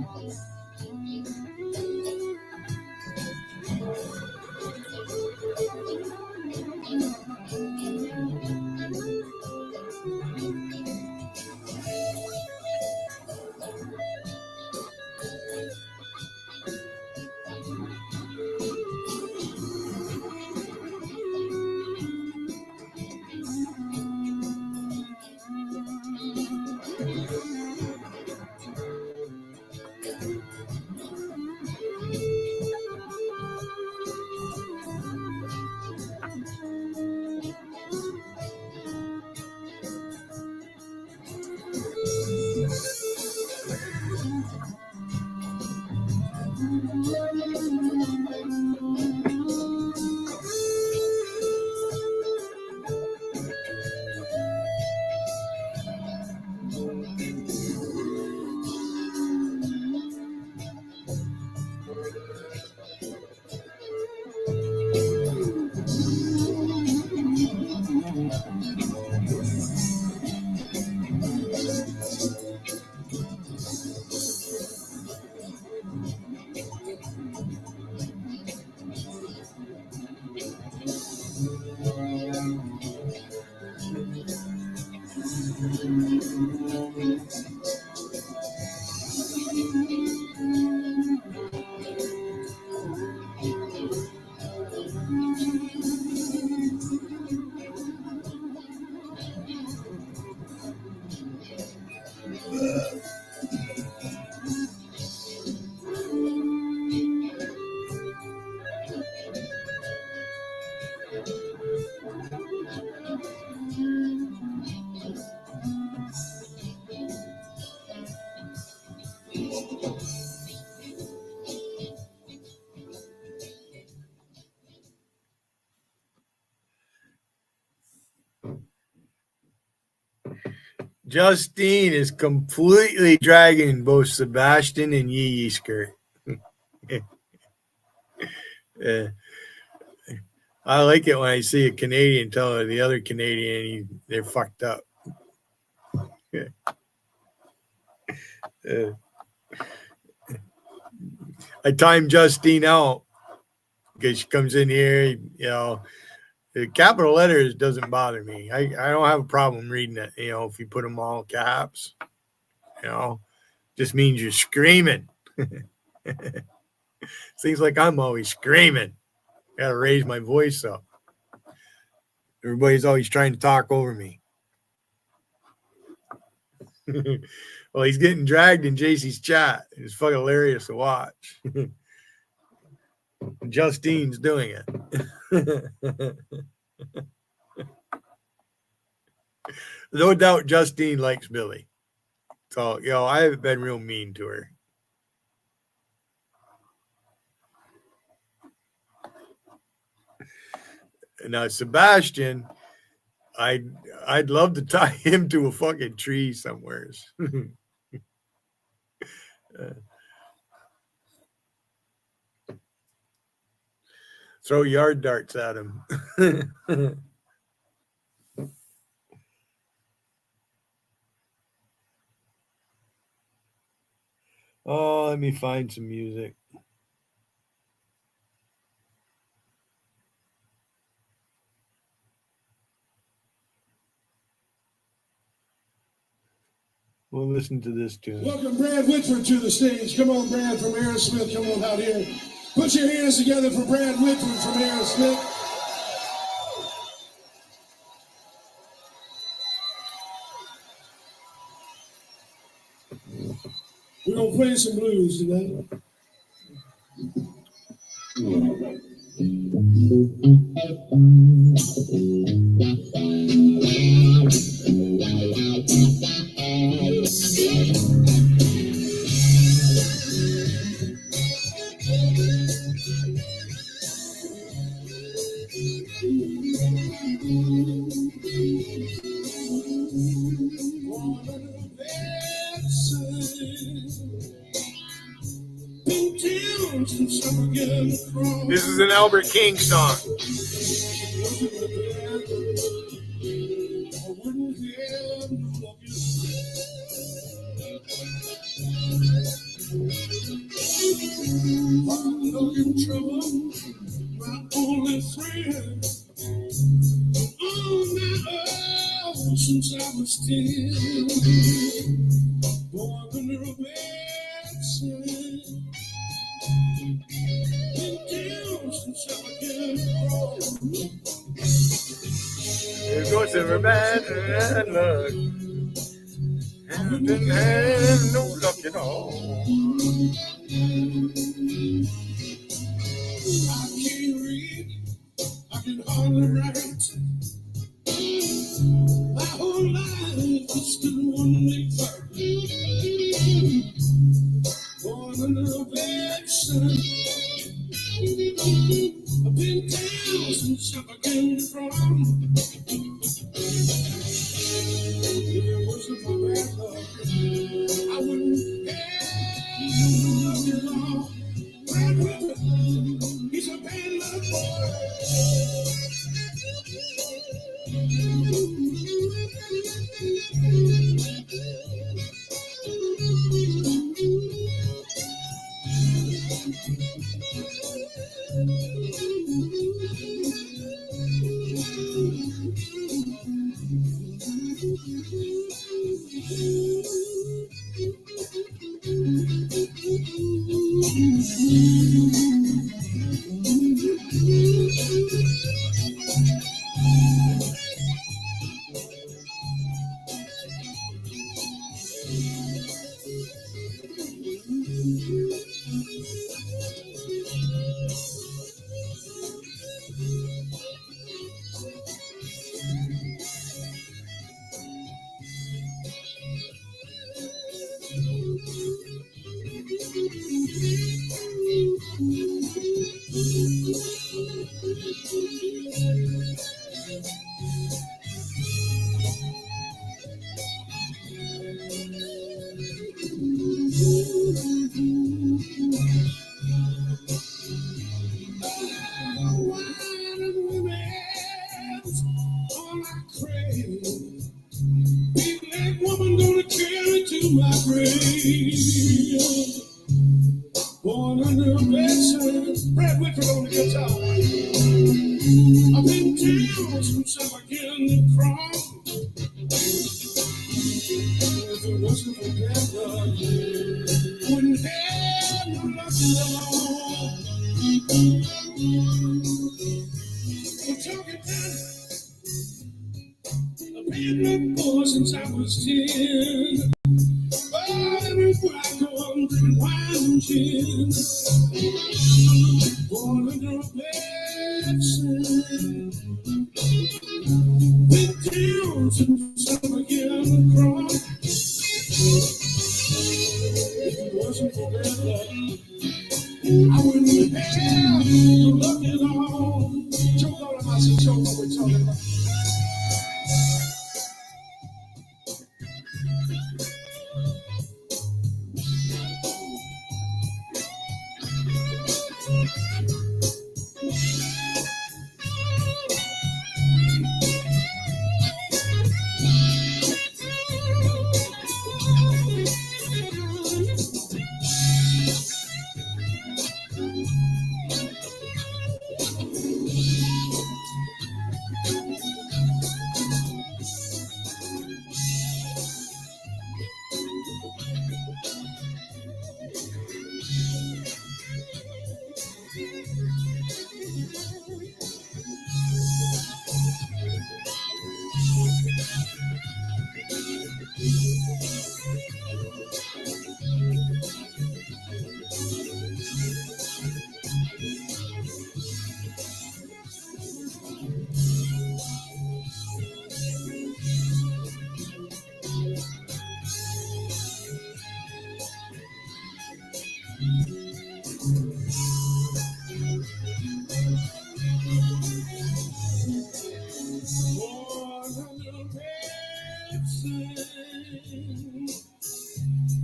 Justine is completely dragging both Sebastian and Yee skirt. I like it when I see a Canadian tell the other Canadian they're fucked up. I timed Justine out because she comes in here, the capital letters doesn't bother me. I don't have a problem reading it, if you put them all caps, just means you're screaming. Seems like I'm always screaming. Got to raise my voice up. Everybody's always trying to talk over me. Well, he's getting dragged in JC's chat. It's fucking hilarious to watch. Justine's doing it. No doubt Justine likes Billy. So, I haven't been real mean to her. Now, Sebastian, I'd love to tie him to a fucking tree somewhere. Throw yard darts at him. Oh, let me find some music. We'll listen to this tune. Welcome Brad Whitford to the stage. Come on, Brad from Aerosmith. Come on out here. Put your hands together for Brad Whitford from Aerosmith. We're going to play some blues today. This is an Albert King song. Since I was 10, born under a bad sign. Been down since I was young. There goes a bad luck. And didn't have no luck at all. I can't read, I can hardly write. My whole life is still one big fight. Born under a bad sun. I've been down since I began to run. If it wasn't for bad luck, I wouldn't have nothing at all. Brad Whitman, he's a bad little boy. Big woman gonna carry to my grave. Born under a blessing. Brad Whitford on the guitar. I've been down since I began to crawl. If it wasn't for that God, I wouldn't have no luck alone. I'm talking about I've been a boy since I was 10. Oh, everywhere I go, I'm drinking wine and gin. Born under a blessing. Been down since I began to crawl. If it wasn't for that love, I wouldn't have no luck at all. Choke all of us and choke what we're talking about.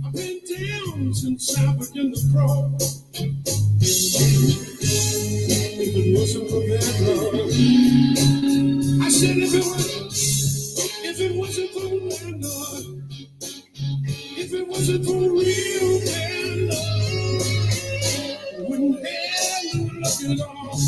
I've been down since I began to crawl. If it wasn't for that love, I said if it wasn't for that love, if it wasn't for real bad love, I wouldn't have no luck at all.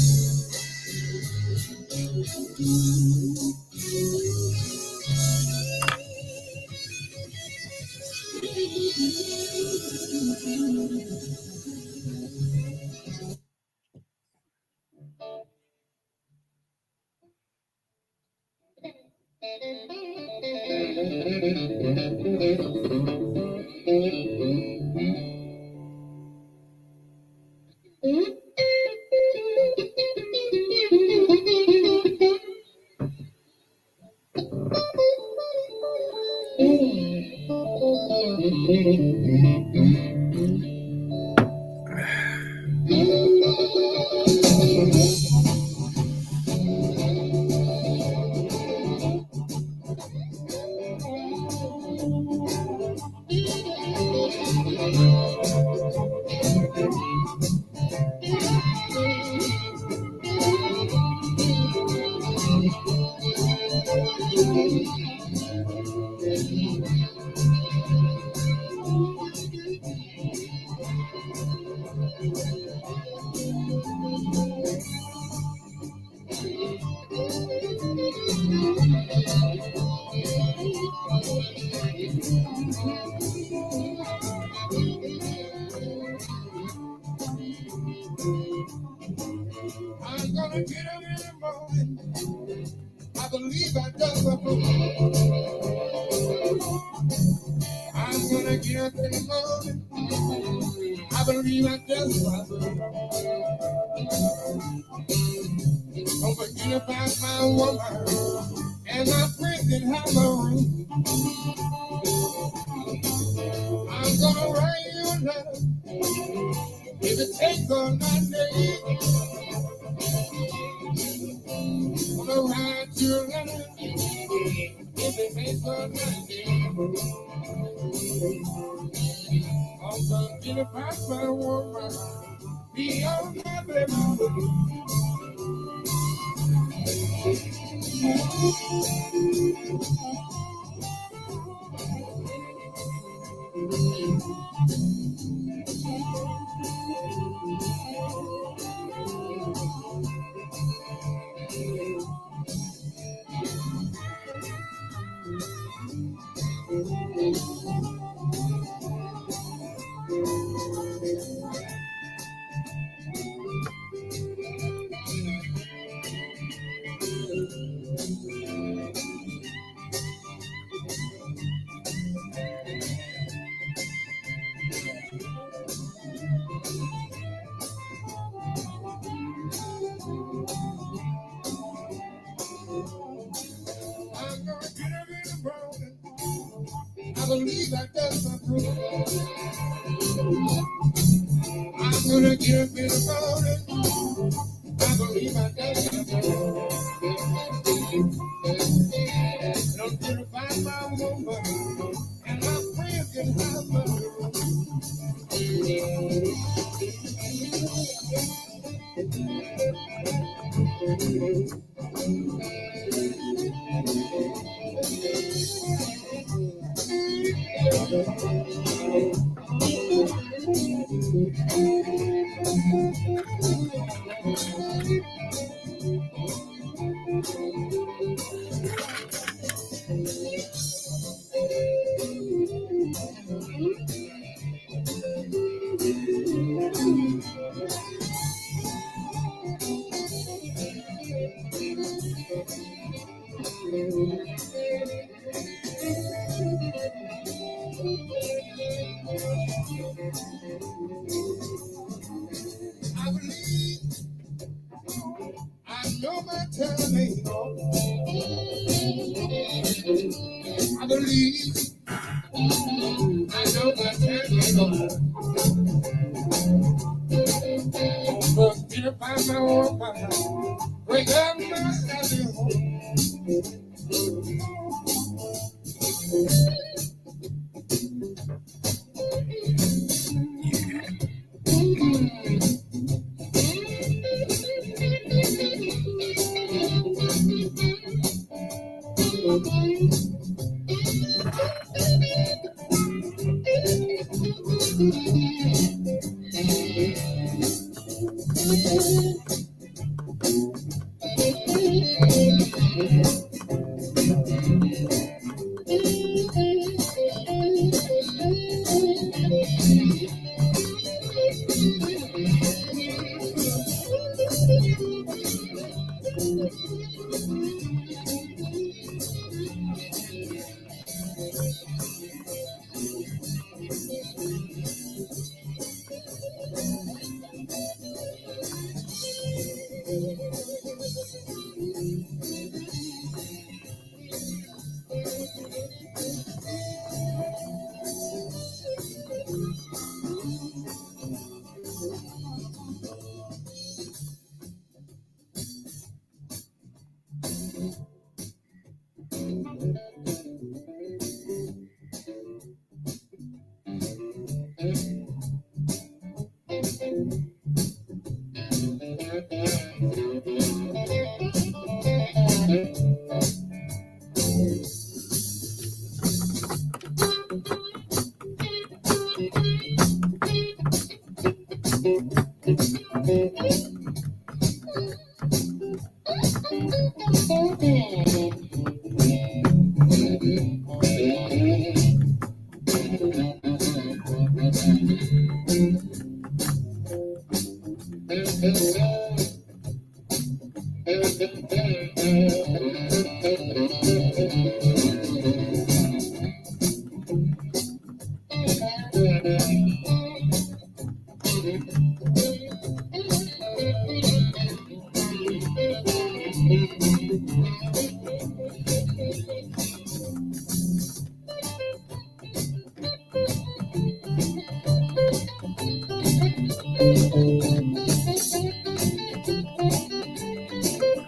I'm gonna get up in the morning. I believe I done the I'm gonna get up in the morning. I believe I done the don't forget about my woman and my friends in my room. I'm gonna write you a letter if it takes all night day. I'm gonna write you a letter if it takes all night day. I'm gonna get about my woman, be on my baby. I believe I does my proof. I'm gonna get a bit about it. I believe I does my proof. Don't get about my woman and my friends can have my I believe I know my time ain't gone. I believe I know my time ain't gone. But get up by my own power. Break up my standing home.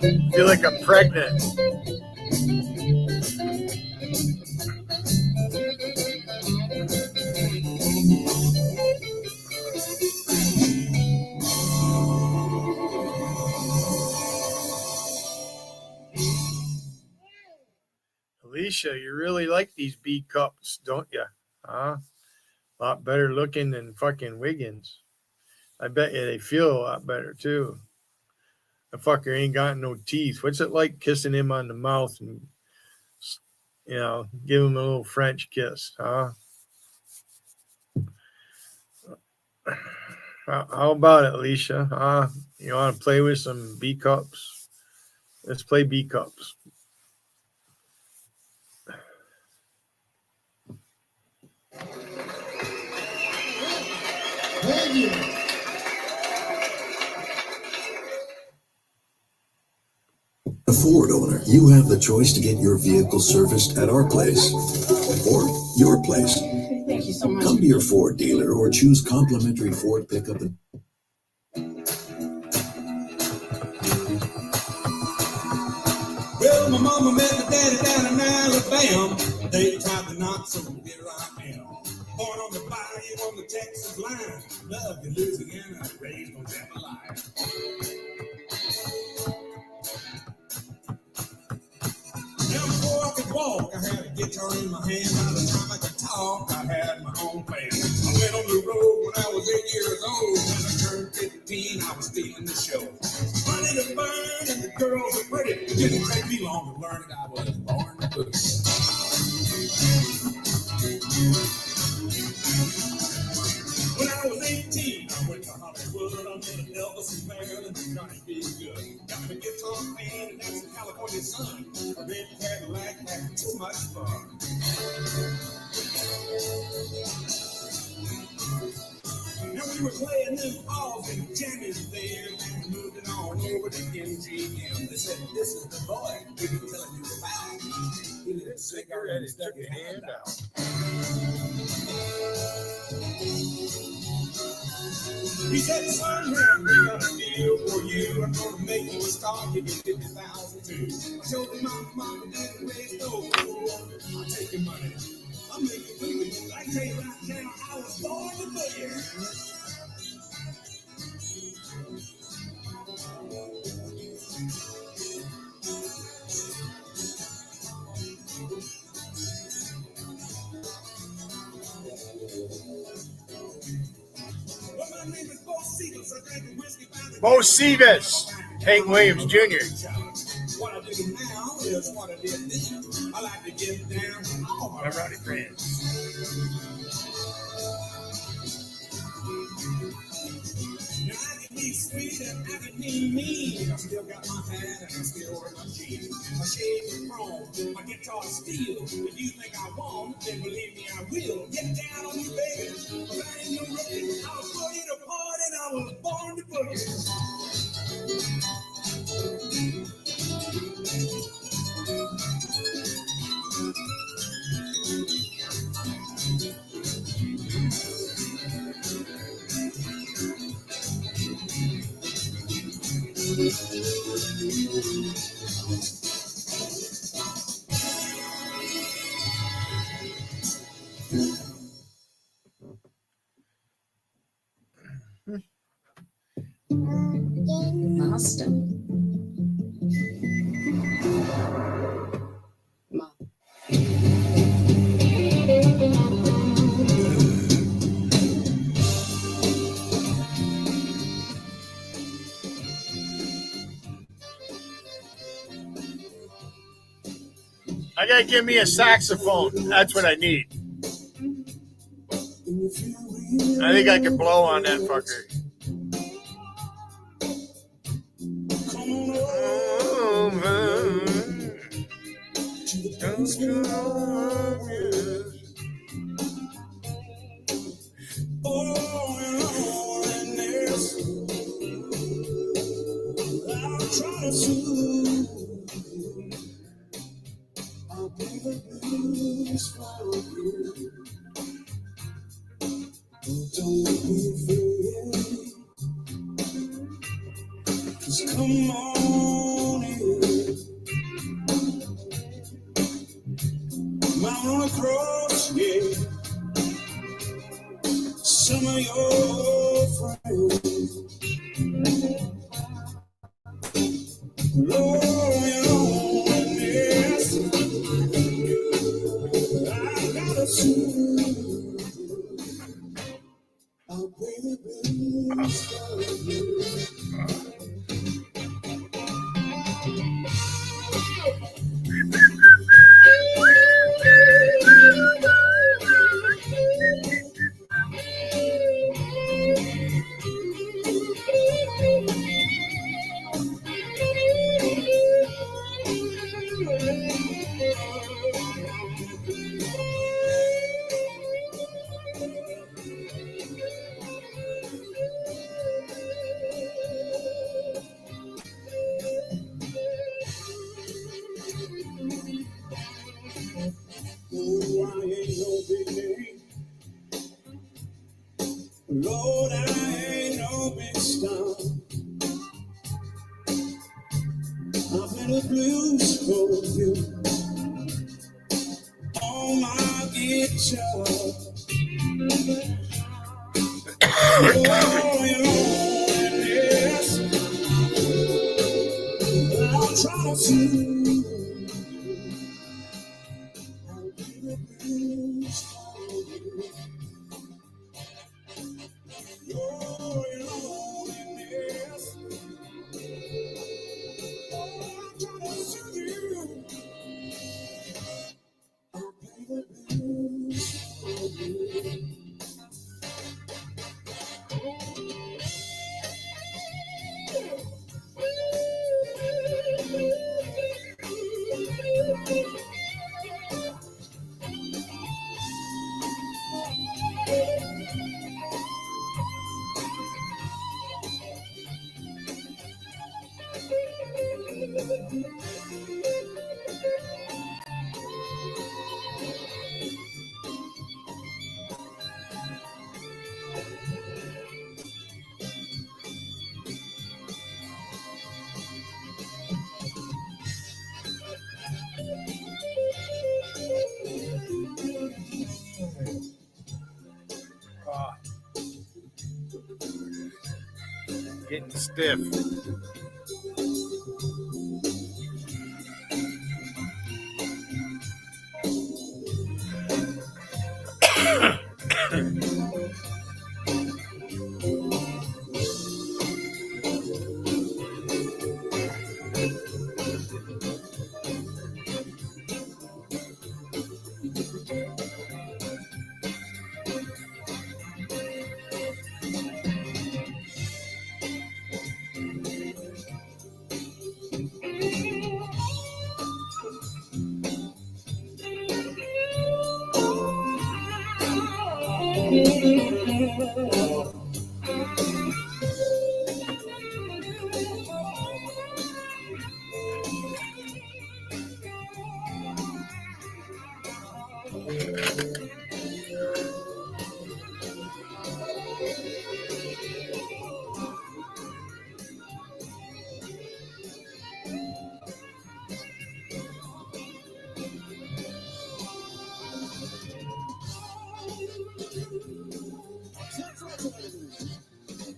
I feel like I'm pregnant. Alicia, you really like these B cups, don't you? Huh? A lot better looking than fucking Wiggins. I bet you they feel a lot better too. The fucker ain't got no teeth. What's it like kissing him on the mouth and, you know, give him a little French kiss, huh? How about it, Alicia? You want to play with some B cups? Let's play B cups. A Ford owner, you have the choice to get your vehicle serviced at our place or your place. Thank you so much. Come to your Ford dealer or choose complimentary Ford pickup. Well, my mama met my daddy down in Alabama. They tried to knock, so here I am. Born on the bayou on the Texas line. Loved in Louisiana, raised on Jambalaya. Now before I could walk, I had a guitar in my hand. By the time I could talk, I had my own band. I went on the road when I was 8 years old. When I turned 15, I was stealing the show. Money to burn and the girls were pretty. It didn't take me long to learn that I was born to boogie. When I was 18, I went to Hollywood. I met Elvis and Marilyn and Johnny B. Good. Got me a guitar fan and that's the California sun. A red Cadillac having too much fun. Now we were playing them balls and jamming there, and moved it on over to MGM. They said, "This is the boy we've been telling you about." He lit a cigarette and stuck his hand out. He said, "Son, we got a deal for you. I'm gonna make you a star. Give you 50,000 too." I showed him my mom and dad raised no. I'll take your money. I'm making movies. I tell you right now, I was born to boogie. Bo Sivas, Hank Williams Jr. What I do now is what I did then. I like to get down with all my rowdy friends. Now I can be sweet and I can be mean. I still got my hat and I still wear my jeans. My shade is chrome, my guitar steel. If you think I won't, then believe me I will. Get down on you, baby. Cause I ain't no rookie. I was born in a party and I was born to boogie. Austin. I gotta give me a saxophone. That's what I need. I think I can blow on that fucker. Don't you know I'm good? Oh, and loneliness. I'll try to soothe. I'll be the blues for you. Don't be afraid. Just come on in. Mountain across, yeah. Some of your friends. Lord, loneliness. I gotta soothe. I'll play the blues for you. Oh, I ain't no big name. Lord, I ain't no big star. I'm in the blues for you on my guitar. Oh, yes, I'll try to soothe. I'll be the blues for you. Oh, yes, I'll try to soothe you. I'll play the blues for you. Getting stiff.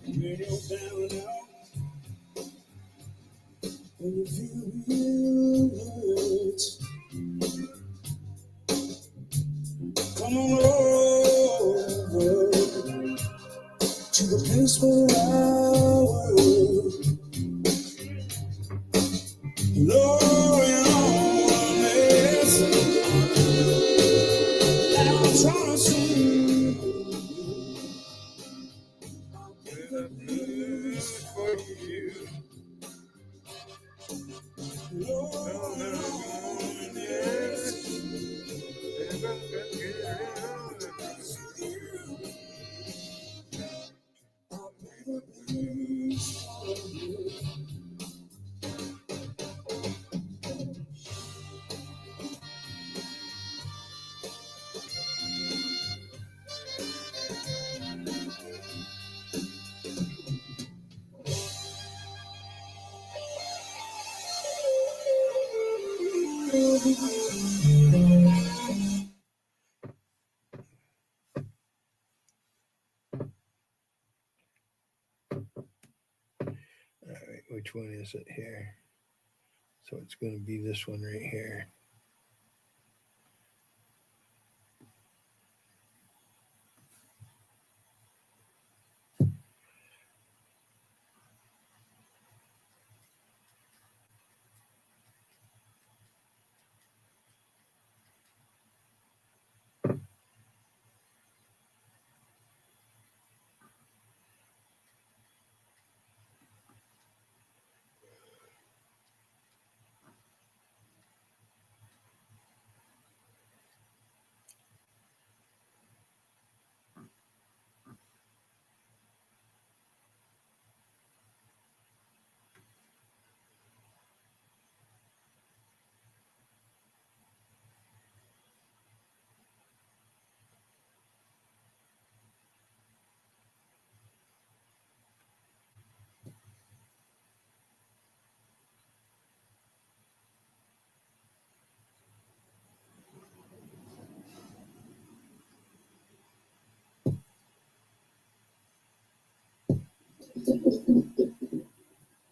When you're down and out, when you feel real hurt, come on over to the place where I work. Lord, I'm trying to see for you. Lord, yes. All right, which one is it here? So it's going to be this one right here.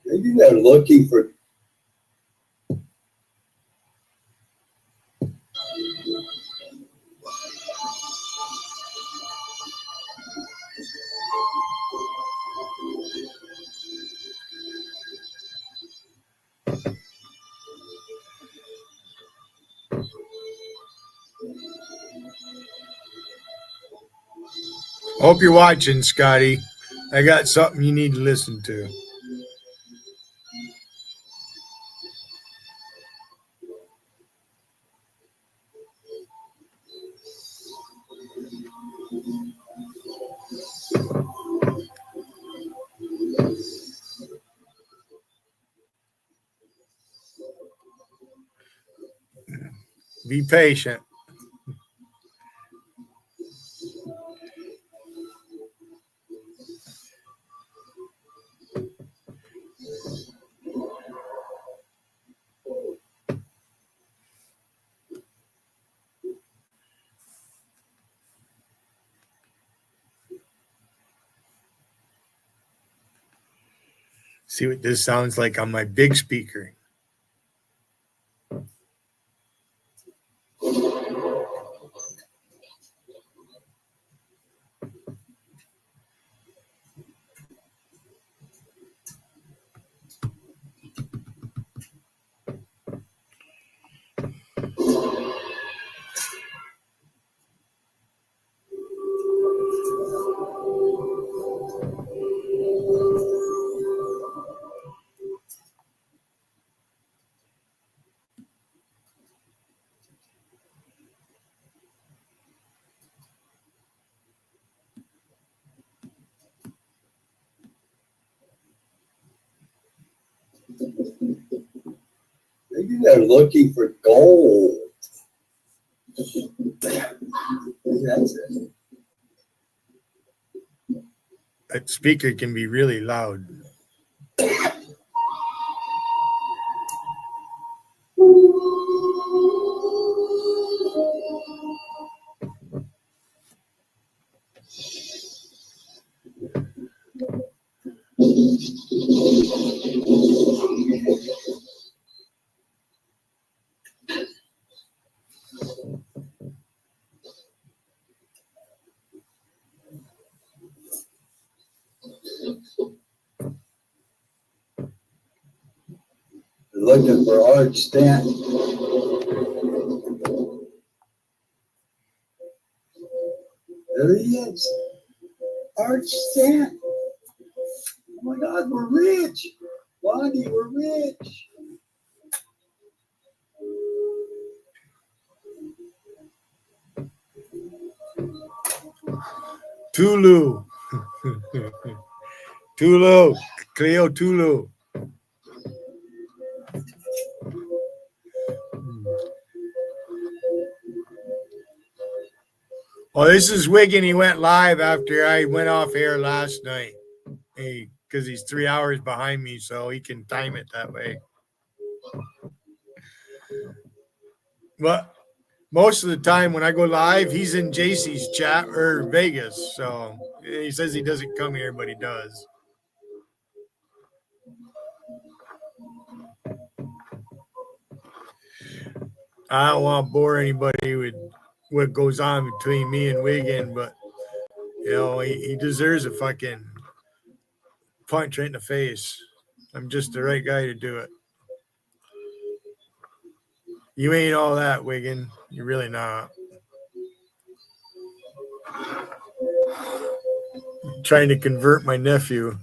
Maybe they're looking for. Hope you're watching, Scotty. I got something you need to listen to. Be patient. See what this sounds like on my big speaker. Maybe they're looking for gold. That's it. That speaker can be really loud. They're looking for Art Stanton. There he is. Art Stanton. Oh my God, we're rich. Bonnie, we're rich. Tulu. Tulu. Cleo Tulu. Well, this is Wiggin. He went live after I went off air last night. Because he's 3 hours behind me, so he can time it that way. But most of the time when I go live, he's in JC's chat or Vegas. So he says he doesn't come here, but he does. I don't want to bore anybody with what goes on between me and Wigan, but you know, he deserves a fucking punch right in the face. I'm just the right guy to do it. You ain't all that, Wigan. You're really not. Trying to convert my nephew.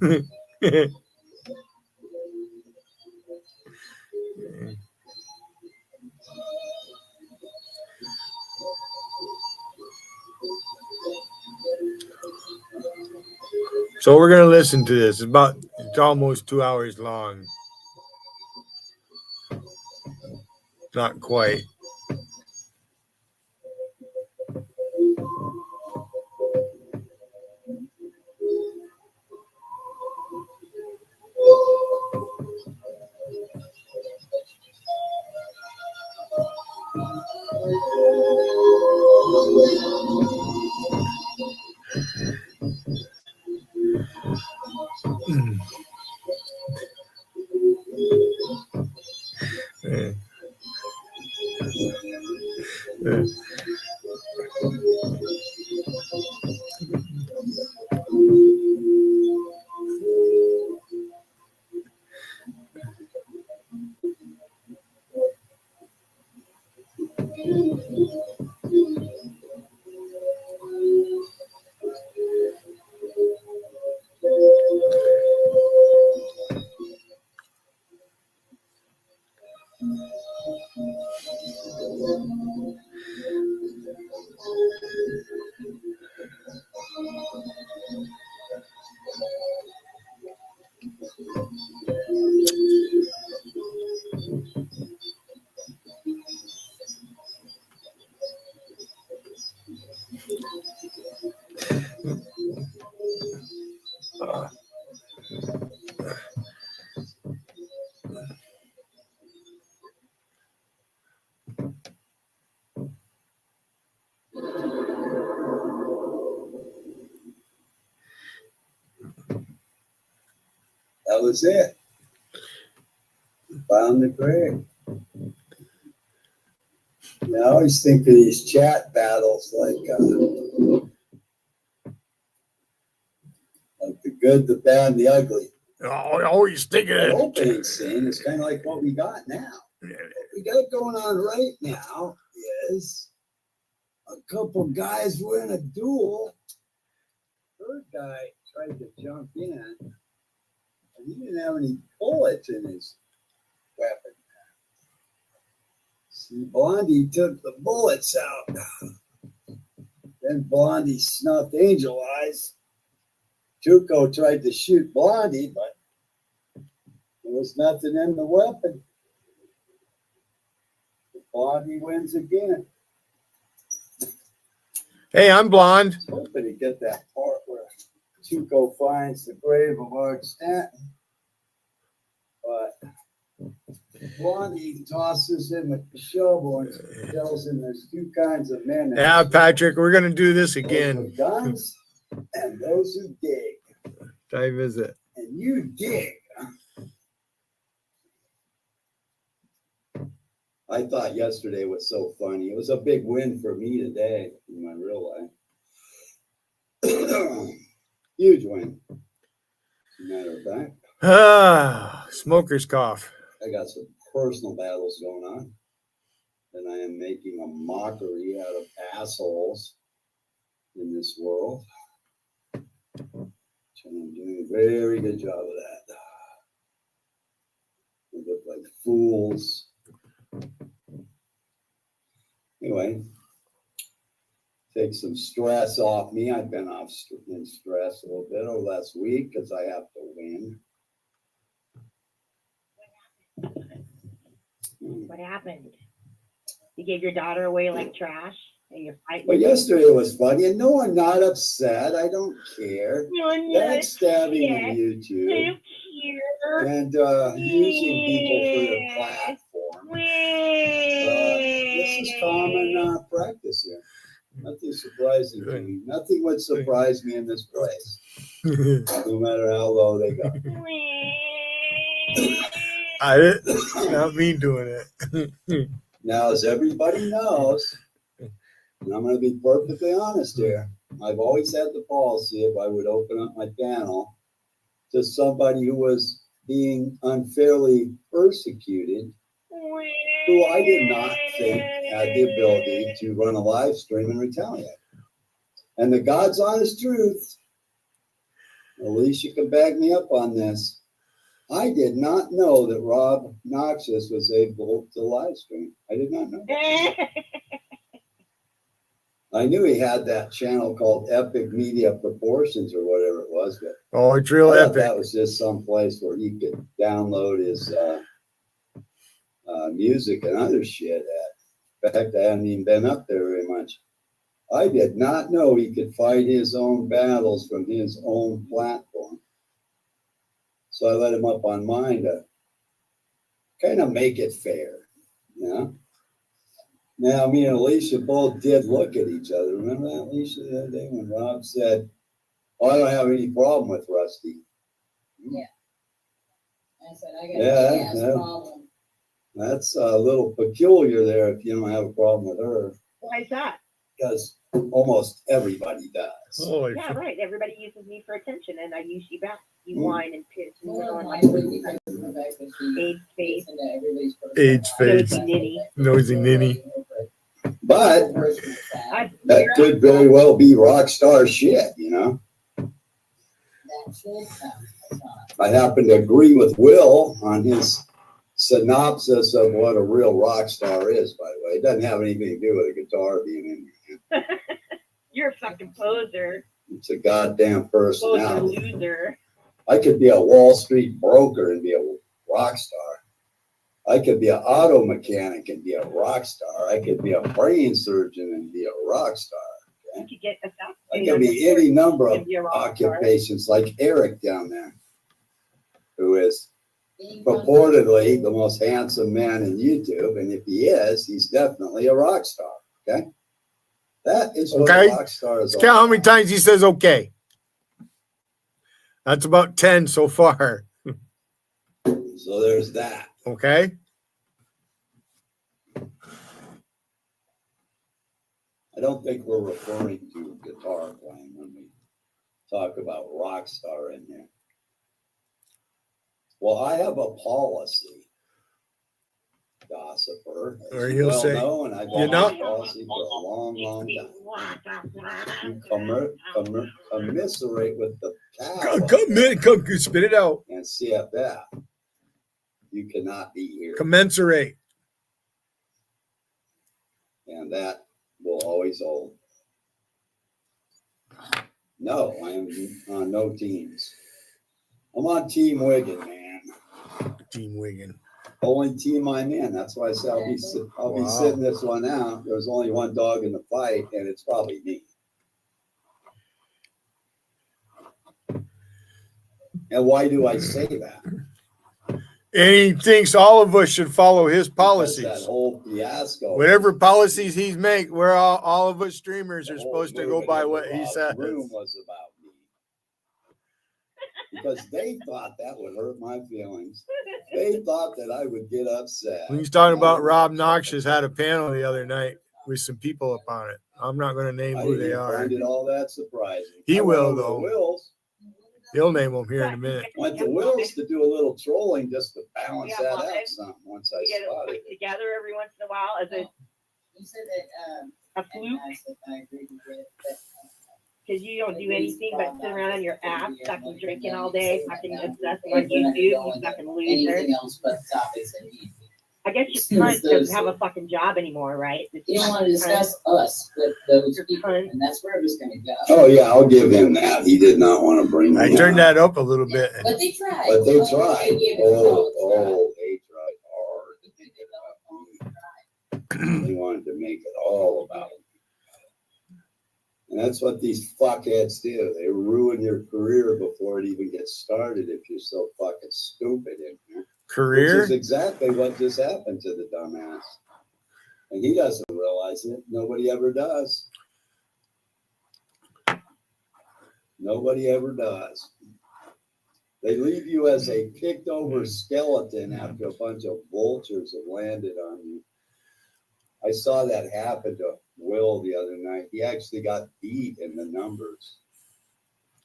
So we're gonna listen to this. It's almost 2 hours long. Not quite. That was it. Found the grave. I always think of these chat battles like the good, the bad, and the ugly. I always think of the it. opening scene is kind of like what we got now. What we got going on right now is a couple guys win a duel. Third guy tried to jump in, and he didn't have any bullets in his weapon. See, Blondie took the bullets out. Then Blondie snuffed Angel Eyes. Tuco tried to shoot Blondie, but there was nothing in the weapon. Blondie wins again. Hey, I'm blonde. Hoping to get that part where Tuco finds the grave of Art Stanton. But Blondie tosses him with the shovel and tells him there's two kinds of men. Yeah, Patrick, we're going to do this again. Those with guns and those who dig. Time is it? And you dig. I thought yesterday was so funny. It was a big win for me today in my real life. Huge win. As a matter of fact. Smoker's cough. I got some personal battles going on. And I am making a mockery out of assholes in this world. And I'm doing a very good job of that. They look like fools. Anyway, take some stress off me. I've been in stress a little bit over the last week because I have to win. What happened? You gave your daughter away like trash? And you're fighting? But yesterday was funny, and no, I'm not upset. I don't care. Backstabbing on YouTube. I don't care. And using people for their platform. This is Nothing surprising to me. Nothing would surprise me in this place, no matter how low they go. Not me doing it. Now, as everybody knows, and I'm going to be perfectly honest here, I've always had the policy if I would open up my panel to somebody who was being unfairly persecuted, who I did not think had the ability to run a live stream and retaliate. And the God's honest truth, Alicia can back me up on this. I did not know that Rob Noxious was able to live stream. I did not know. I knew he had that channel called Epic Media Proportions or whatever it was, but it's real epic. That was just some place where he could download his music and other shit at. In fact, I haven't even been up there very much. I did not know he could fight his own battles from his own platform. So I let him up on mine to kind of make it fair, you know? Now, me and Alicia both did look at each other. Remember that, Alicia, the other day when Rob said, "Oh, I don't have any problem with Rusty." Yeah. I said, I got a problem. That's a little peculiar there if you don't have a problem with her. Why is that? Because almost everybody does. Yeah, right. Everybody uses me for attention, and I use you back. You whine and piss. Age fades. Nosy ninny. But that could very well be rock star shit, you know? I happen to agree with Will on his synopsis of what a real rock star is, by the way. It doesn't have anything to do with a guitar being in your hand. You're a fucking poser. It's a goddamn personality. Poser loser. I could be a Wall Street broker and be a rock star. I could be an auto mechanic and be a rock star. I could be a brain surgeon and be a rock star. Okay? You get I could be any number of occupations like Eric down there, who is purportedly the most handsome man in YouTube. And if he is, he's definitely a rock star. Okay? That is what a rock star is. Count how many times he says okay. That's about 10 so far. So there's that. Okay. I don't think we're referring to guitar playing when we talk about rock star in here. Well, I have a policy, gossiper. Or he'll say, and I've had a policy for a long, long time. You commiserate with the Come, spit it out. And CFF. You cannot be here. Commensurate. And that will always hold. No, I am on no teams. I'm on Team Wigan, man. Team Wigan. Only team I'm in. That's why I say I'll be sitting this one out. There's only one dog in the fight, and it's probably me. And why do I say that? And he thinks all of us should follow his policies. That whole fiasco. Whatever policies he's make, we're all of us streamers are supposed to go by what he says. Room was about me. Because they thought that would hurt my feelings. They thought that I would get upset. He's talking about Rob Noxious had a panel the other night with some people upon it. I'm not going to name who they are. I find it all that surprising. He will, though. Will's. He'll name them here in a minute. Went to Will's to do a little trolling just to balance that out some once I spotted it. Together every once in a while as a You said that a fluke. I agree with it. Because you don't do anything but sit around on your ass, fucking drinking all day, fucking obsessing on YouTube, you fucking loser. Anything else but topics that need. I guess your cunt doesn't have a fucking job anymore, right? You don't want to discuss us with those people, and that's where it was going to go. Oh yeah, I'll give him that. He did not want to bring me. I turned that up a little bit. But they tried. But they tried. They tried hard. They wanted to make it all about it. And that's what these fuckheads do. They ruin your career before it even gets started if you're so fucking stupid in here. Career? Which is exactly what just happened to the dumbass. And he doesn't realize it. Nobody ever does. Nobody ever does. They leave you as a picked over skeleton after a bunch of vultures have landed on you. I saw that happen to Will the other night. He actually got beat in the numbers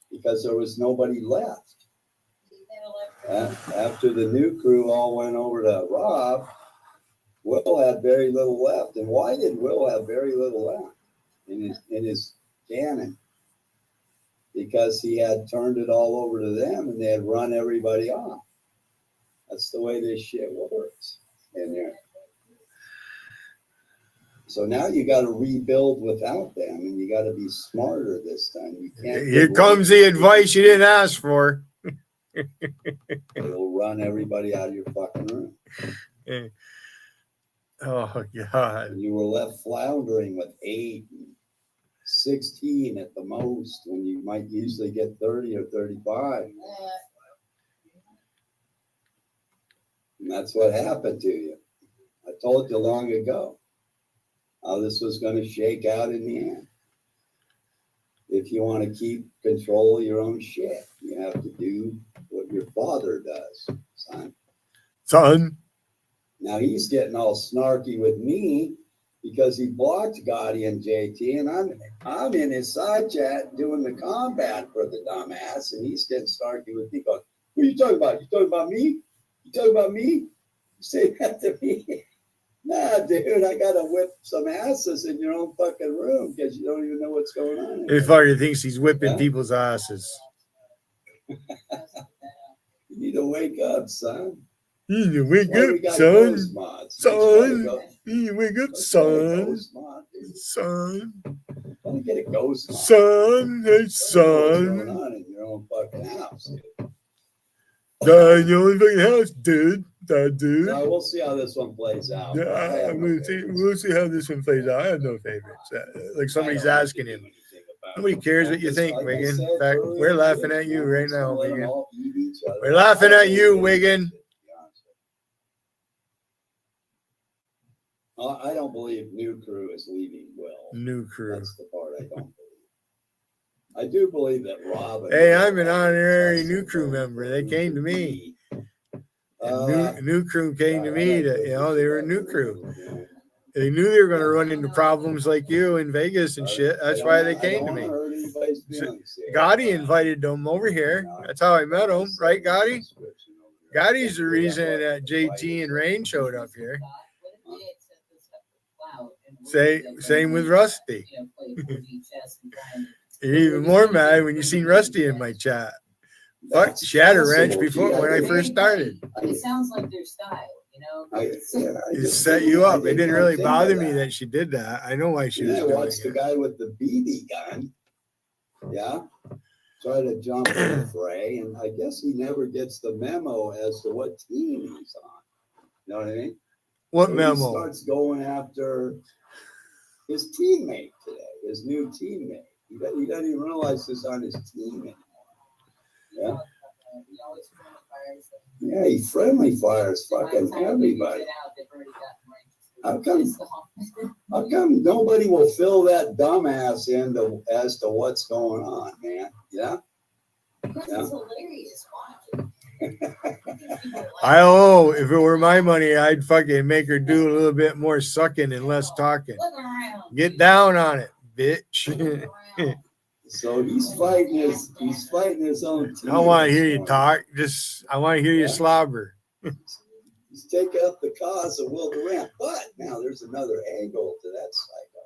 because there was nobody left. After the new crew all went over to Rob, Will had very little left. And why did Will have very little left in his cannon? Because he had turned it all over to them and they had run everybody off. That's the way this shit works in there. So now you got to rebuild without them, and you got to be smarter this time. You can't. Here comes the advice you didn't ask for. It'll run everybody out of your fucking room. Oh God! And you were left floundering with 8, 16 at the most, when you might usually get 30 or 35. And that's what happened to you. I told you long ago how this was going to shake out in the end. If you want to keep control of your own shit, you have to do what your father does, son. Now he's getting all snarky with me because he blocked Gotti and JT, and I'm in his side chat doing the combat for the dumbass, and he's getting snarky with me going, "Who are you talking about? You talking about me? You talking about me? You say that to me?" Nah, dude, I gotta whip some asses in your own fucking room because you don't even know what's going on. He fucking thinks he's whipping people's asses. You need to wake up, son. You need to wake up, son. Son. You need to wake up, son. Son. Let me get a ghost mod. Son. Hey, son. What's going on in your own fucking house, dude? In your own fucking house, dude. Dude. No, we'll see how this one plays out. Yeah, we'll see how this one plays out. I have no favorites. Like somebody's asking him. Nobody cares what you think, Wiggin. In fact, we're laughing at you right now, Wiggin. We're laughing at you, Wiggin. I don't believe new crew is leaving Will. New crew. That's the part I don't believe. I do believe that Rob. Hey, I'm an honorary new crew member. They came to me. New crew came to me to, they were a new crew. They knew they were going to run into problems like you in Vegas and shit. That's why they came to me. Gotti invited them over here. That's how I met them, right, Gotti? Gotti's the reason that JT and Rain showed up here. Same with Rusty. You're even more mad when you seen Rusty in my chat. Fuck Shatter Wrench before when I first started. It sounds like their style, It set you up. It didn't really bother me that she did that. I know why she was doing it. Watch the guy with the BB gun. Yeah. Try to jump in the fray, and I guess he never gets the memo as to what team he's on. You know what I mean? What memo? He starts going after his teammate today, his new teammate. He doesn't even realize he's on his team anymore. Yeah. Yeah, he friendly fires fucking everybody. How come nobody will fill that dumbass in as to what's going on, man? Yeah. It's hilarious watching. I don't know. If it were my money, I'd fucking make her do a little bit more sucking and less talking. Get down on it, bitch. So he's fighting his own team. I don't want to hear you talk. I want to hear you slobber. He's taking up the cause of Will Durant. But now there's another angle to that psycho.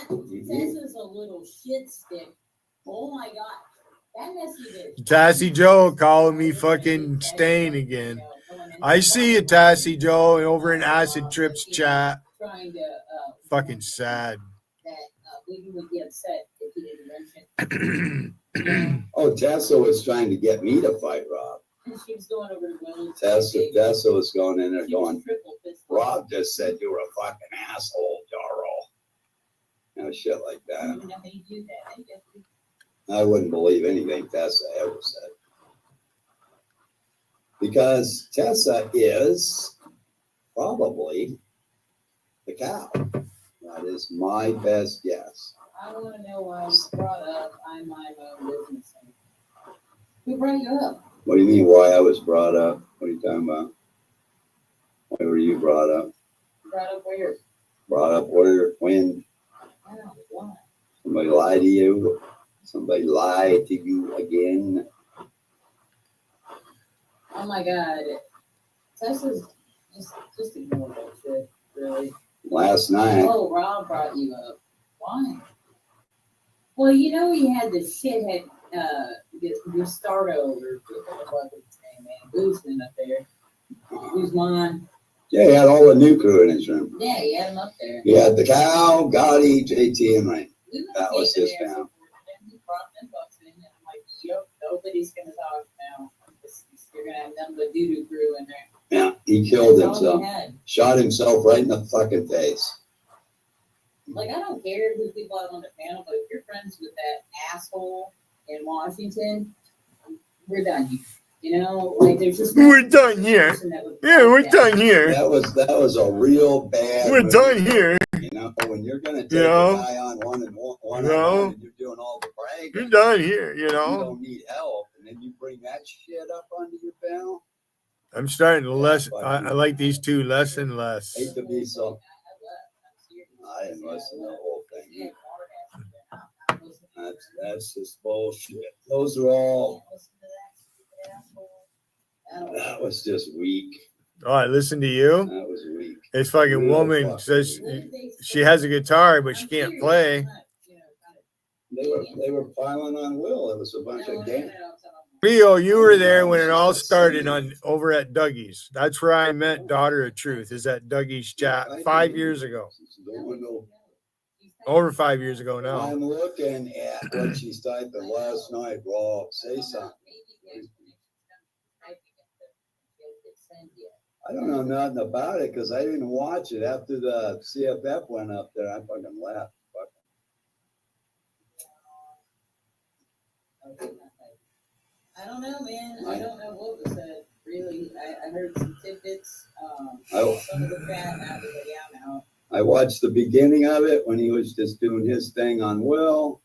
This is a little shit stick. Oh my God. That message is. Tassie Joe calling me fucking Stain again. I see you, Tassie Joe, over in Acid Trips chat. Fucking sad. That we would be upset if he didn't mention. Oh, Tasso was trying to get me to fight Rob. She was going over to Will. Tasso was going in there going, Rob just said you were a fucking asshole, Jarl. Shit like that. I wouldn't believe anything Tessa ever said. Because Tessa is probably the cow. That is my best guess. I want to know why I was brought up. I mind my own business. Who brought you up? What do you mean, why I was brought up? What are you talking about? Why were you brought up? Brought up where? Brought up where? When? I don't know why. Somebody lied to you? Somebody lied to you again? Oh my God. Tessa's just ignore that shit, really. Last night. Oh, Rob brought you up. Why? Well, you know he had the shithead Gustardo or what's his name, man. Guzman up there. Guzman. Yeah, he had all the new crew in his room. Yeah, he had him up there. He had the Cow, Gotti, JT, and Rain. That was his family. He brought them bucks in, and I'm like, yep, nobody's going to talk now. You're going to have nothing but doo-doo crew in there. Yeah, he killed That's all himself. he had. Shot himself right in the fucking face. Like, I don't care who people have on the panel, but if you're friends with that asshole in Washington, we're done here. You know, like there's just we're done here. Yeah, we're done here. That was a real bad. We're movie. done here. You know, when you're gonna take a guy on one and you're doing all the bragging. You're done here. You know, you don't need help, and then you bring that shit up onto your panel. I'm starting to less. I like these two less and less. Hate to be so. I didn't listen to the whole thing. That's just bullshit. Those are all. That was just weak. Oh, I listened to you. That was weak. This fucking woman says she has a guitar, but she can't play. They were piling on Will. It was a bunch of games. Theo, you were there when it all started over at Dougie's. That's where I met Daughter of Truth. Is at Dougie's chat 5 years ago. Over 5 years ago now. I'm looking at what she's typing last night. Raw, say something. I don't know nothing about it because I didn't watch it after the CFF went up there. I fucking laughed. I don't know, man. I don't know what was said. Really, I heard some tidbits. Some of the chat. I was like, yeah, I'm out. I watched the beginning of it when he was just doing his thing on Will.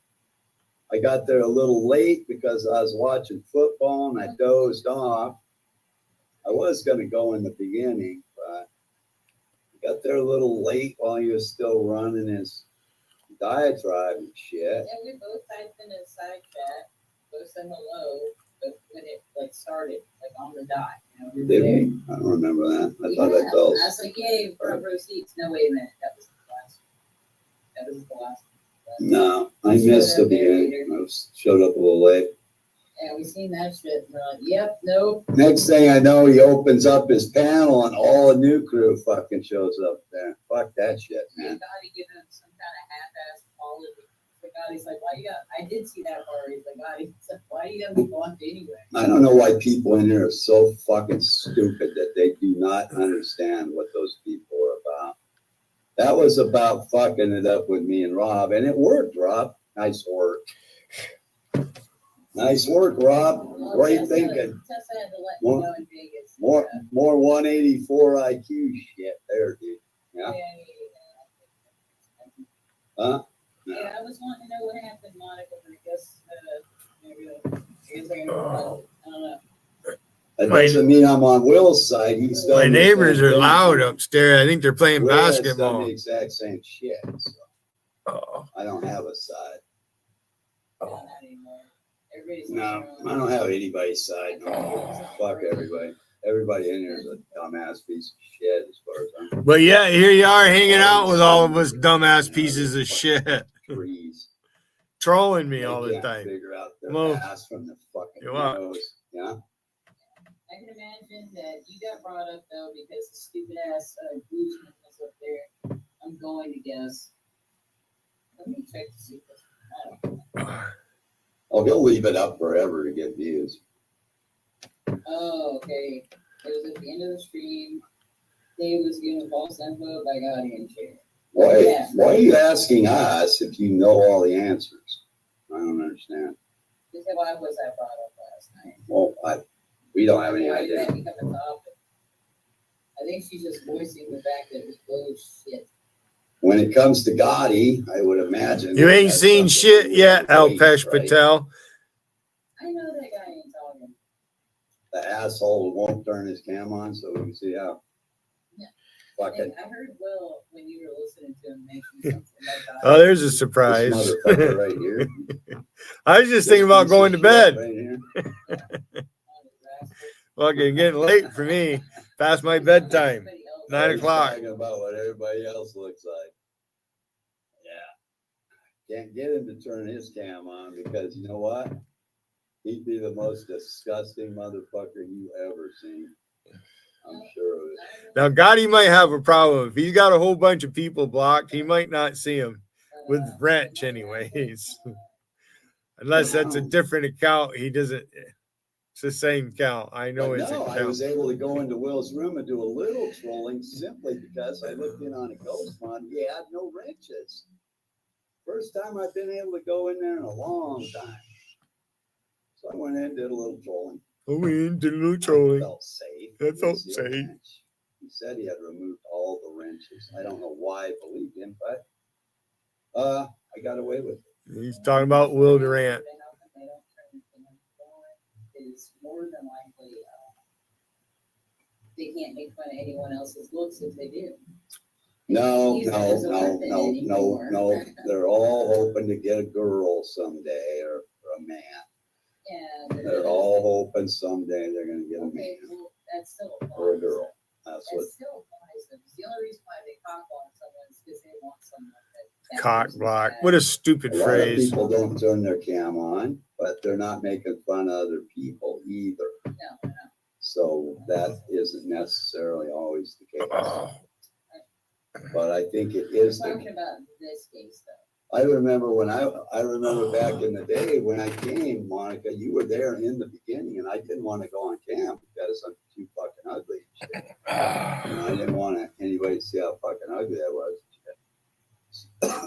I got there a little late because I was watching football and I dozed off. I was going to go in the beginning, but I got there a little late while he was still running his diatribe and shit. Yeah, we both typed in a side chat, both said hello, but when it started, on the dot, we were there. I don't remember that. I thought I felt. I was like, yay, front row seats. No, wait a minute. That was the last. No, I missed the beginning. I showed up a little late. And we seen that shit. And we're like, yep, nope. Next thing I know, he opens up his panel and all the new crew fucking shows up there. Fuck that shit, man. He giving him some kind of half-assed apology. He's like, why you got? I did see that part. He's like, why you got me blocked anyway? I don't know why people in here are so fucking stupid that they do not understand what those people are about. That was about fucking it up with me and Rob, and it worked, Rob. Nice work. Nice work, Rob. Well, Great thinking. Tessa had to let me know in Vegas. More 184 IQ shit there, dude. Yeah. Huh? Yeah, I was wanting to know what happened, Monica, but I guess I don't know. That doesn't mean I'm on Will's side. He's my neighbors are loud upstairs. I think they're playing Will has basketball. done the exact same shit. So I don't have a side. No, I don't have anybody's side. No. Fuck everybody. Everybody in here is a dumbass piece of shit as far as I'm. But yeah, here you are hanging out with all of us dumbass pieces of shit. Trolling me all the time. Figure out their Well, ass from the fucking you are. nose. Yeah. I can imagine that you got brought up though because the stupid ass Guzman was up there. I'm going to guess. Let me check to see this. I don't know. Oh, he'll leave it up forever to get views. Oh, okay. It was at the end of the stream. Dave was giving false info by Gotti and Chair. Why are you asking us if you know all the answers? I don't understand. Just why was that brought up last night? Well, we don't have any Why did idea. that become a topic? I think she's just voicing the fact that it was bullshit. when it comes to Gotti, I would imagine You ain't that's seen something shit to do yet, with weight, Alpesh right? Patel. I know that guy ain't talking. The asshole won't turn his cam on, so we can see how. Yeah. Fucking. I heard Will when you were listening to him mention something about Oh, there's a surprise. This motherfucker right here. I was just thinking about going to bed. Fucking getting late for me. Past my bedtime. 9 o'clock. Talking about what everybody else looks like. Yeah. Can't get him to turn his cam on because you know what? He'd be the most disgusting motherfucker you ever seen. I'm sure of it. Now, Gotti might have a problem. If he's got a whole bunch of people blocked, he might not see him with Wrench anyways. Unless that's a different account. He doesn't. It's the same account. I know But his no, account. I was able to go into Will's room and do a little trolling simply because I looked in on a ghost mod. He had no wrenches. First time I've been able to go in there in a long time. So I went in and did a little trolling. Did a little trolling. Felt safe. That felt He safe. He said he had removed all the wrenches. I don't know why I believed him, but I got away with it. He's talking about Will Durant. Is more than likely they can't make fun of anyone else's looks if they do. No. They're all hoping to get a girl someday or a man. Yeah. They're all hoping someday they're going to get a man Well, that's still or a girl. That's what. Still applies. The only reason why they cock on someone is because they want someone that Cock block. What a stupid A lot of phrase. people don't turn their cam on, but they're not making fun of other people either. No. So that isn't necessarily always the case. But I think it is. We're talking about this case, though. I remember when I remember back in the day when I came, Monica, you were there in the beginning, and I didn't want to go on cam because I'm too fucking ugly. And I didn't want anybody to see how fucking ugly I was.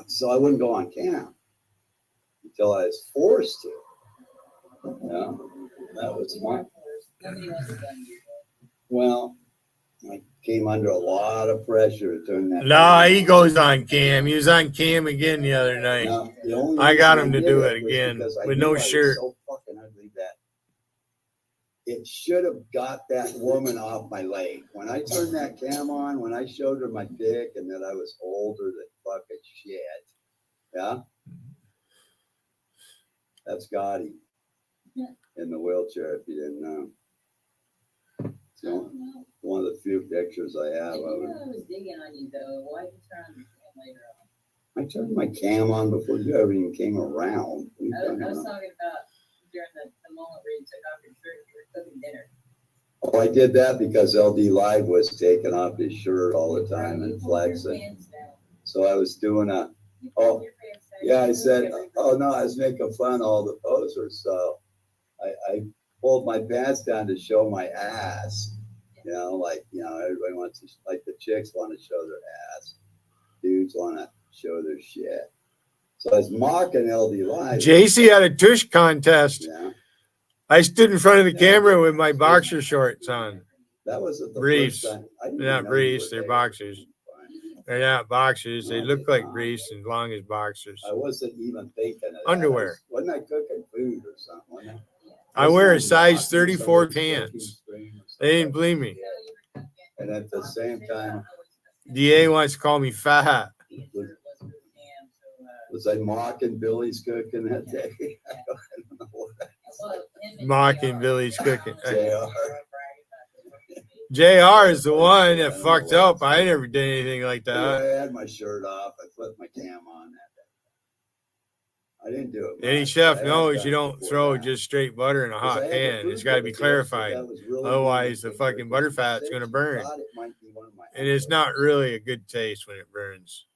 So I wouldn't go on cam until I was forced to. Yeah, that was my. Well, I came under a lot of pressure to turn that. Nah, he goes on cam. He was on cam again the other night. No, I got him to do it again with no shirt. So fucking ugly that it should have got that woman off my leg. When I turned that cam on, when I showed her my dick and that I was older than fucking shit. Yeah. That's Gotti in the wheelchair, if you didn't know. So, one of the few pictures I have of him. I was digging on you, though. Why did you turn on your cam later on? I turned my cam on before you ever even came around. I was talking about during the moment where you took off your shirt, you were cooking dinner. Oh, I did that because LD Live was taking off his shirt all the time and flexing. So I was doing I said, oh no, I was making fun of all the posers. So I pulled my pants down to show my ass. Everybody wants to, like the chicks want to show their ass. Dudes want to show their shit. So I was mocking LD Live. JC had a tush contest. Yeah. I stood in front of the camera with my boxer shorts on. That was the briefs. first time. They're not briefs, they're boxers. They're not boxers. They look like briefs as long as boxers. I wasn't even thinking of that. Underwear. Wasn't I cooking food or something? Wasn't I wear a size 34 pants. They didn't believe me. And at the same time, DA wants to call me fat. was I mocking Billy's cooking that day? I don't know what. Mocking Billy's cooking. JR. JR is the one that fucked up. I never did anything like I that. had my shirt off. I flipped my cam on that day. I didn't do it. Any much. chef I had knows done you it don't before throw that. just straight butter in a 'Cause hot I had the pan. food It's got to be pictures, clarified. that was really Otherwise, the good. fucking butter fat's going to burn. Thought it might be one of my And it's not really a good taste when it burns.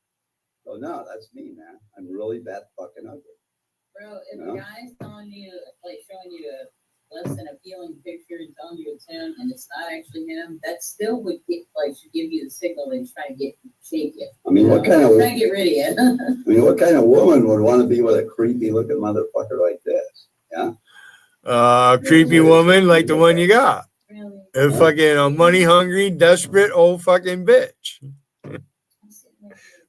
Oh no, that's me, man. I'm really that fucking ugly. Bro, if No. a guy's telling you, like showing you a less than appealing picture and telling you it's him and it's not actually him, that still would should give you the signal that he's trying to shake you. I mean, what kind of trying to get rid of you? I mean, what kind of woman would want to be with a creepy looking motherfucker like this? Yeah. Creepy woman like the one you got. A fucking money hungry, desperate old fucking bitch.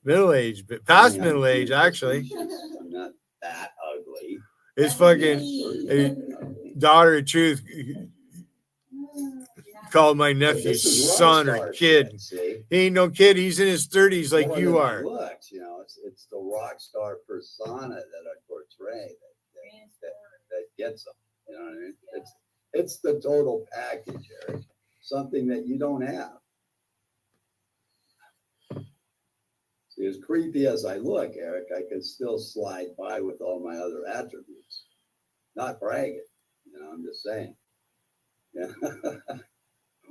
Middle age, but past middle age, actually. I'm not that ugly. His fucking daughter of truth called my nephew son or kid. He ain't no kid. He's in his 30s like More you than are. it looks, you know, it's the rock star persona that I portray that gets them. You know what I mean? It's the total package, Eric. Something that you don't have. See, as creepy as I look, Eric, I can still slide by with all my other attributes. Not bragging, you know, I'm just saying. Yeah.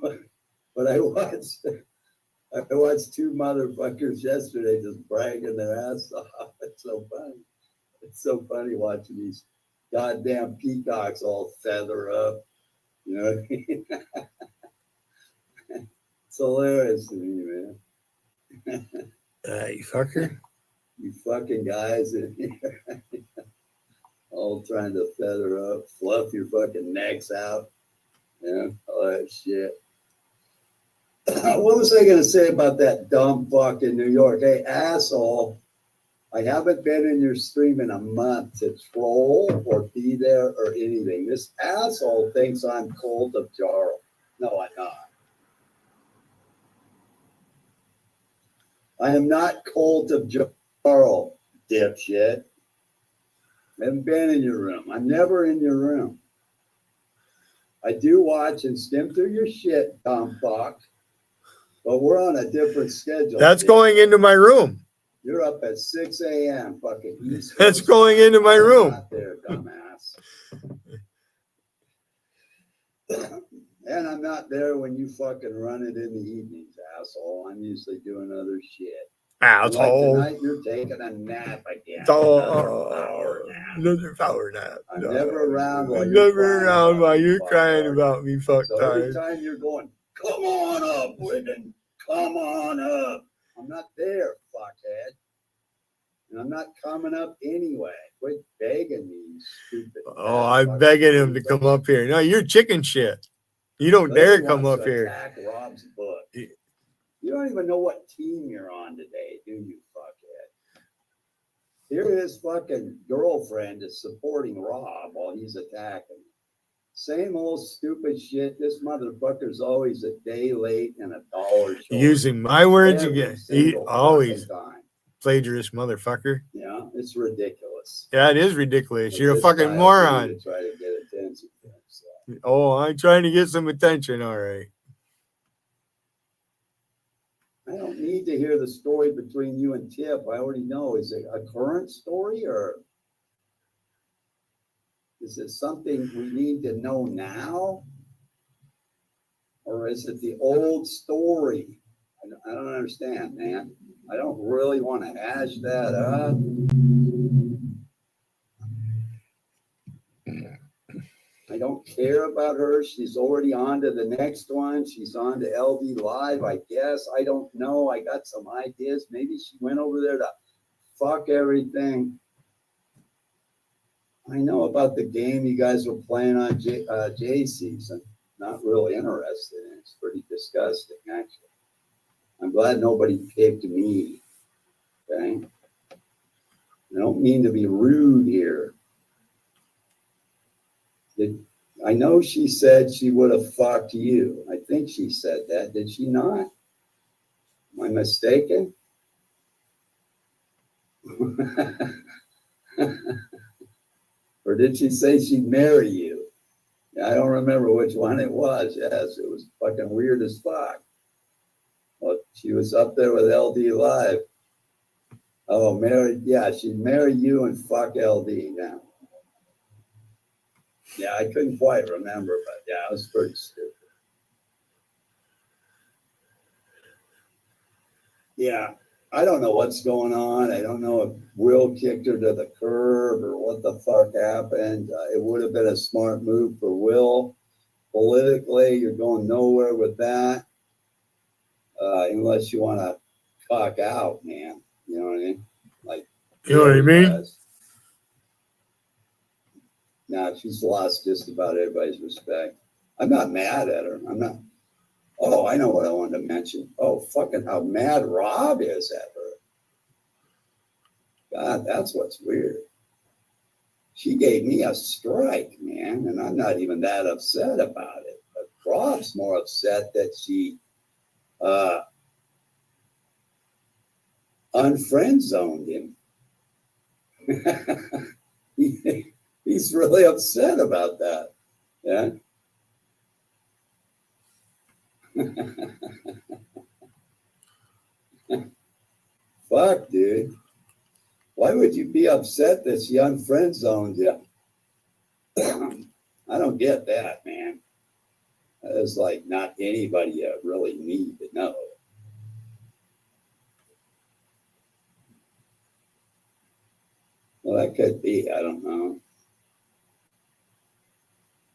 But I watched two motherfuckers yesterday just bragging their ass off. It's so funny. It's so funny watching these goddamn peacocks all feather up. You know what I mean? It's hilarious to me, man. You fucker. You fucking guys in here. All trying to feather up, fluff your fucking necks out. Yeah, all that shit. What was I going to say about that dumb fuck in New York? Hey, asshole, I haven't been in your stream in a month to troll or be there or anything. This asshole thinks I'm cold of Jarl. No, I'm not. I am not cold of Jarl, dipshit. I haven't been in your room. I'm never in your room. I do watch and skim through your shit, dumb fuck. But we're on a different schedule. That's going into my room. You're up at 6 a.m. fucking East Coast. That's going into my room. Not there, dumbass. And I'm not there when you fucking run it in the evenings, asshole. I'm usually doing other shit. Asshole. Like tonight, you're taking a nap again. Another power nap. I'm never around while you're crying about me, fuck So time. every time you're going, come on up, Wigan. Come on up. I'm not there, fuckhead. And I'm not coming up anyway. Quit begging me, you stupid. Oh, I'm begging him to come up here. No, you're chicken shit. You don't dare come up here. Attack Rob's book. You don't even know what team you're on today, do you, fuckhead? Here his fucking girlfriend is supporting Rob while he's attacking. Same old stupid shit. This motherfucker's always a day late and $1 short. Using my words Every again. He single always fucking time. plagiarist motherfucker. Yeah, it's ridiculous. Yeah, it is ridiculous. But You're a this fucking guy moron. to try to get attention. So. Oh, I'm trying to get some attention. All right. I don't need to hear the story between you and Tip. I already know. Is it a current story or is it something we need to know now? Or is it the old story? I don't understand, man. I don't really want to hash that up. I don't care about her. She's already on to the next one. She's on to LD Live, I guess. I don't know. I got some ideas. Maybe she went over there to fuck everything. I know about the game you guys were playing on JC's. I'm not really interested in it. It's pretty disgusting, actually. I'm glad nobody picked me. Okay? I don't mean to be rude here. I know she said she would have fucked you. I think she said that. Did she not? Am I mistaken? Or did she say she'd marry you? I don't remember which one it was. Yes, it was fucking weird as fuck. Well, she was up there with LD Live. Oh, married. Yeah, she'd marry you and fuck LD now. Yeah, I couldn't quite remember, but yeah, it was pretty stupid. Yeah, I don't know what's going on. I don't know if Will kicked her to the curb or what the fuck happened. It would have been a smart move for Will. Politically, you're going nowhere with that. Unless you want to fuck out, man. You know what I mean? Like, you know what I mean? Does. Now she's lost just about everybody's respect. I'm not mad at her. I'm not. Oh, I know what I wanted to mention. Oh, fucking how mad Rob is at her. God, that's what's weird. She gave me a strike, man, and I'm not even that upset about it. But Rob's more upset that she unfriend zoned him. He's really upset about that. Yeah. Fuck, dude. Why would you be upset that she unfriend zoned you? I don't get that, man. That's like not anybody you really need to know. Well, that could be. I don't know.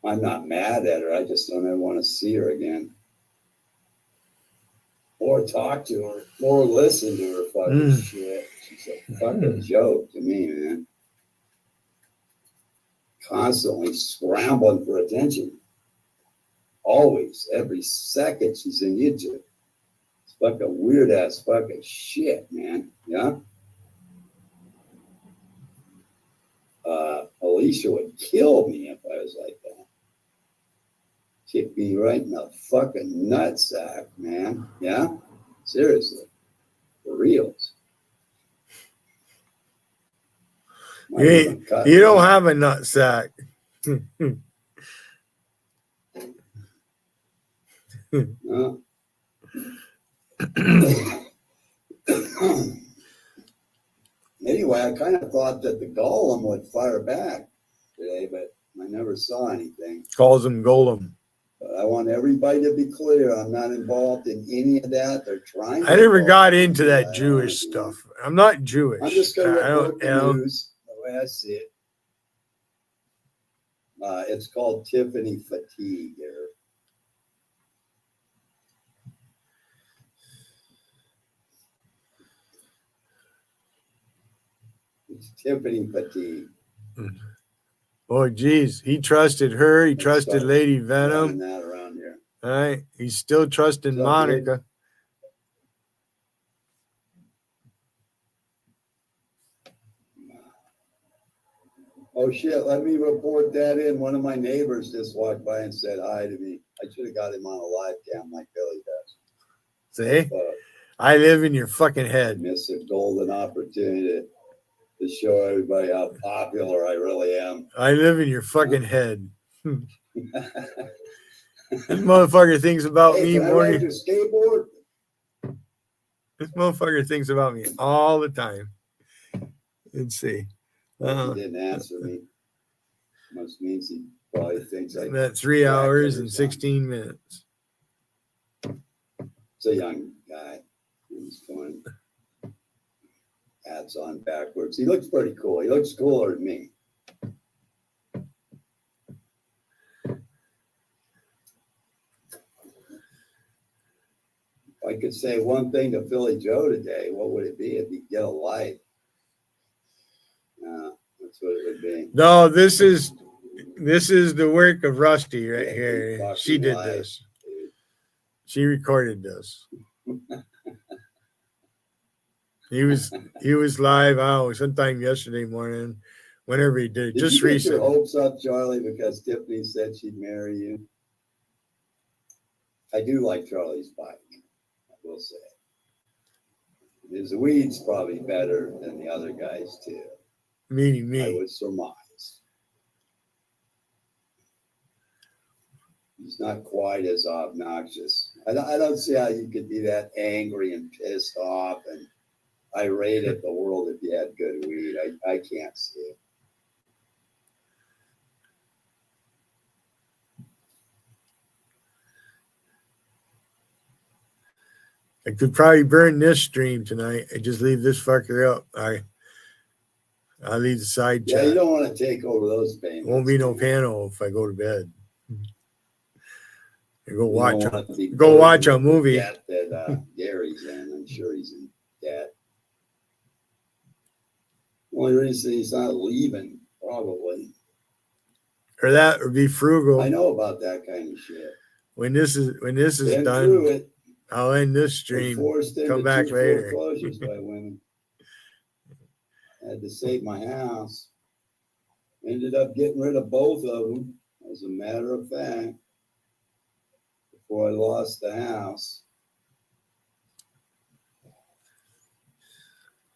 I'm not mad at her. I just don't ever want to see her again. Or talk to her. Or listen to her fucking shit. She's a fucking joke to me, man. Constantly scrambling for attention. Always. Every second she's in YouTube. It's fucking weird ass fucking shit, man. Yeah? Alicia would kill me if I was like that. Kick me right in the fucking nutsack, man. Yeah? Seriously. For reals. You don't have a nutsack. No. Anyway, I kind of thought that the golem would fire back today, but I never saw anything. Calls him Golem. But I want everybody to be clear. I'm not involved in any of that. They're trying. I never got into that Jewish stuff. I'm not Jewish. I'm just going to report the news the way I see it. It's called Tiffany fatigue here. It's Tiffany fatigue. Oh, geez. He trusted her. He trusted Lady Venom. That around here. All right. He's still trusting Monica. Oh, shit. Let me report that in. One of my neighbors just walked by and said hi to me. I should have got him on a live cam like Billy does. See? I live in your fucking head. Miss a golden opportunity to show everybody how popular I really am. I live in your fucking head. This motherfucker thinks about me more than skateboard. This motherfucker thinks about me all the time. Let's see. He didn't answer me. Must means he probably thinks I. That's 3 hours and 16 minutes. It's a young guy. He's going. Hats on backwards. He looks pretty cool. He looks cooler than me. If I could say one thing to Philly Joe today, what would it be? It'd be get a life. That's what it would be. No, this is the work of Rusty right here. She did this. She recorded this. He was live sometime yesterday morning, whenever he did. Did you get your hopes up, Charlie, because Tiffany said she'd marry you? I do like Charlie's bike, I will say. His weed's probably better than the other guys too. Meaning me. I would surmise. He's not quite as obnoxious. I don't see how you could be that angry and pissed off and irate at the world if you had good weed. I can't see it. I could probably burn this stream tonight. I just leave this fucker up. I'll leave the side chat. Yeah, you don't want to take over those payments. Won't be no panel if I go to bed. I go You watch a movie. That Gary's in. I'm sure he's in debt. Only reason he's not leaving, probably. Or that would be frugal. I know about that kind of shit. When this is Been done, through it. I'll end this stream. Come back later. Foreclosures by women. Had to save my house. Ended up getting rid of both of them, as a matter of fact, before I lost the house.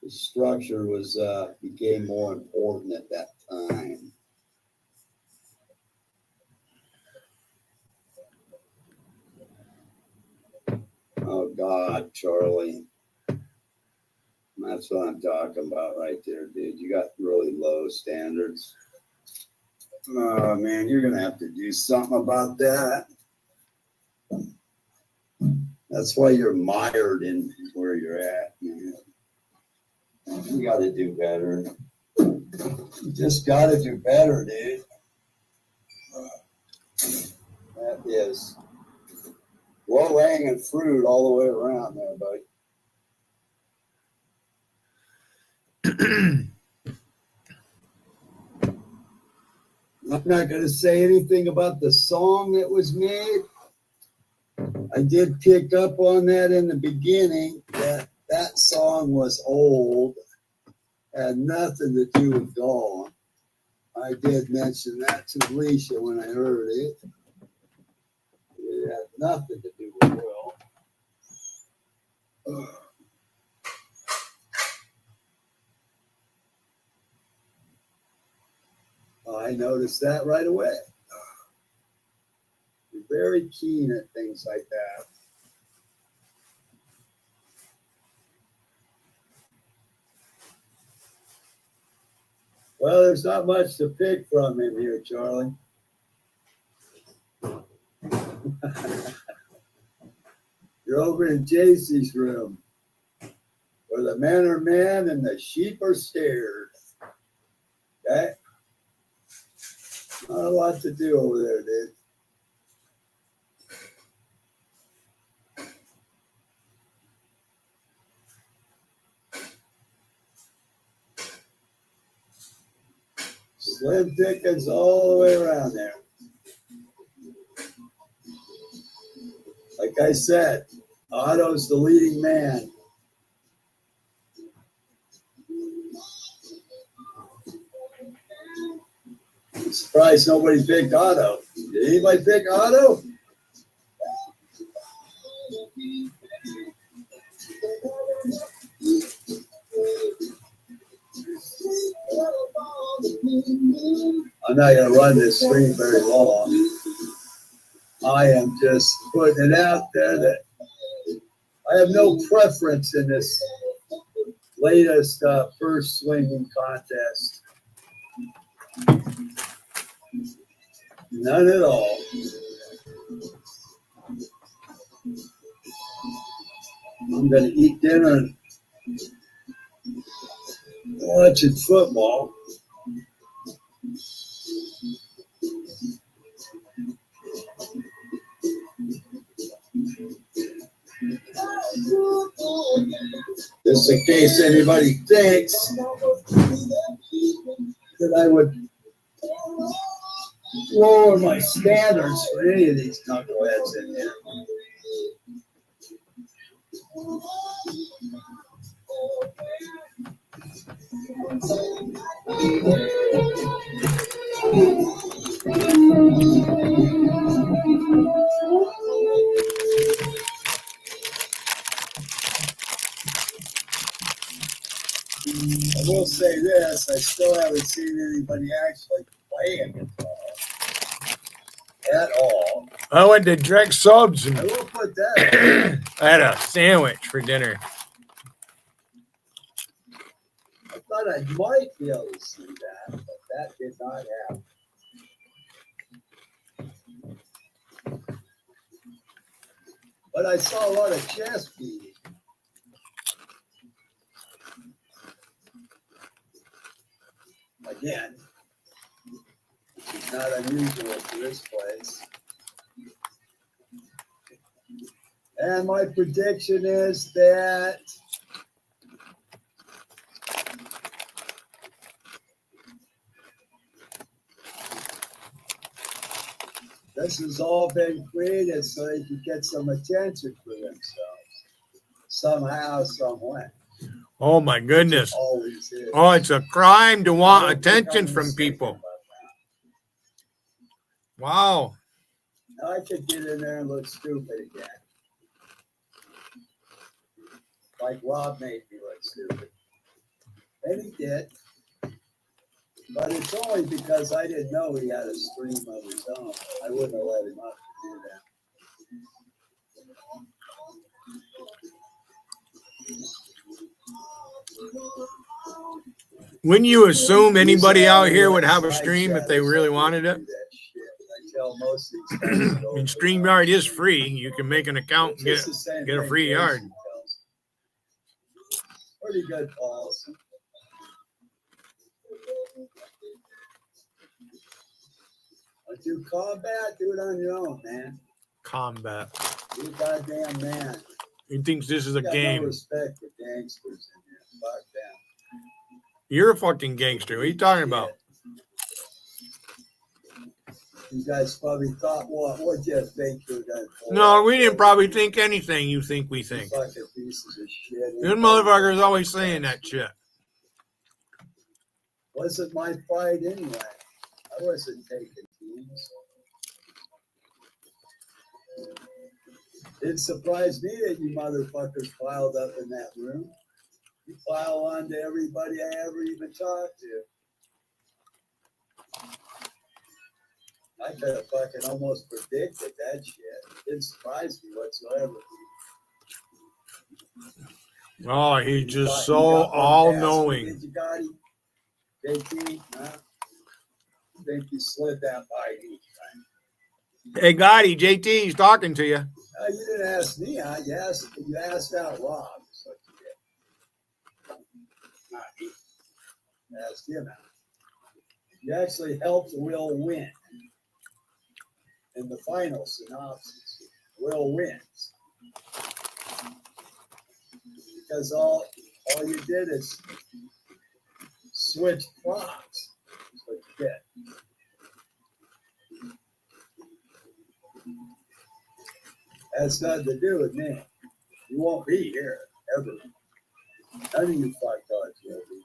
The structure was became more important at that time. Oh God, Charlie. That's what I'm talking about right there, dude. You got really low standards. Oh man, you're gonna have to do something about that. That's why you're mired in where you're at, man. You gotta do better. You just gotta do better, dude. That is low hanging fruit all the way around there, buddy. I'm not going to say anything about the song that was made. I did pick up on that in the beginning, that song was old, had nothing to do with Dawn. I did mention that to Alicia when I heard it. It had nothing to do with Will. I noticed that right away. You're very keen at things like that. Well, there's not much to pick from in here, Charlie. You're over in JC's room, where the men are men and the sheep are scared. Okay? Not a lot to do over there, dude. Slim Dickens all the way around there. Like I said, Otto's the leading man. I'm surprised nobody picked Otto. Did anybody pick Otto? I'm not going to run this stream very long. I am just putting it out there that I have no preference in this latest first swinging contest. None at all. I'm going to eat dinner and watching football. Just in case anybody thinks that I would lower my standards for any of these knuckleheads in here. I will say this, I still haven't seen anybody actually play a guitar at all. I went to Drex Subs and I will put that I had a sandwich for dinner. I thought I might be able to see that, but that did not happen. But I saw a lot of chest beating. Again, not unusual for this place. And my prediction is that this has all been created so they can get some attention for themselves, somehow, some way. Oh my goodness. Always is. Oh, it's a crime to want attention from people. Wow. I could get in there and look stupid again. Like Rob made me look stupid. And he did. But it's only because I didn't know he had a stream of his own. I wouldn't have let him up to do that. Wouldn't you assume anybody out here would have a stream if they really wanted it? I tell most of these guys, I mean, StreamYard is free. You can make an account and get a free yard. Pretty good policy. But do combat, do it on your own, man. Combat. You goddamn man. He thinks this is a Got game. No respect for gangsters in here. Fuck them. You're a fucking gangster. What are you talking about? You guys probably thought, what do you think you're going to No, we didn't probably think anything you think we think. Fucking pieces of shit. Good motherfuckers always saying that shit. Wasn't my fight anyway. I wasn't taking teams. It surprised me that you motherfuckers piled up in that room. You pile on to everybody I ever even talked to. I could have fucking almost predicted that shit. It didn't surprise me whatsoever. Oh, he's just so all-knowing. Did you got him? JT? Huh? I think you slid that by each time. Hey, Gotti, JT, he's talking to you. You didn't ask me. You asked out Rob. So you did. Not me. You asked him out. You actually helped Will win. In the final synopsis, Will wins. Because all you did is switch props. That's what you did. Has nothing to do with me. You won't be here, ever. None of you fucktards will be.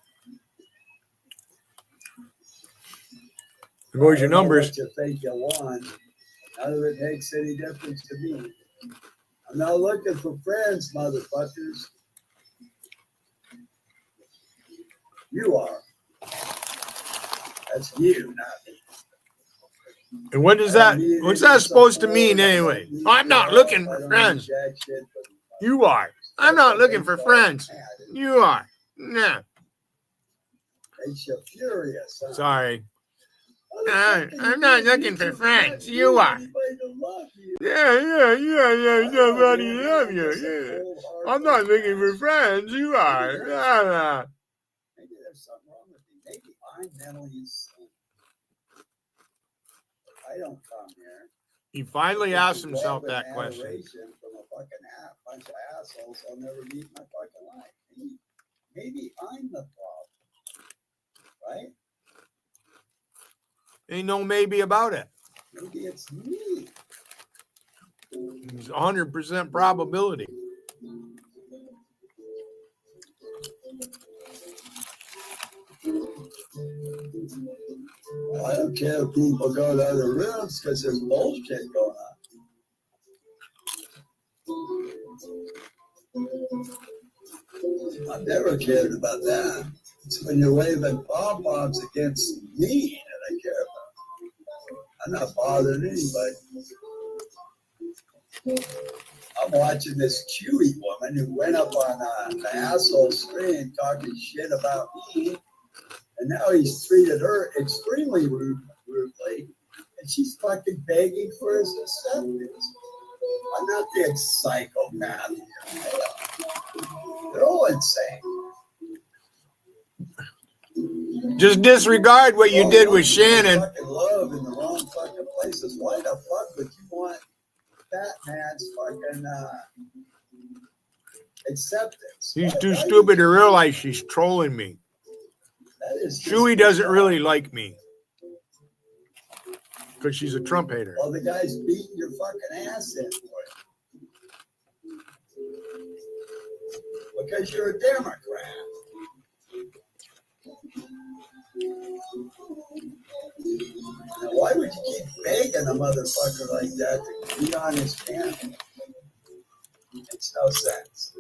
Where's your numbers? What you think you won. None of it makes any difference to me. I'm not looking for friends, motherfuckers. You are. That's you, not me. And what's that supposed to mean anyway? I'm not looking for friends. You are. I'm not looking for friends. You are. Nah. Makes you furious. Huh? Sorry. I'm not looking for friends. You are. Yeah. Nobody love you. Yeah. I'm not looking for friends. You are. Yeah. Maybe there's something wrong with me. Maybe I'm mentally insane. I don't come here. He finally asked himself that question. From a fucking bunch of assholes I'll never meet in my fucking life. Maybe I'm the problem, right? Ain't no maybe about it. Maybe it's me. It's 100% probability. Well, I don't care if people go to other rooms because there's bullshit going on. I've never cared about that. It's when you're waving pom-poms against me that I care about. I'm not bothering anybody. I'm watching this Chewy woman who went up on the asshole screen talking shit about me. And now he's treated her extremely rudely. And she's fucking begging for his acceptance. I'm not the psychopath here. They're all insane. Just disregard what you did with Shannon. Fucking love in the wrong fucking places. Why the fuck would you want that man's fucking acceptance? He's too stupid to realize she's trolling me. Chewy doesn't really like me because she's a Trump hater. Well, the guy's beating your fucking ass in for it. Because you're a Democrat. Now, why would you keep begging a motherfucker like that to be on his panel? Makes no sense.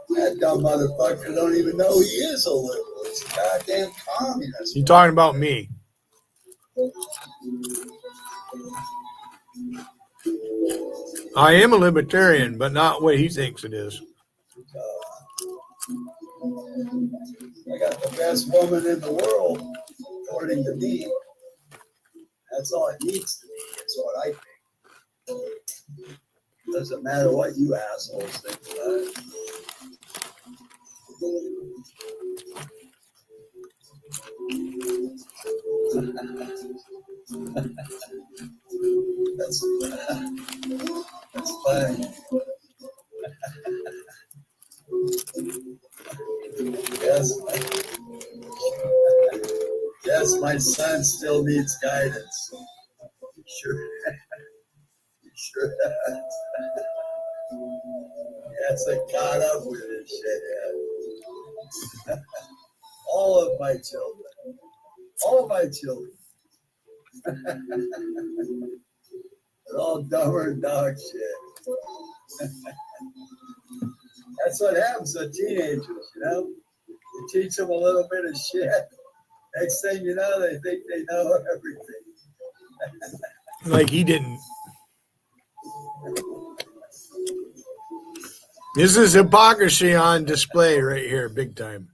That dumb motherfucker don't even know he is a liberal. He's a goddamn communist. You talking about me? I am a libertarian, but not what he thinks it is. I got the best woman in the world, according to me. That's all it needs to be. That's what I think. Doesn't matter what you assholes think about it. That's fine. Yes, my son still needs guidance. Sure. Sure. Yes, I caught up with this shit. Yeah. All of my children. They're all dumber than dog shit. That's what happens to teenagers, you know? You teach them a little bit of shit. Next thing you know, they think they know everything. Like he didn't. This is hypocrisy on display right here, big time.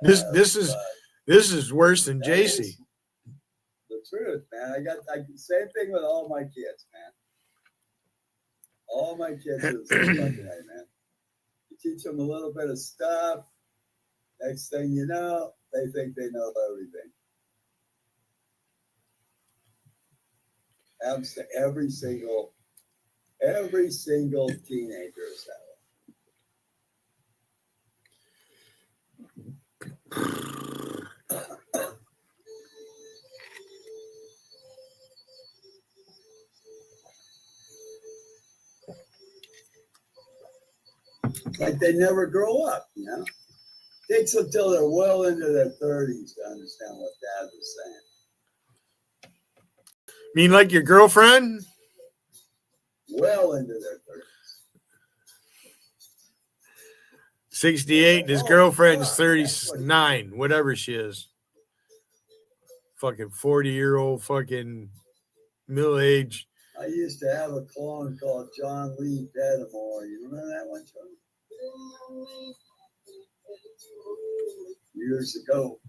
This is worse than JC. The truth, man. I same thing with all my kids, man. All my kids are the same fucking way, man. You teach them a little bit of stuff. Next thing you know, they think they know everything. Happens to every single teenager is that way. Like they never grow up, you know? Takes them till they're well into their 30s to understand what Dad was saying. Mean like your girlfriend? Well into their 30s. 68, and his girlfriend's 39, whatever she is. Fucking 40-year-old fucking middle-aged. I used to have a clone called John Lee Pettimore. You remember that one, John? Years ago.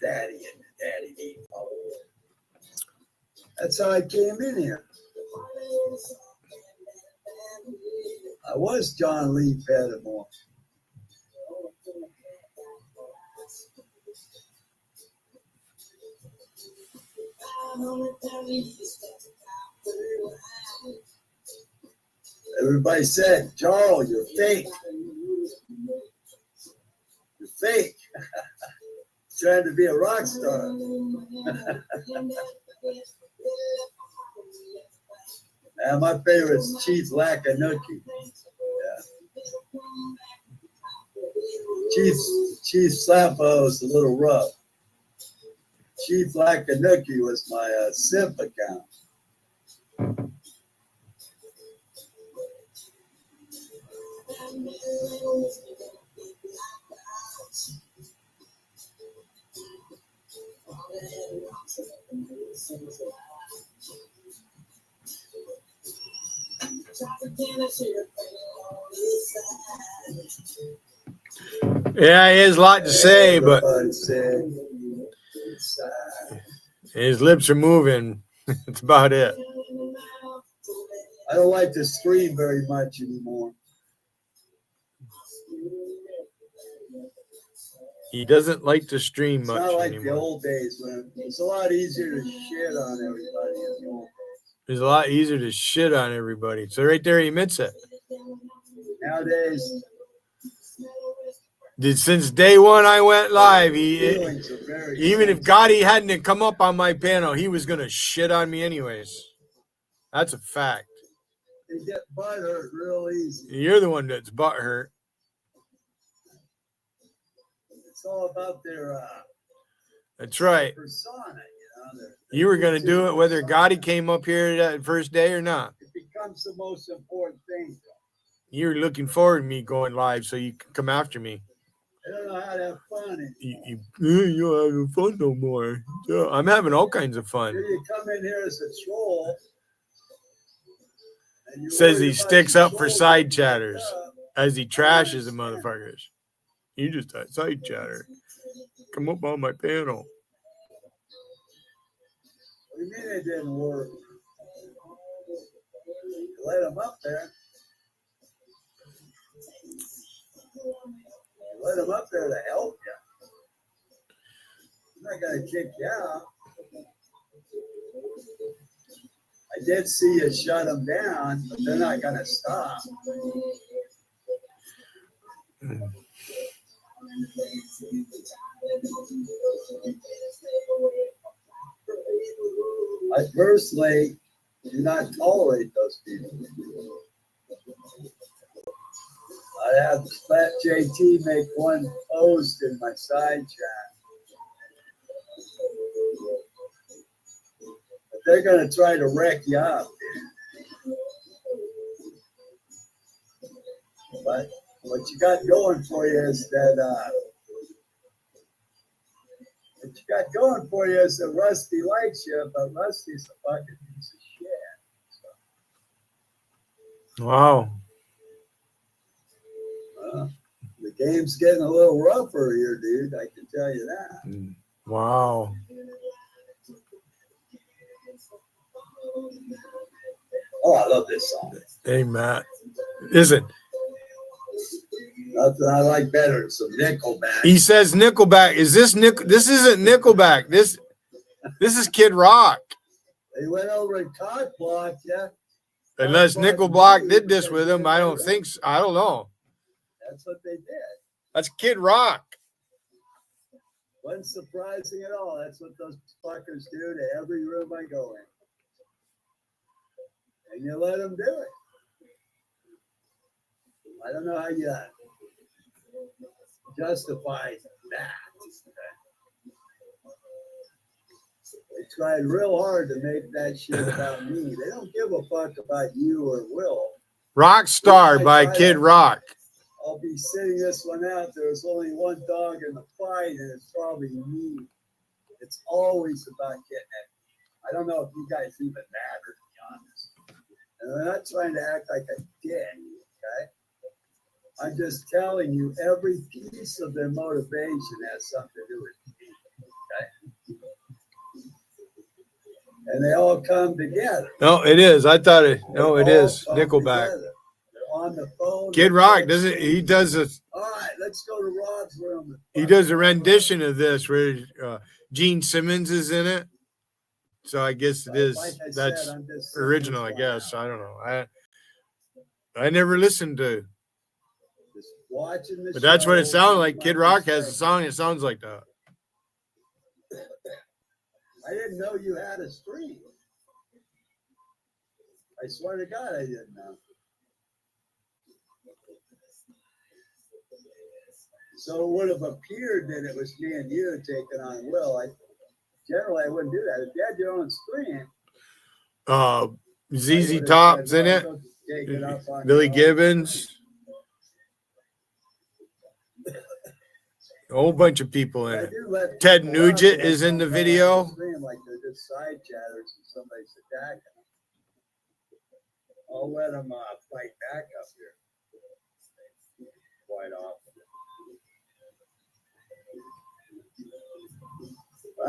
Daddy and the Daddy Deep. That's how I came in here. I was John Lee Pettimore. Everybody said, Jarl, you're fake. You're fake. Trying to be a rock star. Now, my favorite is Chief Lakanuki. Yeah. Chief Slapo is a little rough. Chief Lakanuki was my simp account. Yeah, he has a lot to say, but his lips are moving. That's about it. I don't like to scream very much anymore. He doesn't like to stream It's much not like anymore. the old days when it's a lot easier to shit on everybody in the old days. It's a lot easier to shit on everybody. So right there he admits it. Nowadays, Since day one I went live, even if Gotti hadn't come up on my panel, he was going to shit on me anyways. That's a fact. They get butthurt real easy. You're the one that's butthurt. It's all about their That's right. persona, You were going to do it whether Gotti came up here that first day or not. It becomes the most important thing. You were looking forward to me going live so you could come after me. I don't know how to have fun anymore. You don't having fun no more. Yeah, I'm having all kinds of fun. Here you come in here as a troll. Says he sticks up for side chatters as he trashes the motherfuckers. You just a side chatter. Come up on my panel. What do you mean it didn't work? Let him up there. Let him up there to help you. I'm not going to kick you out. I did see you shut them down, but they're not going to stop. I personally do not tolerate those people. I had Fat JT make one post in my side chat. But they're going to try to wreck you up. But what you got going for you is that Rusty likes you, but Rusty's a fucking piece of shit. Wow. The game's getting a little rougher here, dude. I can tell you that. Wow. Oh, I love this song. Hey, Matt. Listen. Nothing I like better than some Nickelback. He says Nickelback. Is this This isn't Nickelback. This is Kid Rock. They went over and cock blocked, yeah. Unless Nickelback did this with him, I don't think so. I don't know. That's what they did. That's Kid Rock. Wasn't surprising at all. That's what those fuckers do to every room I go in. And you let them do it. I don't know how you justify that. They tried real hard to make that shit about me. They don't give a fuck about you or Will. Rockstar by Kid Rock. I'll be sitting this one out. There's only one dog in the fight, and it's probably me. It's always about getting it. I don't know if you guys even matter, to be honest. And I'm not trying to act like a dick, okay? I'm just telling you, every piece of their motivation has something to do with me, okay? And they all come together. No, it is. I thought it. No, it is Nickelback. Together. They're on the phone. Kid Rock doesn't. He does a. All right, let's go to Rob's room. He does a rendition of this where Gene Simmons is in it. So I guess it is. Like I That's said, I'm just original. I guess. I don't know. I never listened to. Just watching the But that's what it show. sounds like. Kid Rock has a song that sounds like that. I didn't know you had a stream. I swear to God, I didn't know. So it would have appeared that it was me and you taking on Will. Generally, I wouldn't do that. If you had your own stream. ZZ Top's in it. Billy Gibbons. A whole bunch of people in it. Ted Nugent is in the video. Like they're just side chatters and somebody's attacking them. I'll let them fight back up here. Quite often.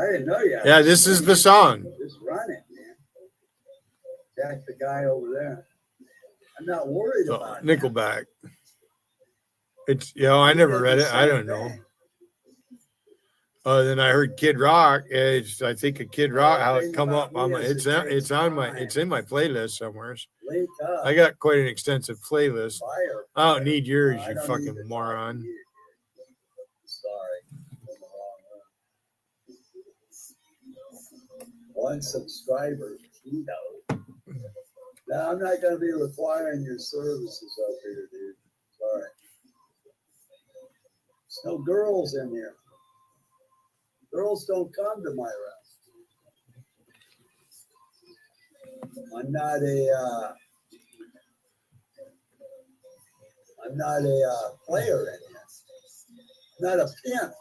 I didn't know you. Yeah, this is the song. Just run it, man. Attack the guy over there. I'm not worried about Nickelback. It's I never read it. I don't know. Then I heard Kid Rock. I think of Kid Rock. How it come up? It's in my playlist somewhere. I got quite an extensive playlist. I don't need yours, you fucking moron. Sorry. One subscriber, Tito. No, I'm not going to be requiring your services up here, dude. Sorry. There's no girls in here. Girls don't come to my rest. I'm not a player in this. I'm not a pimp.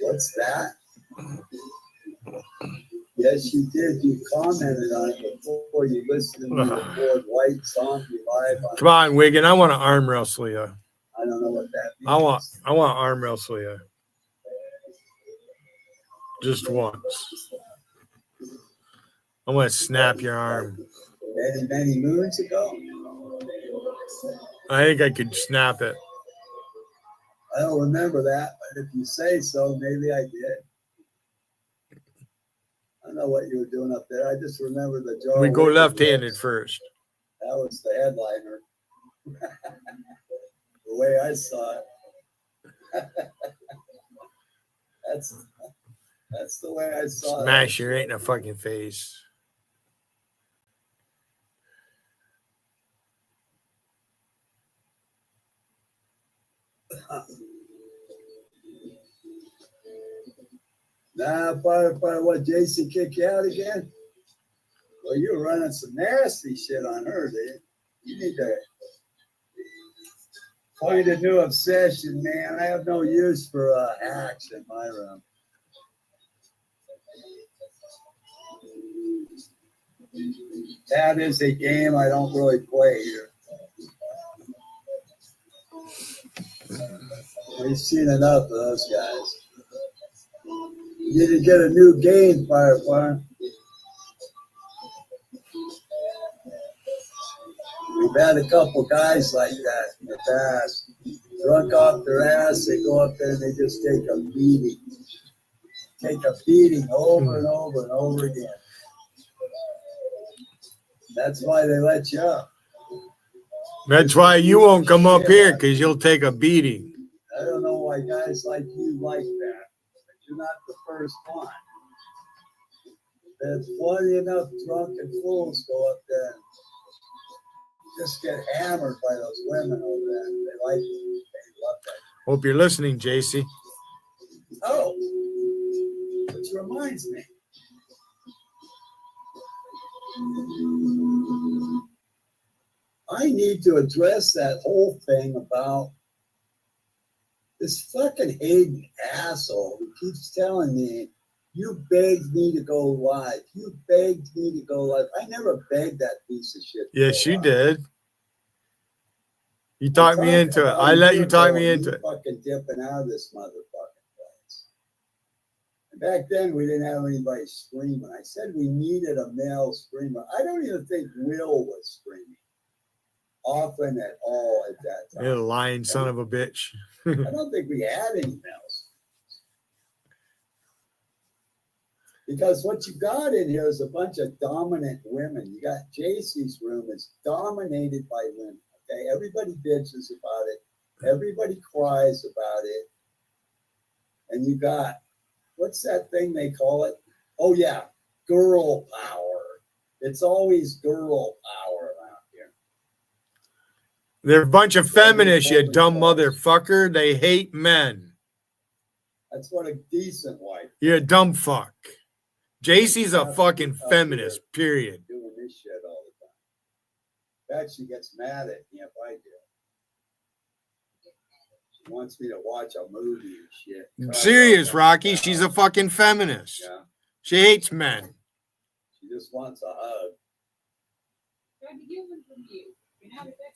What's that? Yes, you did. You commented on it before you listened to me record White Zombie live. Come on, Wigan. I want to arm wrestle you. I don't know what that means. I want to arm wrestle you. Just once. I want to snap your arm. Many moons ago? I think I could snap it. I don't remember that, but if you say so, maybe I did. I don't know what you were doing up there. I just remember the jar. We go left-handed first. That was the headliner. The way I saw it. That's the way I saw it. Smash your ain't in a fucking face. Nah, what, JC kick you out again? Well, you're running some nasty shit on her, dude. You need to find a new obsession, man. I have no use for hacks in my room. That is a game I don't really play here. We've seen enough of those guys. You need to get a new game, Firefly. We've had a couple guys like that in the past. Drunk off their ass, they go up there and they just take a beating. Take a beating over and over and over again. That's why they let you up. That's why you won't come up here, because you'll take a beating. I don't know why guys like you like that. But you're not the first one. There's plenty enough drunken fools go up there and just get hammered by those women over there. They like it. They love that. Hope you're listening, JC. Oh, which reminds me. I need to address that whole thing about this fucking Hayden asshole who keeps telling me, you begged me to go live. You begged me to go live. I never begged that piece of shit. Yes, you did. You talked me into it. I let you talk me into it. Fucking dipping out of this motherfucking place. And back then, we didn't have anybody screaming. I said we needed a male screamer. I don't even think Will was screaming often at all at that time. You're a lying son of a bitch. I don't think we had any males. Because what you got in here is a bunch of dominant women. You got JC's room is dominated by women. Okay, everybody bitches about it. Everybody cries about it. And you got, what's that thing they call it? Oh yeah, girl power. It's always girl power around here. They're a bunch of feminists, you dumb motherfucker. They hate men. That's what a decent wife. You're a dumb fuck. JC's a fucking feminist, period. Doing this shit all the time. In fact, she gets mad at me if I do. She wants me to watch a movie and shit. Serious, Rocky. She's a fucking feminist. Yeah. She hates men. She just wants a hug.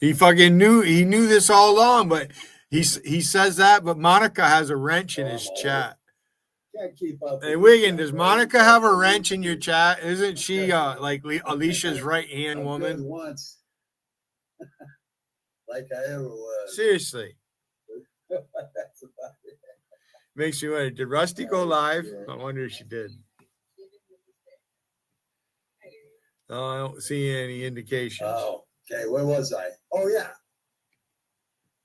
He knew this all along, but he says that, but Monica has a wrench in his chat. Can't keep up. Hey, Wigan, does Monica have a wrench in your chat? Isn't she like Alicia's right-hand woman? Once. Like I ever was. Seriously. That's about it. Makes me wonder, did Rusty go live? I wonder if she did. No, I don't see any indication. Oh, Okay, where was I? Oh, yeah.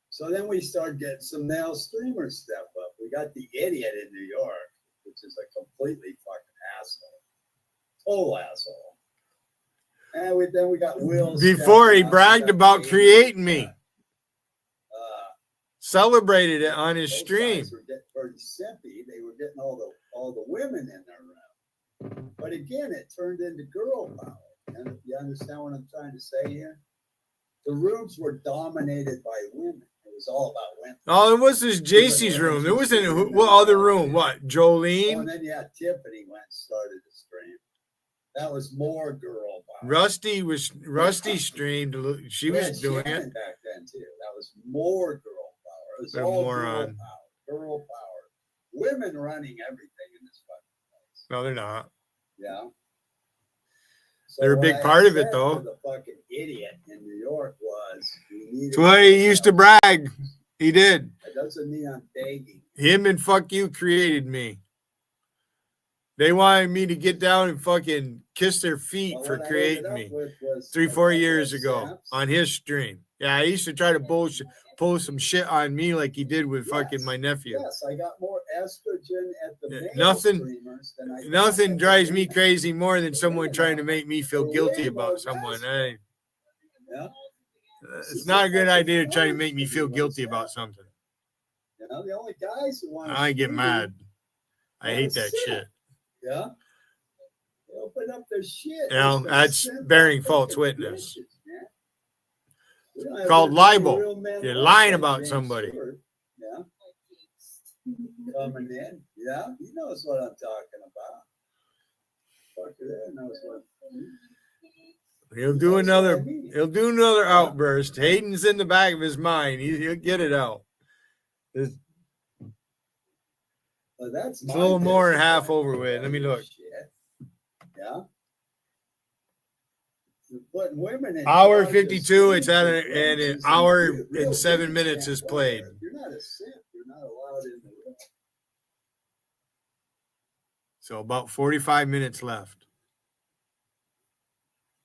So then we started getting some male streamers step up. We got the idiot in New York, which is a completely fucking asshole. Total asshole. And then we got Will. Before he bragged about creating me. Celebrated it on his stream. Guys were getting pretty simpy. They were getting all the women in their room. But again, it turned into girl power. And you understand what I'm trying to say here? The rooms were dominated by women. It was all about women. Oh, it was this JC's room. There wasn't what other room? What, Jolene? Oh, and then Tiffany went and started the stream. That was more girl power. Rusty streamed. She was doing Shannon it. back then too. That was more girl power. It was They're all moron. girl power. Women running everything in this fucking place. No, they're not. Yeah. So They're a big part of it, though. The fucking idiot in New York was. That's why he used to brag. He did. That doesn't mean I'm begging. Him and fuck you created me. They wanted me to get down and fucking kiss their feet for creating me 3-4 years ago on his stream. Yeah, I used to try to pull some shit on me like he did with fucking my nephew. Yes, I got more estrogen at the male Nothing streamers than I Nothing drives me crazy more than someone trying to make me feel guilty about someone. Yeah. It's not a good idea to try to make me feel guilty about something. You know, the only guys who want I get mad. I hate that shit. Yeah. They open up their shit. You know, that's bearing false witness. Called libel. You're lying about somebody. Yeah. Coming in. Yeah. He knows what I'm talking about. Fucker there knows what. He'll do another outburst. Hayden's in the back of his mind. He'll get it out. It's a little more than half over with. Let me look. Yeah. Putting women in Hour 52. It's at an hour and 7 minutes is played. You're not a simp. You're not allowed in the room. So about 45 minutes left.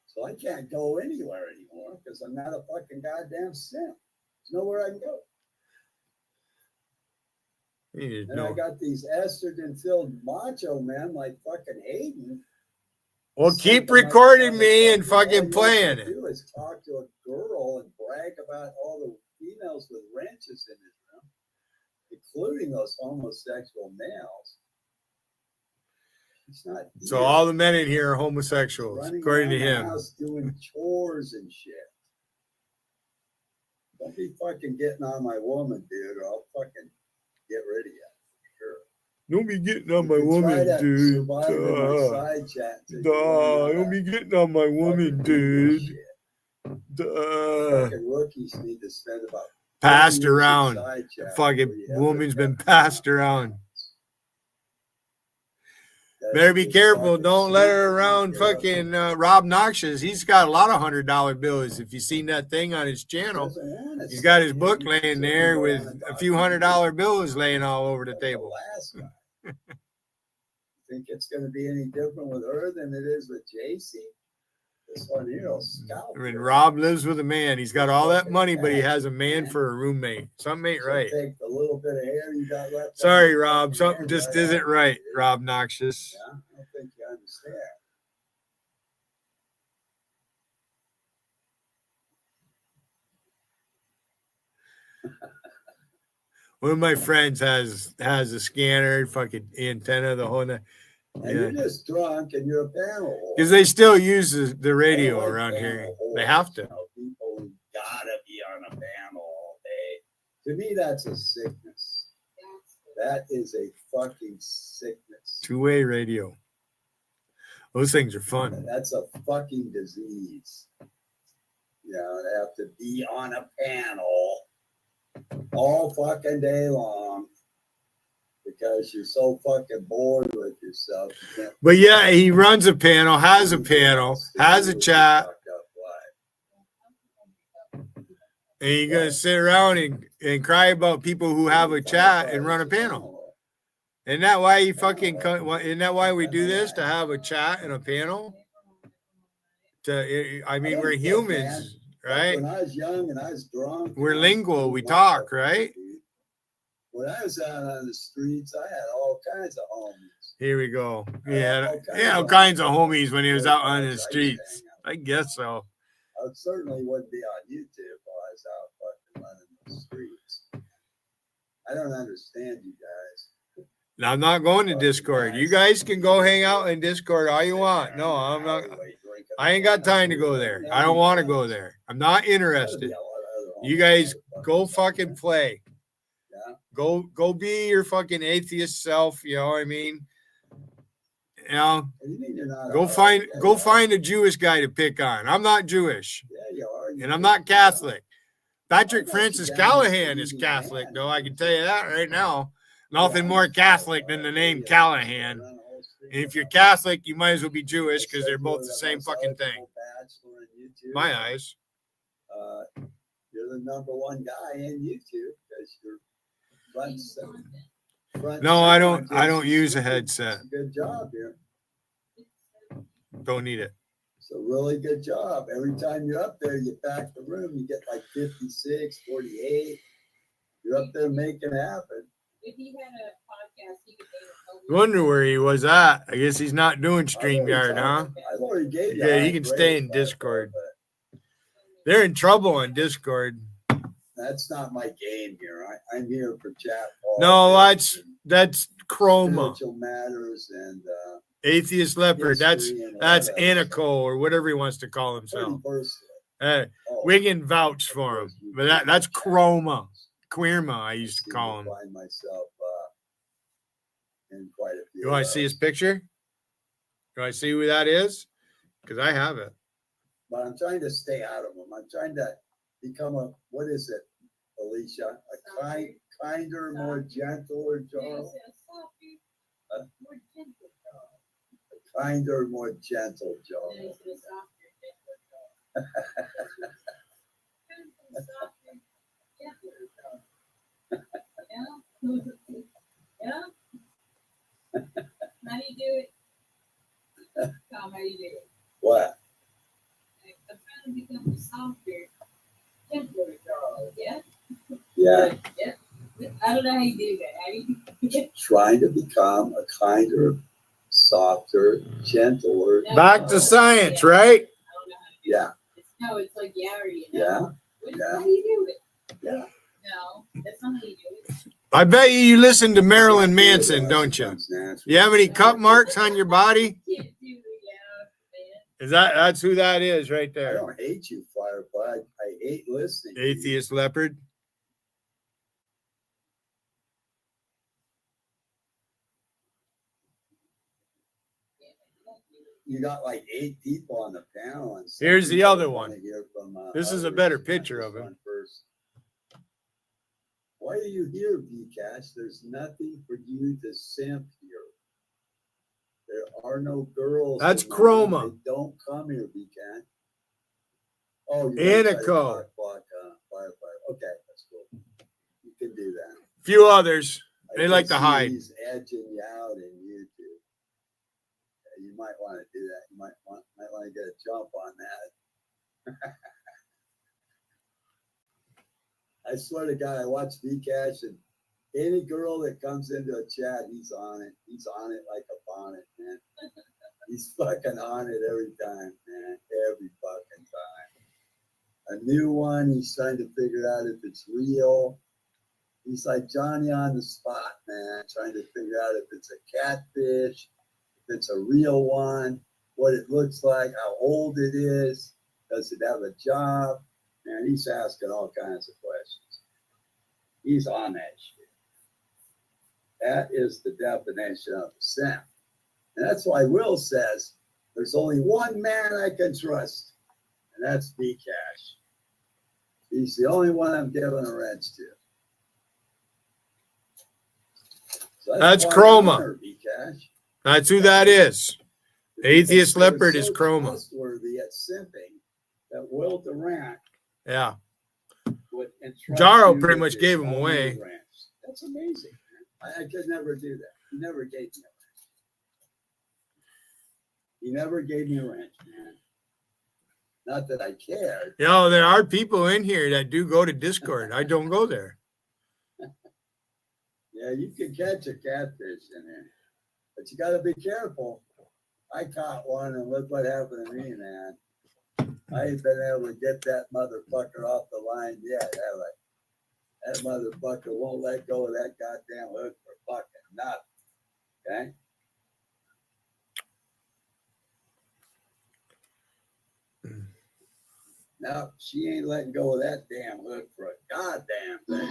So I can't go anywhere anymore because I'm not a fucking goddamn simp. There's nowhere I can go. And I got these estrogen-filled macho men like fucking Hayden. Well, keep recording me and fucking playing it. Do is talk to a girl and brag about all the females with wrenches in his room, including those homosexual males. It's not. So all the men in here are homosexuals, according to him. Doing chores and shit. Don't be fucking getting on my woman, dude, or I'll fucking get rid of you. Don't be getting on my woman, dude. Don't be getting on my woman, dude. Fucking rookies need to spend about passed around. Fucking woman's been passed around. Better be careful. Don't let her around fucking Rob Noxious. He's got a lot of $100 bills. If you've seen that thing on his channel, he's got his book laying there with a few $100 bills laying all over the table. Think it's going to be any different with her than it is with JC? This one here will scalp. I mean, Rob lives with a man. He's got all that money, but he has a man for a roommate. Something ain't right. Take the little bit of hair you got left. Sorry, Rob. Something just isn't right, Rob Noxious. Yeah, I don't think you understand. One of my friends has a scanner, fucking antenna, the whole night. And you're just drunk and you're a panel. Because they still use the radio around here. They have to. People who gotta be on a panel all day. To me, that's a sickness. That is a fucking sickness. Two-way radio. Those things are fun. That's a fucking disease. You know, they have to be on a panel all fucking day long because you're so fucking bored with yourself. But yeah, he runs a panel, has a chat. And you're going to sit around and cry about people who have a chat and run a panel. Isn't that why isn't that why we do this? To have a chat and a panel? I mean, we're humans. right? When I was young and I was drunk. We're lingual. We talk, right? When I was out on the streets, I had all kinds of homies. Here we go. Yeah, all kinds of homies when he was out on the streets. I guess so. I certainly wouldn't be on YouTube while I was out fucking running the streets. I don't understand you guys. Now, I'm not going to Discord. You guys can go hang out in Discord all you want. No, I'm not. I ain't got time to go there. I don't want to go there. I'm not interested. You guys go fucking play. Go be your fucking atheist self. You know what I mean? You know, go find a Jewish guy to pick on. I'm not Jewish, and I'm not Catholic. Patrick Francis Callahan is Catholic, though. I can tell you that right now. Nothing more Catholic than the name Callahan. And if you're Catholic, you might as well be Jewish because they're both the same fucking thing. My eyes. You're the number one guy in YouTube because you're front. No, I don't use a headset. Good job here. Don't need it. It's a really good job. Every time you're up there, you back the room, you get like 56, 48. You're up there making it happen. If he had a podcast, he could Wonder where he was at. I guess he's not doing StreamYard, huh? I've already gave you. Yeah, he can stay in Discord. They're in trouble on Discord. That's not my game here. I'm here for chat. No, that's Chroma. Spiritual matters and Atheist Leopard. That's Anico or whatever he wants to call himself. We can vouch for him, but that's Chroma. Queerma, I used to call him. Find myself in quite a few. You want to see his picture? Do I see who that is? Because I have it. But I'm trying to stay out of them. I'm trying to become what is it, Alicia? A kinder, more gentler Charles? A kinder, more gentle Charles. Yeah. How do you do it? Tom, how do you do it? What? I'm trying to become a softer, gentler girl, yeah? Yeah. Yeah. I don't know how you do that. How do you Trying to become a kinder, softer, gentler. Back to science, right? Yeah. No, it's like Yari, you know? Yeah. How do you do it? Yeah. No, that's not how you do it. I bet you listen to Marilyn Manson, don't you? You have any cut marks on your body? That's who that is right I there? don't hate you, Firefly. I hate listening. Atheist Leopard. You got like 8 people on the panel. And Here's the other one. From, This is a better picture of him. First. Why are you here, Bcash? There's nothing for you to simp here. There are no girls. That's Chroma. They don't come here, Bcash. Oh, Anico. Okay, that's cool. You can do that. Few others. They like to hide. He's edging you out in YouTube. Yeah, you might want to do that. You might want to get a jump on that. I swear to God, I watch Bcash, and any girl that comes into a chat, he's on it. He's on it like a bonnet, man. He's fucking on it every time, man. Every fucking time. A new one, he's trying to figure out if it's real. He's like Johnny on the spot, man, trying to figure out if it's a catfish, if it's a real one, what it looks like, how old it is, does it have a job? Man, he's asking all kinds of questions. He's on that shit. That is the definition of a simp. And that's why Will says there's only one man I can trust, and that's Bcash. He's the only one I'm giving a wrench to. So that's Chroma. That's who that is. Atheist Leopard is Chroma. Trustworthy at simping that Will Durant. Yeah. Jaro pretty much gave him away. That's amazing. I could never do that. He never gave me a wrench. He never gave me a wrench, man. Not that I care. You know, there are people in here that do go to Discord. I don't go there. Yeah, you can catch a catfish in there, but you got to be careful. I caught one, and look what happened to me, man. I ain't been able to get that motherfucker off the line yet, have I? That motherfucker won't let go of that goddamn hook for fucking nothing. Okay? No, she ain't letting go of that damn hook for a goddamn thing.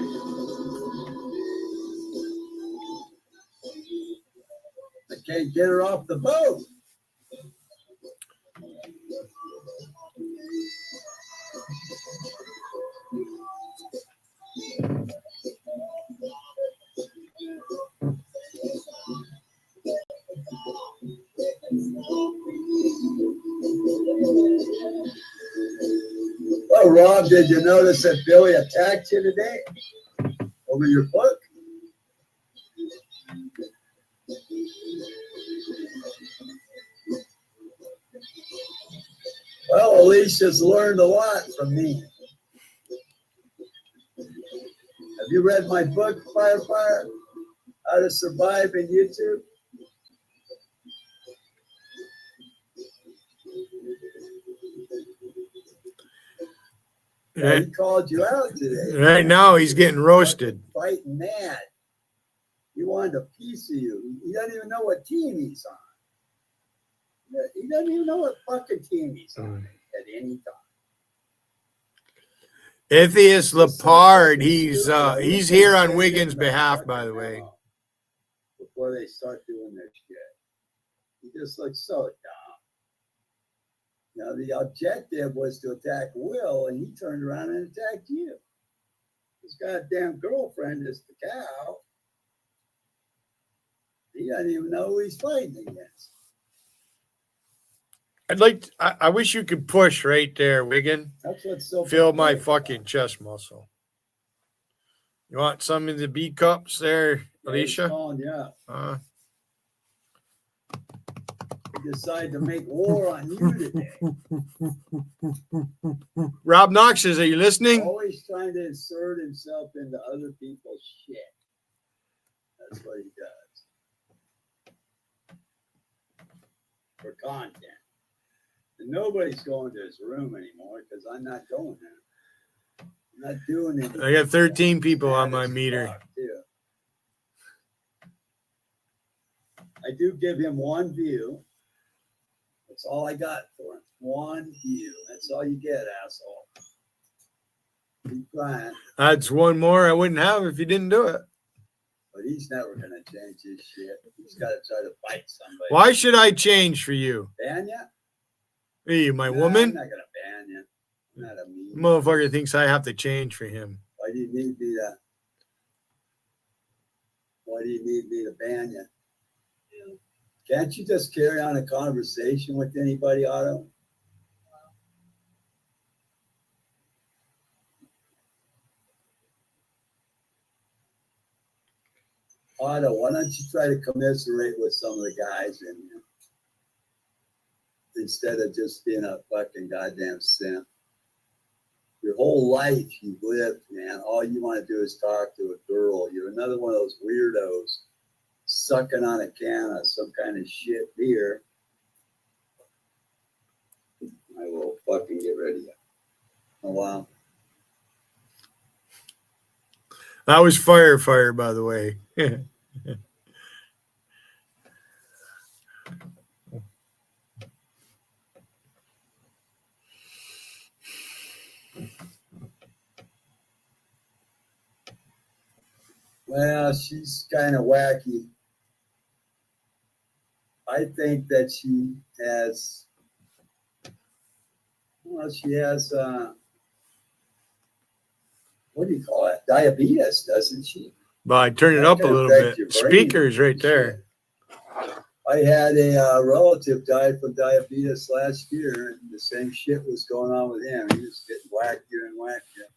I can't get her off the boat. Well, Rob, did you notice that Billy attacked you today over your book? Well, Alicia's learned a lot from me. Have you read my book, Fire, How to Survive in YouTube? Yeah, he called you out today. Right now, he's getting roasted. Fighting mad. He wanted a piece of you. He doesn't even know what team he's on. He doesn't even know what fucking team he's on at any time. Ithias Lepard, he's here on Wiggins' behalf, by the way. Before they start doing their shit. He just looks so dumb. Now, the objective was to attack Will, and he turned around and attacked you. His goddamn girlfriend is the cow. He doesn't even know who he's fighting against. I wish you could push right there, Wiggin. That's what's so feel my fucking chest muscle. You want some of the B cups there, Alicia? Yeah. He decided to make war on you today. Rob Knox says, are you listening? Always trying to insert himself into other people's shit. That's what he does. For content. And nobody's going to his room anymore because I'm not going there. I'm not doing it. I got 13 people on my meter. I do give him one view. That's all I got for him. One view. That's all you get, asshole. Keep trying. That's one more I wouldn't have if you didn't do it. But he's never going to change his shit. He's got to try to fight somebody. Why should I change for you? Ban you? Are you my woman? I'm not going to ban you. I'm not a mean. Motherfucker thinks I have to change for him. Why do you need me to? Why do you need me to ban you? Can't you just carry on a conversation with anybody, Otto? Otto, why don't you try to commiserate with some of the guys in here instead of just being a fucking goddamn simp? Your whole life you've lived, man. All you want to do is talk to a girl. You're another one of those weirdos sucking on a can of some kind of shit beer. I will fucking get rid of you. Oh, wow. That was fire, by the way. Well, she's kind of wacky. I think that she has, what do you call it? Diabetes, doesn't she? But I turn it up a little bit. Speakers right there. I had a relative die from diabetes last year, and the same shit was going on with him. He was getting wackier and wackier.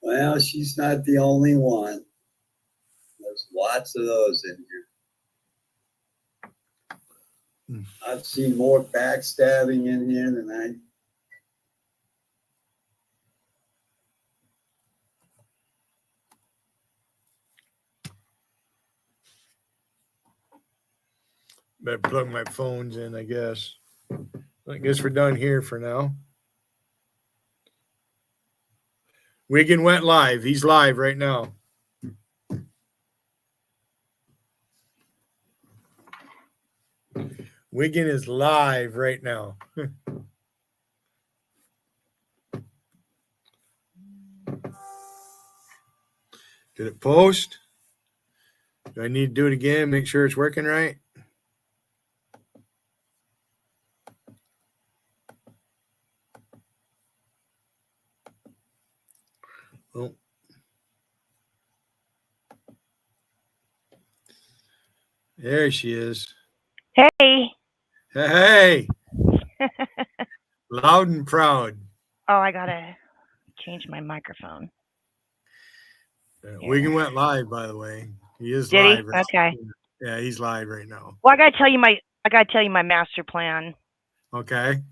Well, she's not the only one. There's lots of those in here. I've seen more backstabbing in here than I. Better plug my phones in, I guess. I guess we're done here for now. Wiggin went live. He's live right now. Wiggin is live right now. Did it post? Do I need to do it again? Make sure it's working right? Oh. There she is. Hey. Hey. Loud and proud. Oh, I gotta change my microphone. Wiggin went live, by the way. He is Did he? live. Right Okay. now. Yeah, he's live right now. Well, I gotta tell you my master plan. Okay.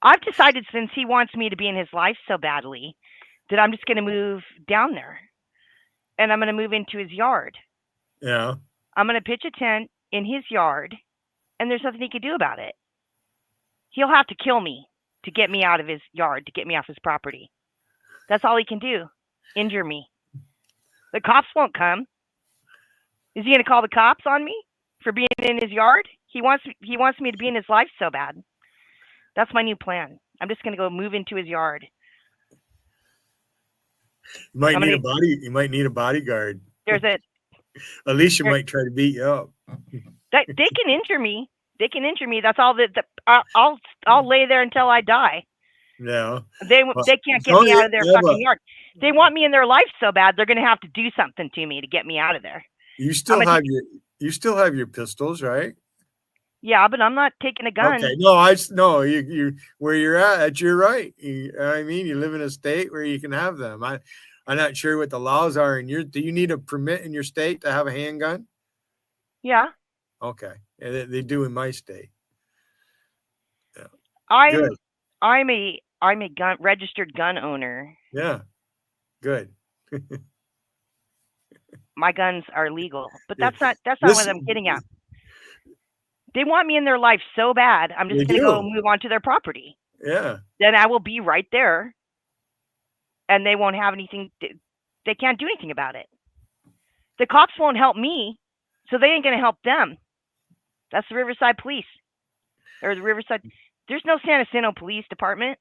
I've decided, since he wants me to be in his life so badly, that I'm just gonna move down there, and I'm gonna move into his yard. Yeah. I'm gonna pitch a tent in his yard, and there's nothing he can do about it. He'll have to kill me to get me out of his yard, to get me off his property. That's all he can do. Injure me. The cops won't come. Is he going to call the cops on me for being in his yard? He wants me to be in his life so bad. That's my new plan. I'm just going to go move into his yard. You might need a bodyguard. There's a Alicia might try to beat you up. They can injure me. They can injure me. That's all that I'll lay there until I die. Yeah. They can't get me out of their fucking yard. They want me in their life so bad, they're going to have to do something to me to get me out of there. You still have your pistols, right? Yeah, but I'm not taking a gun. Okay. No, you where you're at, you're right. You live in a state where you can have them. I'm not sure what the laws are in do you need a permit in your state to have a handgun? Yeah. Okay. They do in my state. Yeah. I'm a registered gun owner. Yeah. Good. My guns are legal, but that's not what I'm getting at. They want me in their life so bad. I'm just going to go move onto their property. Yeah. Then I will be right there, and they won't have anything. They can't do anything about it. The cops won't help me, so they ain't going to help them. That's the Riverside Police, or the Riverside. There's no San Jacinto Police Department.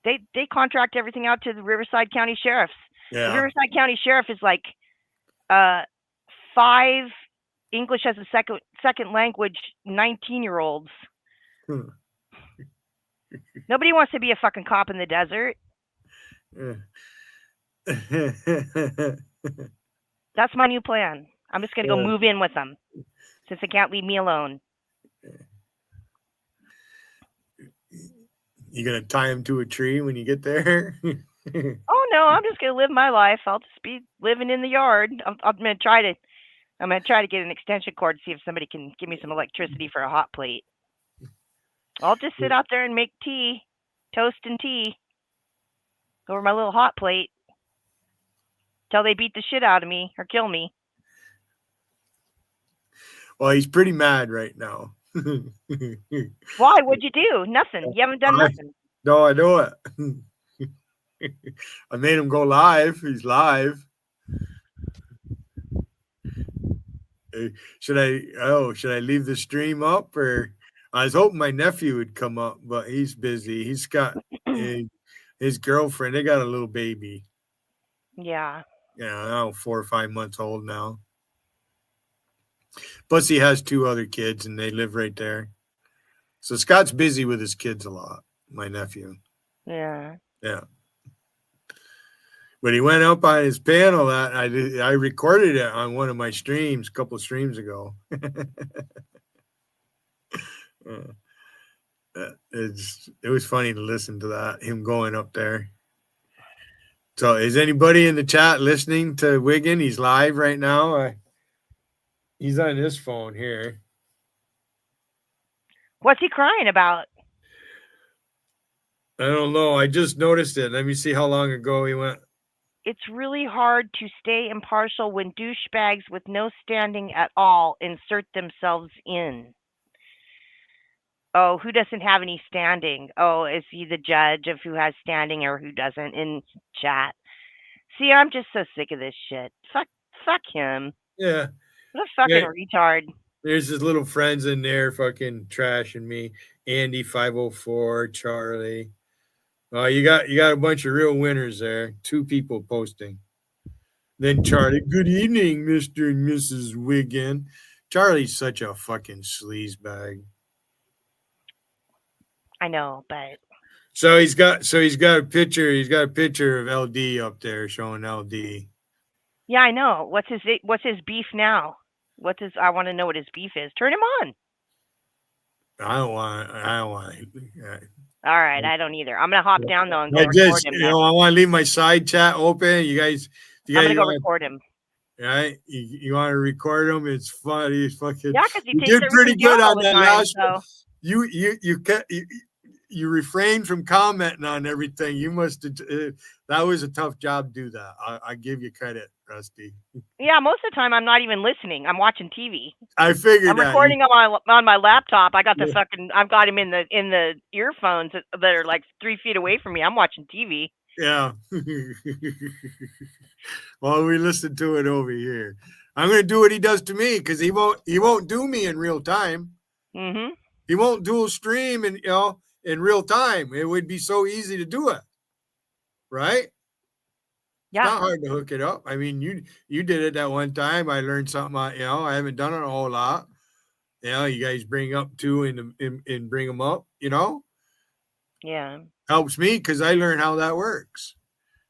They contract everything out to the Riverside County Sheriffs. Yeah. The Riverside County Sheriff is like 5 English as a second language 19-year-olds. Nobody wants to be a fucking cop in the desert. That's my new plan. I'm just going to go move in with them since they can't leave me alone. You going to tie him to a tree when you get there? Oh, no, I'm just going to live my life. I'll just be living in the yard. I'm going to try to get an extension cord to see if somebody can give me some electricity for a hot plate. I'll just sit out there and make tea, toast and tea, over my little hot plate till they beat the shit out of me or kill me. Well, he's pretty mad right now. Why? What'd you do? Nothing. You haven't done nothing. No, I know it. I made him go live. He's live. Should I leave the stream up, or I was hoping my nephew would come up, but he's busy. He's got his girlfriend. They got a little baby. Yeah. Yeah, 4 or 5 months old now. Plus he has 2 other kids and they live right there. So Scott's busy with his kids a lot, my nephew. Yeah. Yeah. But he went up on his panel that I recorded it on one of my streams a couple of streams ago. It was funny to listen to that, him going up there. So is anybody in the chat listening to Wiggin? He's live right now. He's on his phone here. What's he crying about? I don't know. I just noticed it. Let me see how long ago he went. It's really hard to stay impartial when douchebags with no standing at all insert themselves in. Oh, who doesn't have any standing? Oh, is he the judge of who has standing or who doesn't in chat? See, I'm just so sick of this shit. Fuck him. Yeah. What a fucking retard. There's his little friends in there fucking trashing me. Andy 504, Charlie. You got a bunch of real winners there. 2 people posting. Then Charlie, good evening, Mr. and Mrs. Wiggin. Charlie's such a fucking sleazebag. I know, but so he's got a picture of LD up there showing LD. Yeah, I know. What's his beef now? I want to know what his beef is. Turn him on. I don't want. All right, I don't either. I'm gonna hop down though and go record him. I want to leave my side chat open. You guys I'm gonna go record him. Right? You want to record him? It's fun. He's fucking. Yeah, because he did pretty good on that last one. So. You refrained from commenting on everything. You must have. That was a tough job to do that. I give you credit, Rusty. Yeah, most of the time I'm not even listening. I'm watching TV. I figured. I'm recording on my laptop. I got the I've got him in the earphones that are like 3 feet away from me. I'm watching TV. Yeah. Well, we listen to it over here. I'm going to do what he does to me because he won't do me in real time. Mm-hmm. He won't dual stream in real time. It would be so easy to do it, right? Yeah, it's not hard to hook it up. I mean, you did it that one time. I learned something. I haven't done it a whole lot. You guys bring up 2 and bring them up. Yeah, helps me because I learned how that works.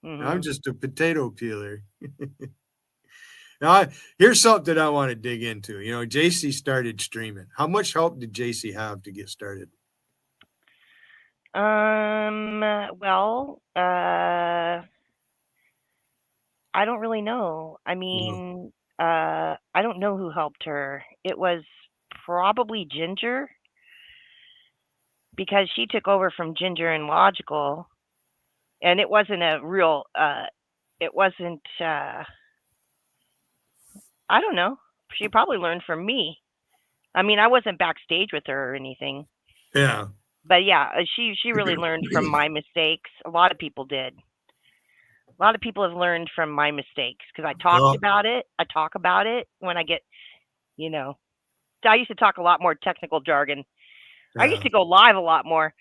Mm-hmm. I'm just a potato peeler. Now, here's something I want to dig into. JC started streaming. How much help did JC have to get started? Well, I don't really know. I mean, I don't know who helped her. It was probably Ginger because she took over from Ginger and Logical, and it wasn't a real. It wasn't. I don't know. She probably learned from me. I mean, I wasn't backstage with her or anything. Yeah. But yeah, she really learned from my mistakes. A lot of people did. A lot of people have learned from my mistakes because I talked about it. I talk about it when I get, I used to talk a lot more technical jargon. Yeah. I used to go live a lot more.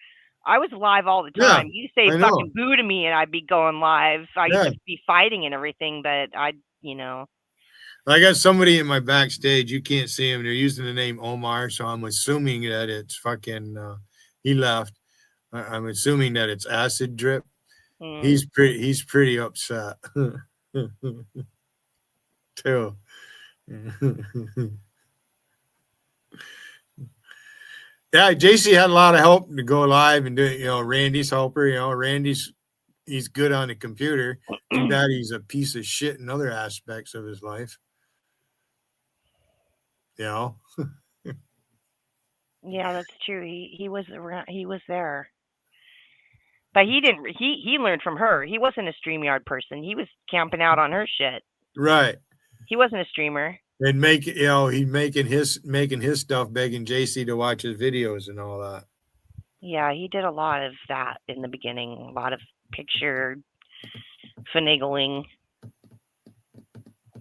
I was live all the time. Yeah, You say fucking boo to me and I'd be going live. I used to be fighting and everything, but I got somebody in my backstage. You can't see him. They're using the name Omar, so I'm assuming that it's fucking. He left. I'm assuming that it's acid drip. He's pretty upset too. Yeah, JC had a lot of help to go live and do it. Randy's helper. He's good on the computer. Too bad he's a piece of shit in other aspects of his life. Yeah, that's true. He was around. He was there, but he didn't. He learned from her. He wasn't a StreamYard person. He was camping out on her shit. Right. He wasn't a streamer. And he's making his stuff, begging JC to watch his videos and all that. Yeah, he did a lot of that in the beginning. A lot of picture finagling.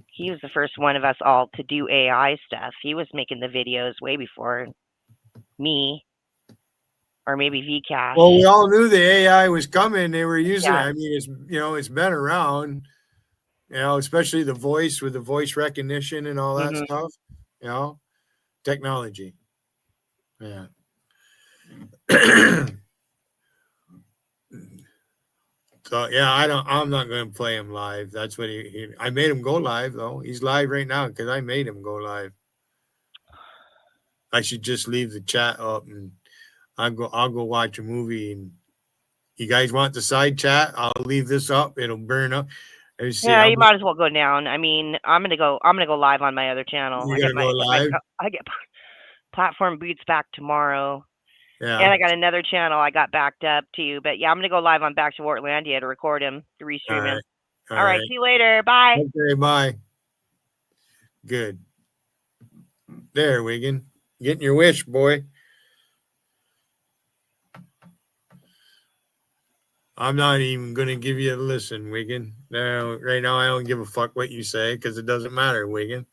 He was the first one of us all to do AI stuff. He was making the videos way before me, or maybe VCash. Well, we all knew the AI was coming. They were using it. I mean, it's been around. Especially the voice with the voice recognition and all that stuff. Technology. Yeah. So I'm not going to play him live. That's what I made him go live though. He's live right now because I made him go live. I should just leave the chat up and I'll go watch a movie. And you guys want the side chat? I'll leave this up. It'll burn up. Yeah, you might as well go down. I mean, I'm gonna go live on my other channel. You're gonna go live? I get platform boots back tomorrow. Yeah. And I got another channel I got backed up to. But yeah, I'm gonna go live on Back to Wartlandia to record him, to restream him. All right. See you later. Bye. Okay, bye. Good. There, Wigan. Getting your wish, boy. I'm not even going to give you a listen, Wigan. No, right now I don't give a fuck what you say because it doesn't matter, Wigan.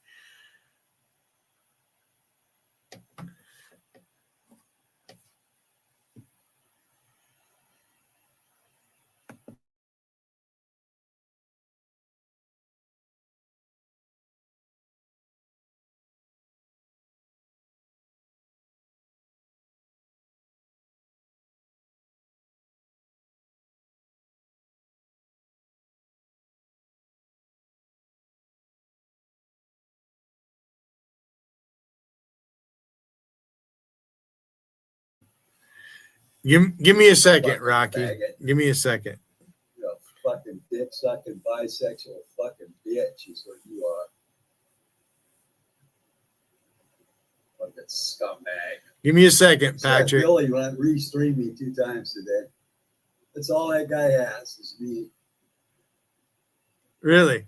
Give me a second, Rocky. Faggot. Give me a second. You know, fucking dick sucking bisexual fucking bitch is what you are. Fucking scumbag. Give me a second, Patrick. Billy restreamed me 2 times today. That's all that guy has is me. Really?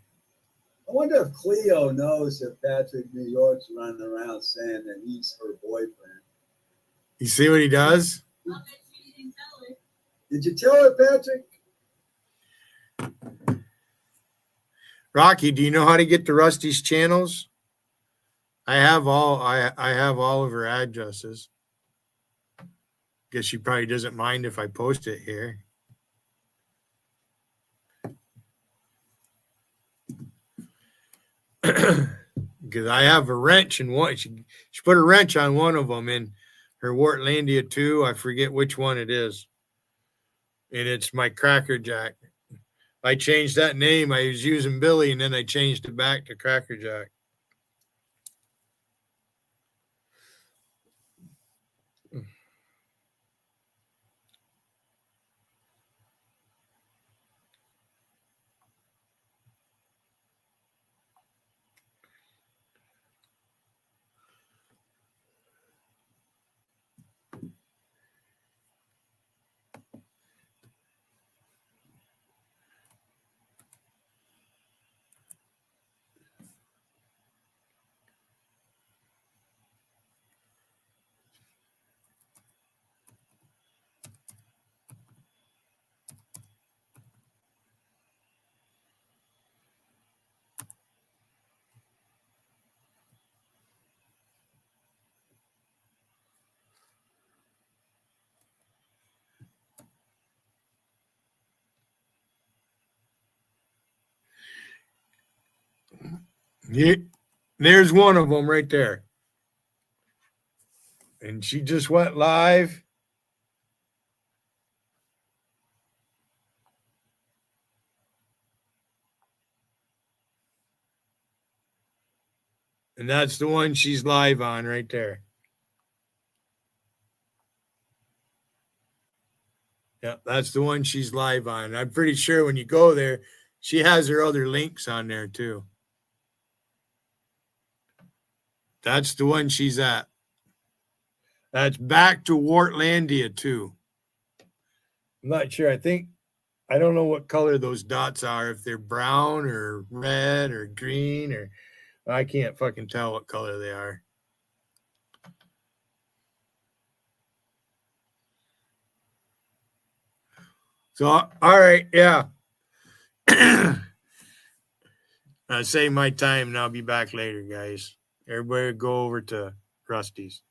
I wonder if Cleo knows that Patrick New York's running around saying that he's her boyfriend. You see what he does? Did you tell her, Patrick? Rocky, do you know how to get to Rusty's channels? I have all of her addresses. Guess she probably doesn't mind if I post it here. Because I have a wrench in one. She put a wrench on one of them in her Wartlandia 2. I forget which one it is. And it's my Cracker Jack. I changed that name. I was using Billy, and then I changed it back to Cracker Jack. There's one of them right there. And she just went live. And that's the one she's live on right there. Yeah, that's the one she's live on. I'm pretty sure when you go there, she has her other links on there too. That's the one she's at. That's Back to Wartlandia 2. I'm not sure. I don't know what color those dots are, if they're brown or red or green, or I can't fucking tell what color they are. So, all right, yeah. Save my time and I'll be back later, guys. Everybody go over to Rusty's.